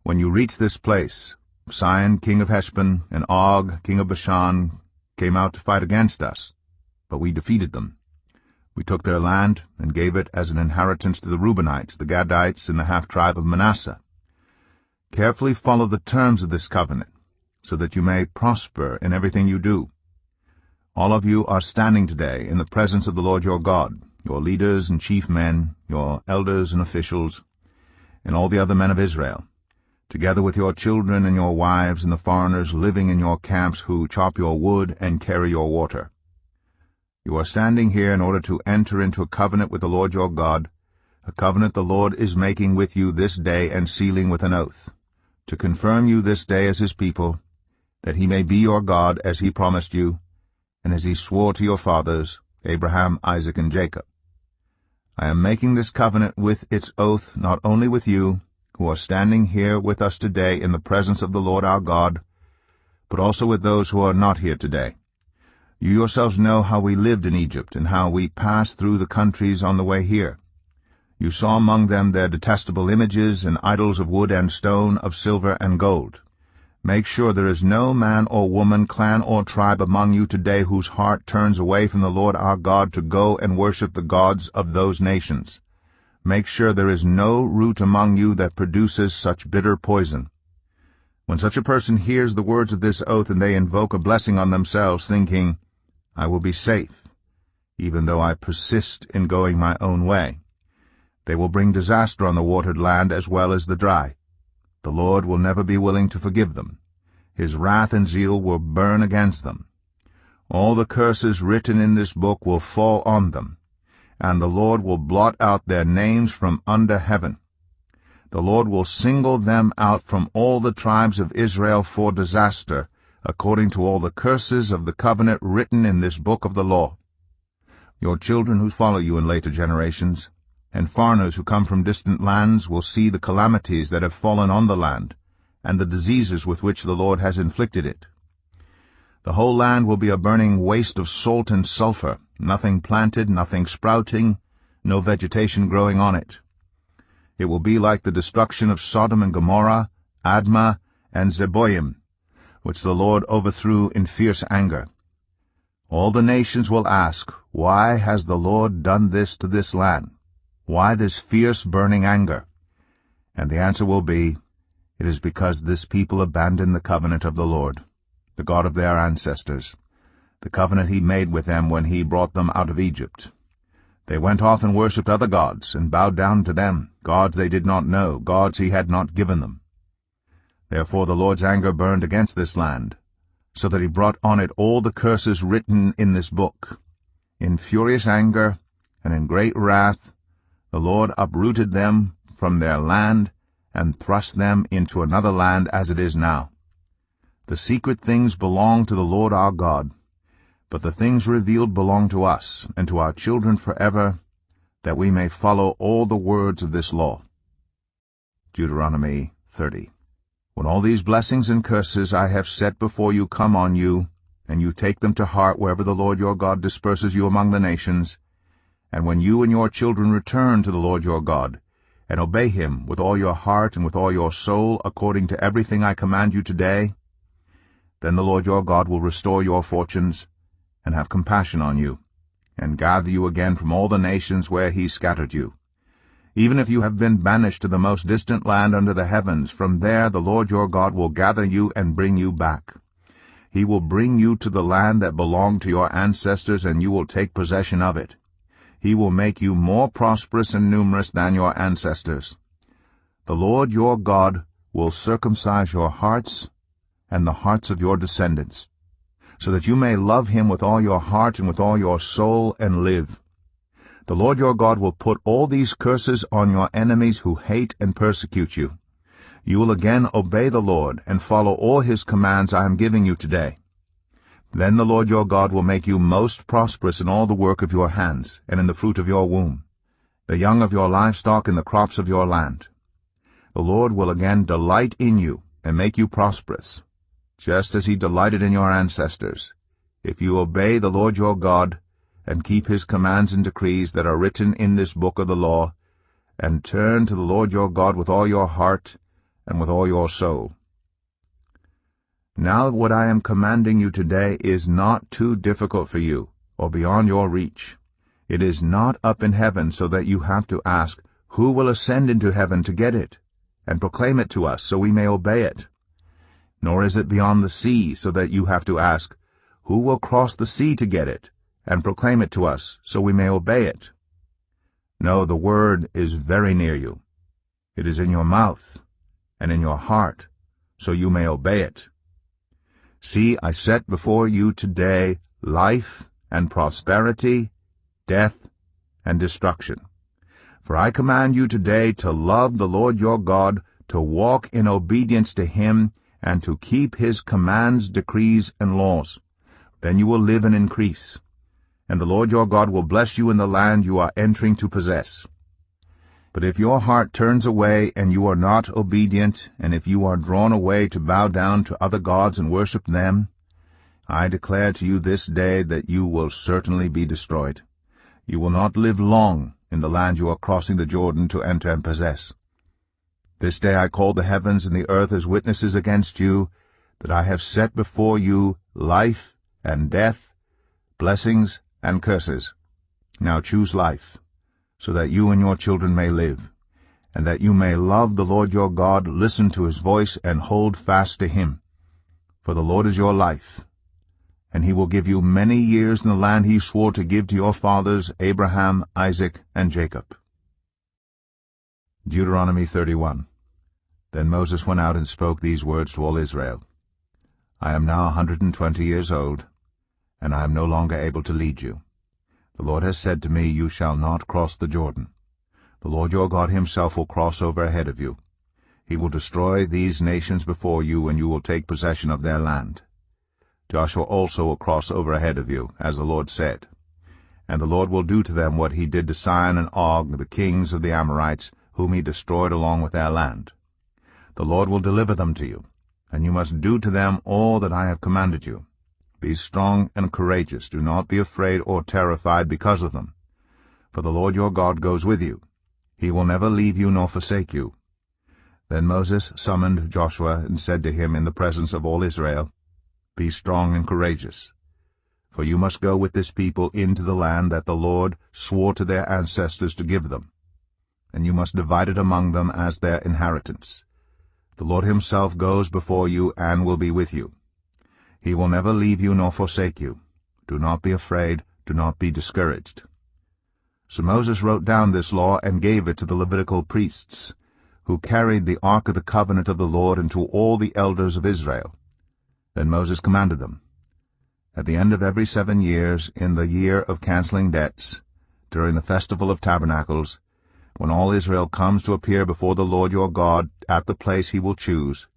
When you reach this place, Sihon king of Heshbon and Og king of Bashan came out to fight against us, but we defeated them. We took their land and gave it as an inheritance to the Reubenites, the Gadites, and the half-tribe of Manasseh. Carefully follow the terms of this covenant, so that you may prosper in everything you do. All of you are standing today in the presence of the Lord your God, your leaders and chief men, your elders and officials, and all the other men of Israel, together with your children and your wives and the foreigners living in your camps who chop your wood and carry your water. You are standing here in order to enter into a covenant with the Lord your God, a covenant the Lord is making with you this day and sealing with an oath, to confirm you this day as his people, that he may be your God as he promised you, and as he swore to your fathers, Abraham, Isaac, and Jacob. I am making this covenant with its oath not only with you, who are standing here with us today in the presence of the Lord our God, but also with those who are not here today. You yourselves know how we lived in Egypt, and how we passed through the countries on the way here. You saw among them their detestable images and idols of wood and stone, of silver and gold. Make sure there is no man or woman, clan or tribe among you today whose heart turns away from the Lord our God to go and worship the gods of those nations. Make sure there is no root among you that produces such bitter poison. When such a person hears the words of this oath and they invoke a blessing on themselves, thinking, I will be safe, even though I persist in going my own way, they will bring disaster on the watered land as well as the dry. The Lord will never be willing to forgive them. His wrath and zeal will burn against them. All the curses written in this book will fall on them, and the Lord will blot out their names from under heaven. The Lord will single them out from all the tribes of Israel for disaster, according to all the curses of the covenant written in this book of the law. Your children who follow you in later generations, and foreigners who come from distant lands, will see the calamities that have fallen on the land, and the diseases with which the Lord has inflicted it. The whole land will be a burning waste of salt and sulfur, nothing planted, nothing sprouting, no vegetation growing on it. It will be like the destruction of Sodom and Gomorrah, Admah, and Zeboim, which the Lord overthrew in fierce anger. All the nations will ask, "Why has the Lord done this to this land? Why this fierce burning anger?" And the answer will be, "It is because this people abandoned the covenant of the Lord, the God of their ancestors, the covenant he made with them when he brought them out of Egypt. They went off and worshipped other gods, and bowed down to them, gods they did not know, gods he had not given them. Therefore the Lord's anger burned against this land, so that he brought on it all the curses written in this book. In furious anger and in great wrath the Lord uprooted them from their land and thrust them into another land as it is now. The secret things belong to the Lord our God, but the things revealed belong to us and to our children forever, that we may follow all the words of this law." Deuteronomy 30. When all these blessings and curses I have set before you come on you, and you take them to heart wherever the Lord your God disperses you among the nations, and when you and your children return to the Lord your God, and obey him with all your heart and with all your soul, according to everything I command you today, then the Lord your God will restore your fortunes, and have compassion on you, and gather you again from all the nations where he scattered you. Even if you have been banished to the most distant land under the heavens, from there the Lord your God will gather you and bring you back. He will bring you to the land that belonged to your ancestors, and you will take possession of it. He will make you more prosperous and numerous than your ancestors. The Lord your God will circumcise your hearts and the hearts of your descendants, so that you may love him with all your heart and with all your soul and live. The Lord your God will put all these curses on your enemies who hate and persecute you. You will again obey the Lord and follow all his commands I am giving you today. Then the Lord your God will make you most prosperous in all the work of your hands and in the fruit of your womb, the young of your livestock and the crops of your land. The Lord will again delight in you and make you prosperous, just as he delighted in your ancestors, if you obey the Lord your God and keep his commands and decrees that are written in this book of the law, and turn to the Lord your God with all your heart and with all your soul. Now what I am commanding you today is not too difficult for you, or beyond your reach. It is not up in heaven so that you have to ask, "Who will ascend into heaven to get it, and proclaim it to us so we may obey it?" Nor is it beyond the sea so that you have to ask, "Who will cross the sea to get it, and proclaim it to us so we may obey it?" No, the word is very near you. It is in your mouth and in your heart, so you may obey it. See, I set before you today life and prosperity, death and destruction. For I command you today to love the Lord your God, to walk in obedience to him, and to keep his commands, decrees, and laws. Then you will live and increase, and the Lord your God will bless you in the land you are entering to possess. But if your heart turns away and you are not obedient, and if you are drawn away to bow down to other gods and worship them, I declare to you this day that you will certainly be destroyed. You will not live long in the land you are crossing the Jordan to enter and possess. This day I call the heavens and the earth as witnesses against you, that I have set before you life and death, blessings and curses. Now choose life, so that you and your children may live, and that you may love the Lord your God, listen to his voice, and hold fast to him. For the Lord is your life, and he will give you many years in the land he swore to give to your fathers, Abraham, Isaac, and Jacob. Deuteronomy 31. Then Moses went out and spoke these words to all Israel. I am now 120 years old, and I am no longer able to lead you. The Lord has said to me, you shall not cross the Jordan. The Lord your God himself will cross over ahead of you. He will destroy these nations before you, and you will take possession of their land. Joshua also will cross over ahead of you, as the Lord said. And the Lord will do to them what he did to Sihon and Og, the kings of the Amorites, whom he destroyed along with their land. The Lord will deliver them to you, and you must do to them all that I have commanded you. Be strong and courageous. Do not be afraid or terrified because of them. For the Lord your God goes with you. He will never leave you nor forsake you. Then Moses summoned Joshua and said to him in the presence of all Israel, Be strong and courageous, for you must go with this people into the land that the Lord swore to their ancestors to give them, and you must divide it among them as their inheritance. The Lord himself goes before you and will be with you. He will never leave you nor forsake you. Do not be afraid, do not be discouraged. So Moses wrote down this law and gave it to the Levitical priests, who carried the ark of the covenant of the Lord, and to all the elders of Israel. Then Moses commanded them, At the end of every 7 years, in the year of canceling debts, during the festival of tabernacles, when all Israel comes to appear before the Lord your God at the place he will choose,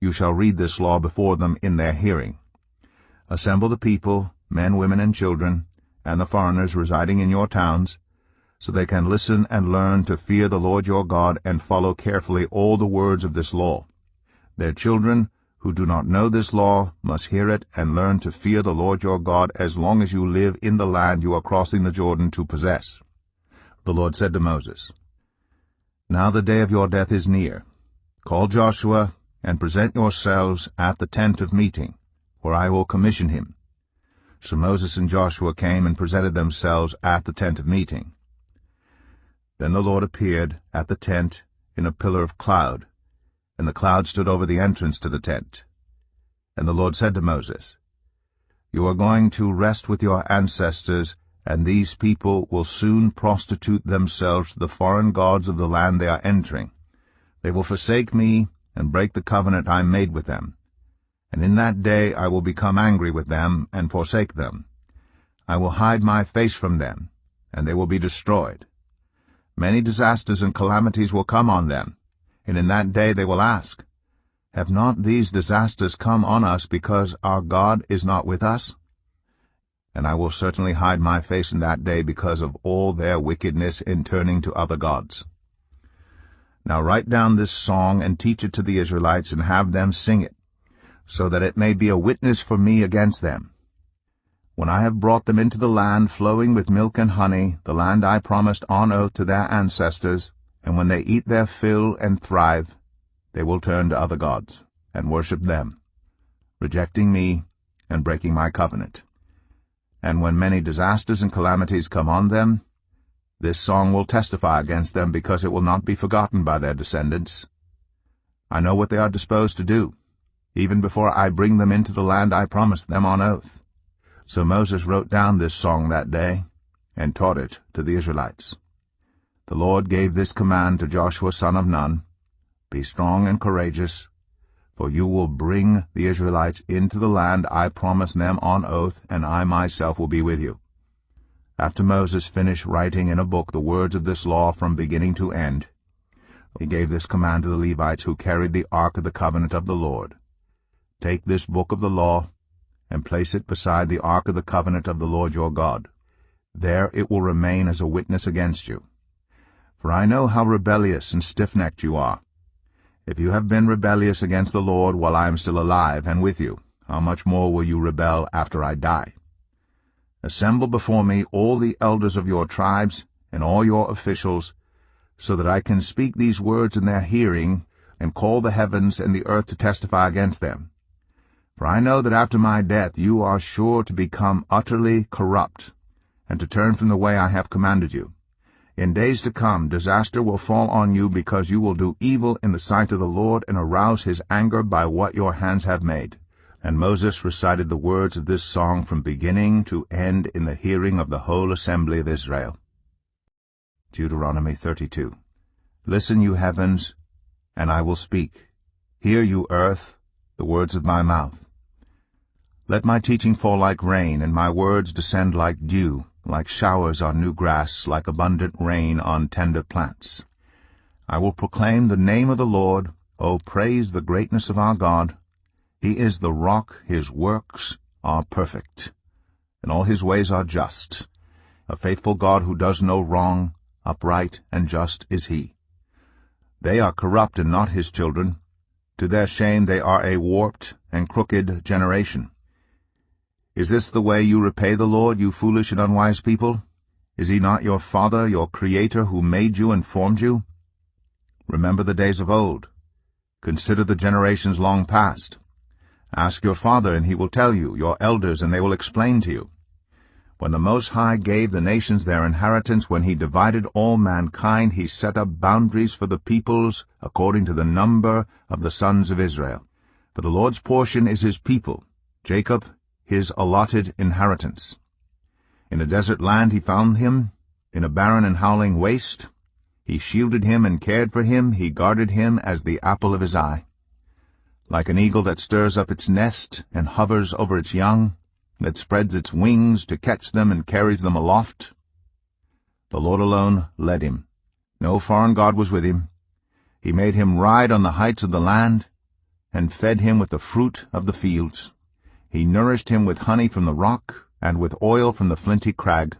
you shall read this law before them in their hearing. Assemble the people, men, women, and children, and the foreigners residing in your towns, so they can listen and learn to fear the Lord your God and follow carefully all the words of this law. Their children, who do not know this law, must hear it and learn to fear the Lord your God as long as you live in the land you are crossing the Jordan to possess. The Lord said to Moses, Now the day of your death is near. Call Joshua and present yourselves at the tent of meeting, where I will commission him. So Moses and Joshua came and presented themselves at the tent of meeting. Then the Lord appeared at the tent in a pillar of cloud, and the cloud stood over the entrance to the tent. And the Lord said to Moses, You are going to rest with your ancestors, and these people will soon prostitute themselves to the foreign gods of the land they are entering. They will forsake me and break the covenant I made with them. And in that day I will become angry with them and forsake them. I will hide my face from them, and they will be destroyed. Many disasters and calamities will come on them, and in that day they will ask, Have not these disasters come on us because our God is not with us? And I will certainly hide my face in that day because of all their wickedness in turning to other gods. Now write down this song and teach it to the Israelites and have them sing it, so that it may be a witness for me against them. When I have brought them into the land flowing with milk and honey, the land I promised on oath to their ancestors, and when they eat their fill and thrive, they will turn to other gods and worship them, rejecting me and breaking my covenant. And when many disasters and calamities come on them, this song will testify against them, because it will not be forgotten by their descendants. I know what they are disposed to do, even before I bring them into the land I promised them on oath. So Moses wrote down this song that day, and taught it to the Israelites. The Lord gave this command to Joshua son of Nun, Be strong and courageous, for you will bring the Israelites into the land I promised them on oath, and I myself will be with you. After Moses finished writing in a book the words of this law from beginning to end, he gave this command to the Levites who carried the ark of the covenant of the Lord. Take this book of the law and place it beside the ark of the covenant of the Lord your God. There it will remain as a witness against you. For I know how rebellious and stiff-necked you are. If you have been rebellious against the Lord while I am still alive and with you, how much more will you rebel after I die? Assemble before me all the elders of your tribes and all your officials, so that I can speak these words in their hearing and call the heavens and the earth to testify against them. For I know that after my death you are sure to become utterly corrupt, and to turn from the way I have commanded you. In days to come disaster will fall on you, because you will do evil in the sight of the Lord and arouse his anger by what your hands have made. And Moses recited the words of this song from beginning to end in the hearing of the whole assembly of Israel. Deuteronomy 32. Listen, you heavens, and I will speak. Hear, you earth, the words of my mouth. Let my teaching fall like rain, and my words descend like dew, like showers on new grass, like abundant rain on tender plants. I will proclaim the name of the Lord. O praise the greatness of our God. He is the rock, his works are perfect, and all his ways are just. A faithful God who does no wrong, upright and just is he. They are corrupt and not his children. To their shame they are a warped and crooked generation. Is this the way you repay the Lord, you foolish and unwise people? Is he not your Father, your Creator, who made you and formed you? Remember the days of old. Consider the generations long past. Ask your father, and he will tell you, your elders, and they will explain to you. When the Most High gave the nations their inheritance, when he divided all mankind, he set up boundaries for the peoples according to the number of the sons of Israel. For the Lord's portion is his people, Jacob his allotted inheritance. In a desert land he found him, in a barren and howling waste. He shielded him and cared for him, he guarded him as the apple of his eye. Like an eagle that stirs up its nest and hovers over its young, that spreads its wings to catch them and carries them aloft. The Lord alone led him. No foreign god was with him. He made him ride on the heights of the land, and fed him with the fruit of the fields. He nourished him with honey from the rock, and with oil from the flinty crag,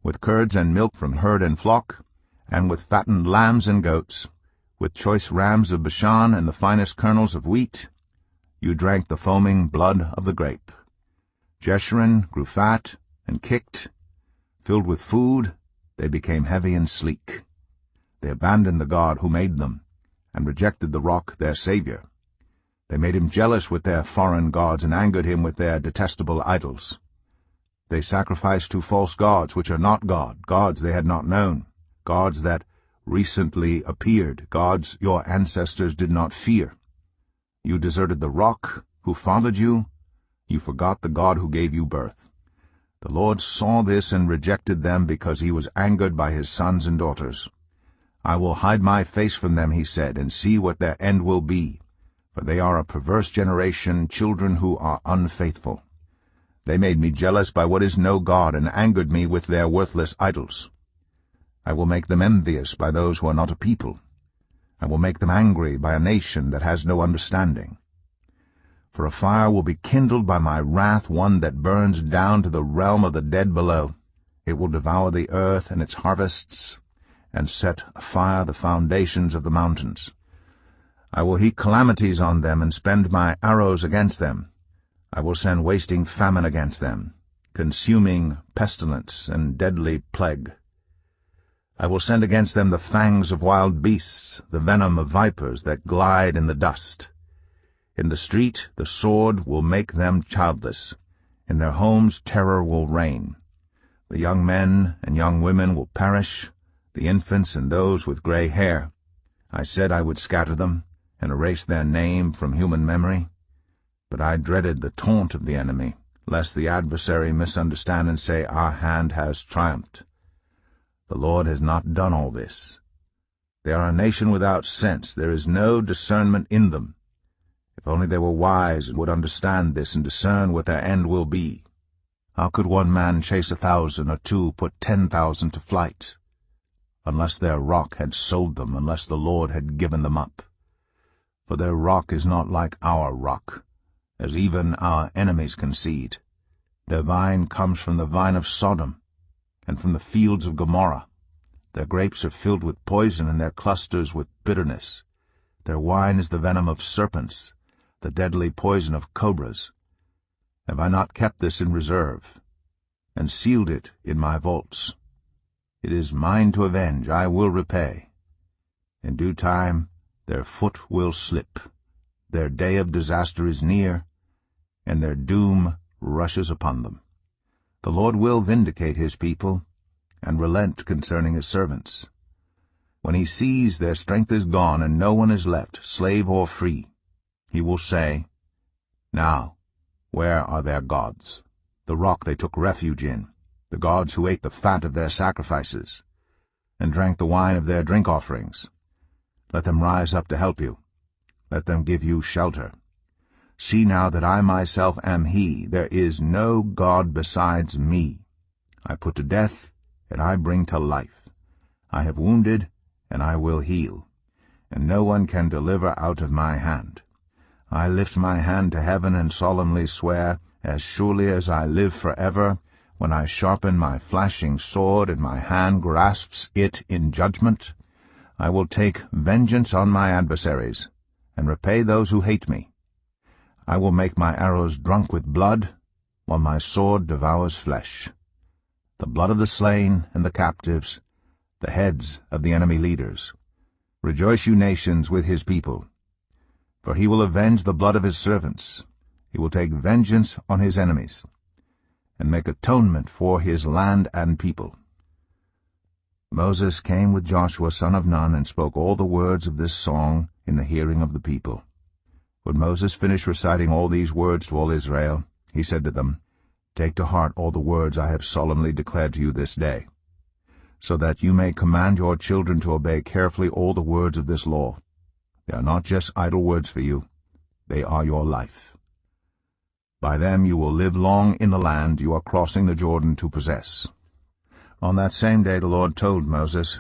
with curds and milk from herd and flock, and with fattened lambs and goats, with choice rams of Bashan and the finest kernels of wheat. You drank the foaming blood of the grape. Jeshurun grew fat and kicked. Filled with food, they became heavy and sleek. They abandoned the God who made them, and rejected the rock their Savior. They made him jealous with their foreign gods, and angered him with their detestable idols. They sacrificed to false gods, which are not God, gods they had not known, gods that recently appeared, gods your ancestors did not fear. You deserted the rock who fathered you. You forgot the God who gave you birth. The Lord saw this and rejected them because he was angered by his sons and daughters. I will hide my face from them, he said, and see what their end will be. For they are a perverse generation, children who are unfaithful. They made me jealous by what is no God, and angered me with their worthless idols. I will make them envious by those who are not a people. I will make them angry by a nation that has no understanding. For a fire will be kindled by my wrath, one that burns down to the realm of the dead below. It will devour the earth and its harvests, and set afire the foundations of the mountains. I will heap calamities on them, and spend my arrows against them. I will send wasting famine against them, consuming pestilence and deadly plague. I will send against them the fangs of wild beasts, the venom of vipers that glide in the dust. In the street the sword will make them childless. In their homes terror will reign. The young men and young women will perish, the infants and those with gray hair. I said I would scatter them and erase their name from human memory. But I dreaded the taunt of the enemy, lest the adversary misunderstand and say, our hand has triumphed. The Lord has not done all this. They are a nation without sense. There is no discernment in them. If only they were wise and would understand this and discern what their end will be. How could one man chase 1,000, or two put 10,000 to flight? Unless their rock had sold them, unless the Lord had given them up. For their rock is not like our rock, as even our enemies concede. Their vine comes from the vine of Sodom, and from the fields of Gomorrah. Their grapes are filled with poison, and their clusters with bitterness. Their wine is the venom of serpents, the deadly poison of cobras. Have I not kept this in reserve, and sealed it in my vaults? It is mine to avenge, I will repay. In due time their foot will slip. Their day of disaster is near, and their doom rushes upon them. The Lord will vindicate his people, and relent concerning his servants. When he sees their strength is gone, and no one is left, slave or free, he will say, now, where are their gods, the rock they took refuge in, the gods who ate the fat of their sacrifices, and drank the wine of their drink offerings? Let them rise up to help you. Let them give you shelter. See now that I myself am he. There is no God besides me. I put to death, and I bring to life. I have wounded, and I will heal, and no one can deliver out of my hand. I lift my hand to heaven and solemnly swear, as surely as I live forever, when I sharpen my flashing sword and my hand grasps it in judgment, I will take vengeance on my adversaries, and repay those who hate me. I will make my arrows drunk with blood, while my sword devours flesh, the blood of the slain and the captives, the heads of the enemy leaders. Rejoice, you nations, with his people. For he will avenge the blood of his servants. He will take vengeance on his enemies, and make atonement for his land and people. Moses came with Joshua son of Nun and spoke all the words of this song in the hearing of the people. When Moses finished reciting all these words to all Israel, he said to them, Take to heart all the words I have solemnly declared to you this day, so that you may command your children to obey carefully all the words of this law. They are not just idle words for you, they are your life. By them you will live long in the land you are crossing the Jordan to possess. On that same day the Lord told Moses,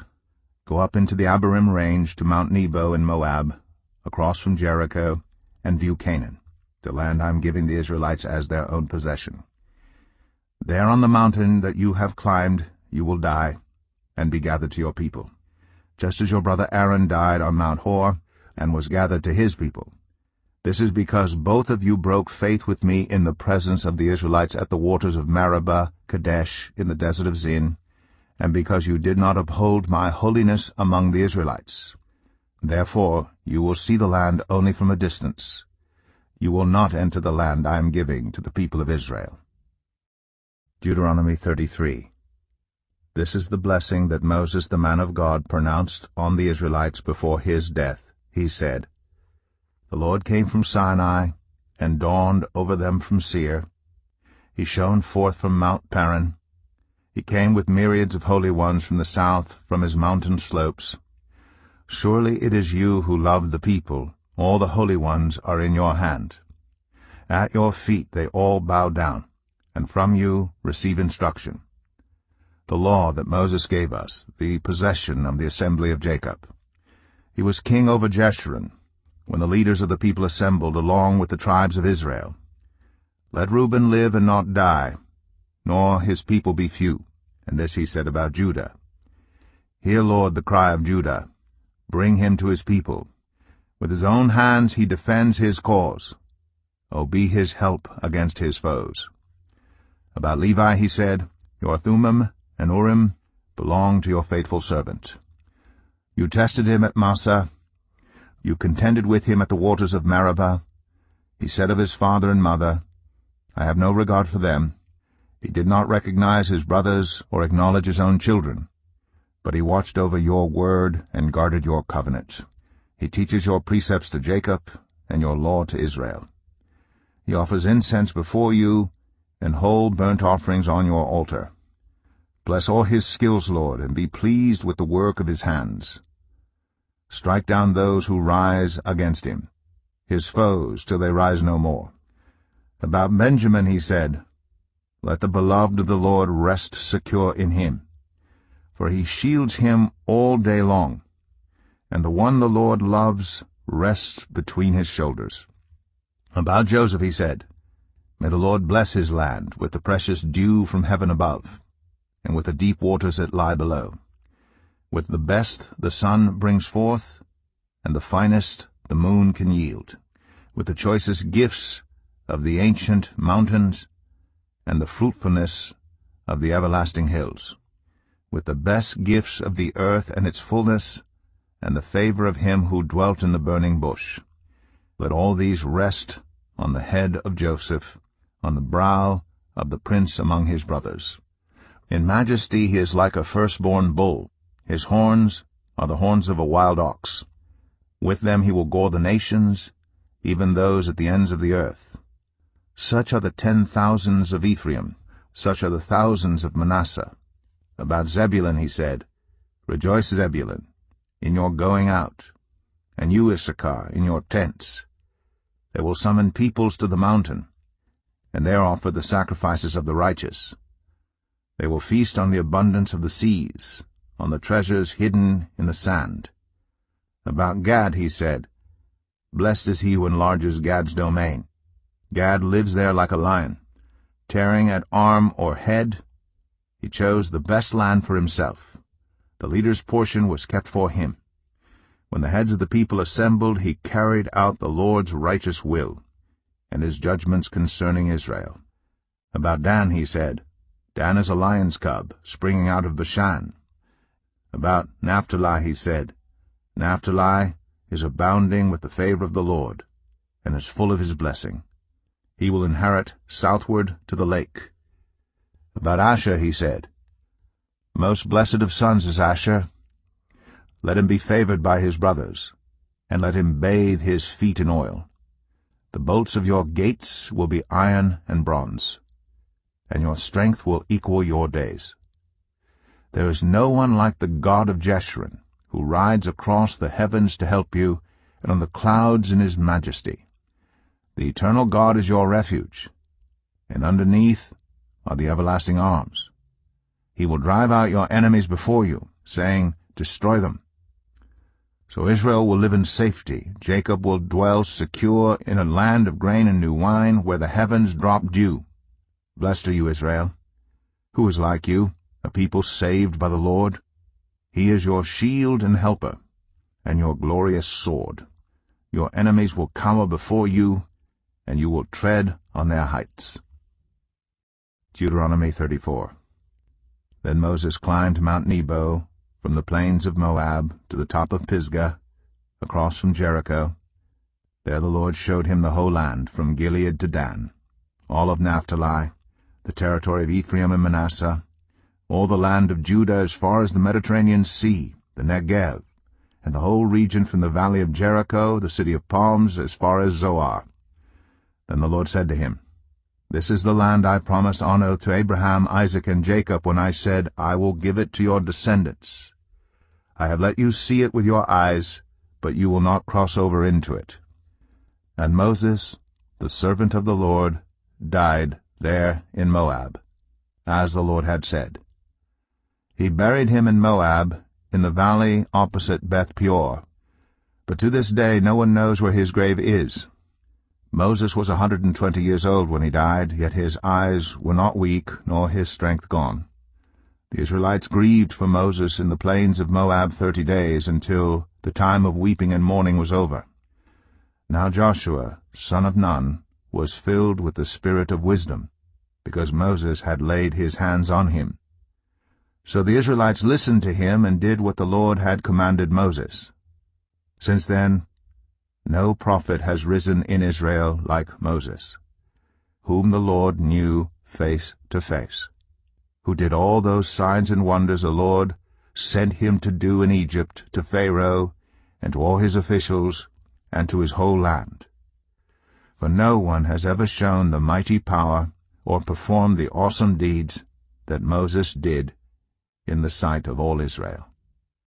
Go up into the Abarim range to Mount Nebo in Moab, across from Jericho, and view Canaan, the land I am giving the Israelites as their own possession. There on the mountain that you have climbed you will die, and be gathered to your people, just as your brother Aaron died on Mount Hor, and was gathered to his people. This is because both of you broke faith with me in the presence of the Israelites at the waters of Meribah, Kadesh, in the desert of Zin, and because you did not uphold my holiness among the Israelites. Therefore you will see the land only from a distance. You will not enter the land I am giving to the people of Israel. Deuteronomy 33. This is the blessing that Moses the man of God pronounced on the Israelites before his death. He said, The Lord came from Sinai, and dawned over them from Seir. He shone forth from Mount Paran. He came with myriads of holy ones from the south, from his mountain slopes. Surely it is you who loved the people. All the holy ones are in your hand. At your feet they all bow down, and from you receive instruction. The law that Moses gave us, the possession of the assembly of Jacob. He was king over Jeshurun, when the leaders of the people assembled along with the tribes of Israel. Let Reuben live and not die, nor his people be few. And this he said about Judah. Hear, Lord, the cry of Judah. Bring him to his people. With his own hands he defends his cause. O be his help against his foes. About Levi he said, Your Thummim and Urim belong to your faithful servant. You tested him at Massah. You contended with him at the waters of Meribah. He said of his father and mother, I have no regard for them. He did not recognize his brothers or acknowledge his own children. But he watched over your word and guarded your covenant. He teaches your precepts to Jacob and your law to Israel. He offers incense before you and whole burnt offerings on your altar. Bless all his skills, Lord, and be pleased with the work of his hands. Strike down those who rise against him, his foes, till they rise no more. About Benjamin he said, Let the beloved of the Lord rest secure in him, for he shields him all day long, and the one the Lord loves rests between his shoulders. About Joseph he said, May the Lord bless his land with the precious dew from heaven above, and with the deep waters that lie below. With the best the sun brings forth, and the finest the moon can yield, with the choicest gifts of the ancient mountains, and the fruitfulness of the everlasting hills, with the best gifts of the earth and its fullness, and the favor of him who dwelt in the burning bush. Let all these rest on the head of Joseph, on the brow of the prince among his brothers. In majesty he is like a firstborn bull. His horns are the horns of a wild ox. With them he will gore the nations, even those at the ends of the earth. Such are the 10,000s of Ephraim, such are the thousands of Manasseh. About Zebulun he said, Rejoice, Zebulun, in your going out, and you, Issachar, in your tents. They will summon peoples to the mountain, and there offer the sacrifices of the righteous. They will feast on the abundance of the seas, on the treasures hidden in the sand. About Gad he said, Blessed is he who enlarges Gad's domain. Gad lives there like a lion, tearing at arm or head. He chose the best land for himself. The leader's portion was kept for him. When the heads of the people assembled, he carried out the Lord's righteous will, and his judgments concerning Israel. About Dan he said, Dan is a lion's cub, springing out of Bashan. About Naphtali he said, Naphtali is abounding with the favor of the Lord, and is full of his blessing. He will inherit southward to the lake. About Asher he said, Most blessed of sons is Asher. Let him be favored by his brothers, and let him bathe his feet in oil. The bolts of your gates will be iron and bronze, and your strength will equal your days. There is no one like the God of Jeshurun, who rides across the heavens to help you, and on the clouds in his majesty. The eternal God is your refuge, and underneath are the everlasting arms. He will drive out your enemies before you, saying, Destroy them. So Israel will live in safety. Jacob will dwell secure in a land of grain and new wine, where the heavens drop dew. Blessed are you, Israel. Who is like you, a people saved by the Lord? He is your shield and helper, and your glorious sword. Your enemies will cower before you, and you will tread on their heights. Deuteronomy 34. Then Moses climbed Mount Nebo, from the plains of Moab to the top of Pisgah, across from Jericho. There the Lord showed him the whole land, from Gilead to Dan, all of Naphtali, the territory of Ephraim and Manasseh, all the land of Judah as far as the Mediterranean Sea, the Negev, and the whole region from the valley of Jericho, the city of palms, as far as Zoar. Then the Lord said to him, This is the land I promised on oath to Abraham, Isaac, and Jacob, when I said, I will give it to your descendants. I have let you see it with your eyes, but you will not cross over into it. And Moses, the servant of the Lord, died there in Moab, as the Lord had said. He buried him in Moab, in the valley opposite Beth Peor, but to this day no one knows where his grave is. Moses was 120 years old when he died, yet his eyes were not weak, nor his strength gone. The Israelites grieved for Moses in the plains of Moab 30 days, until the time of weeping and mourning was over. Now Joshua, son of Nun, was filled with the spirit of wisdom, because Moses had laid his hands on him. So the Israelites listened to him and did what the Lord had commanded Moses. Since then, no prophet has risen in Israel like Moses, whom the Lord knew face to face, who did all those signs and wonders the Lord sent him to do in Egypt, to Pharaoh, and to all his officials, and to his whole land. For no one has ever shown the mighty power or performed the awesome deeds that Moses did in the sight of all Israel.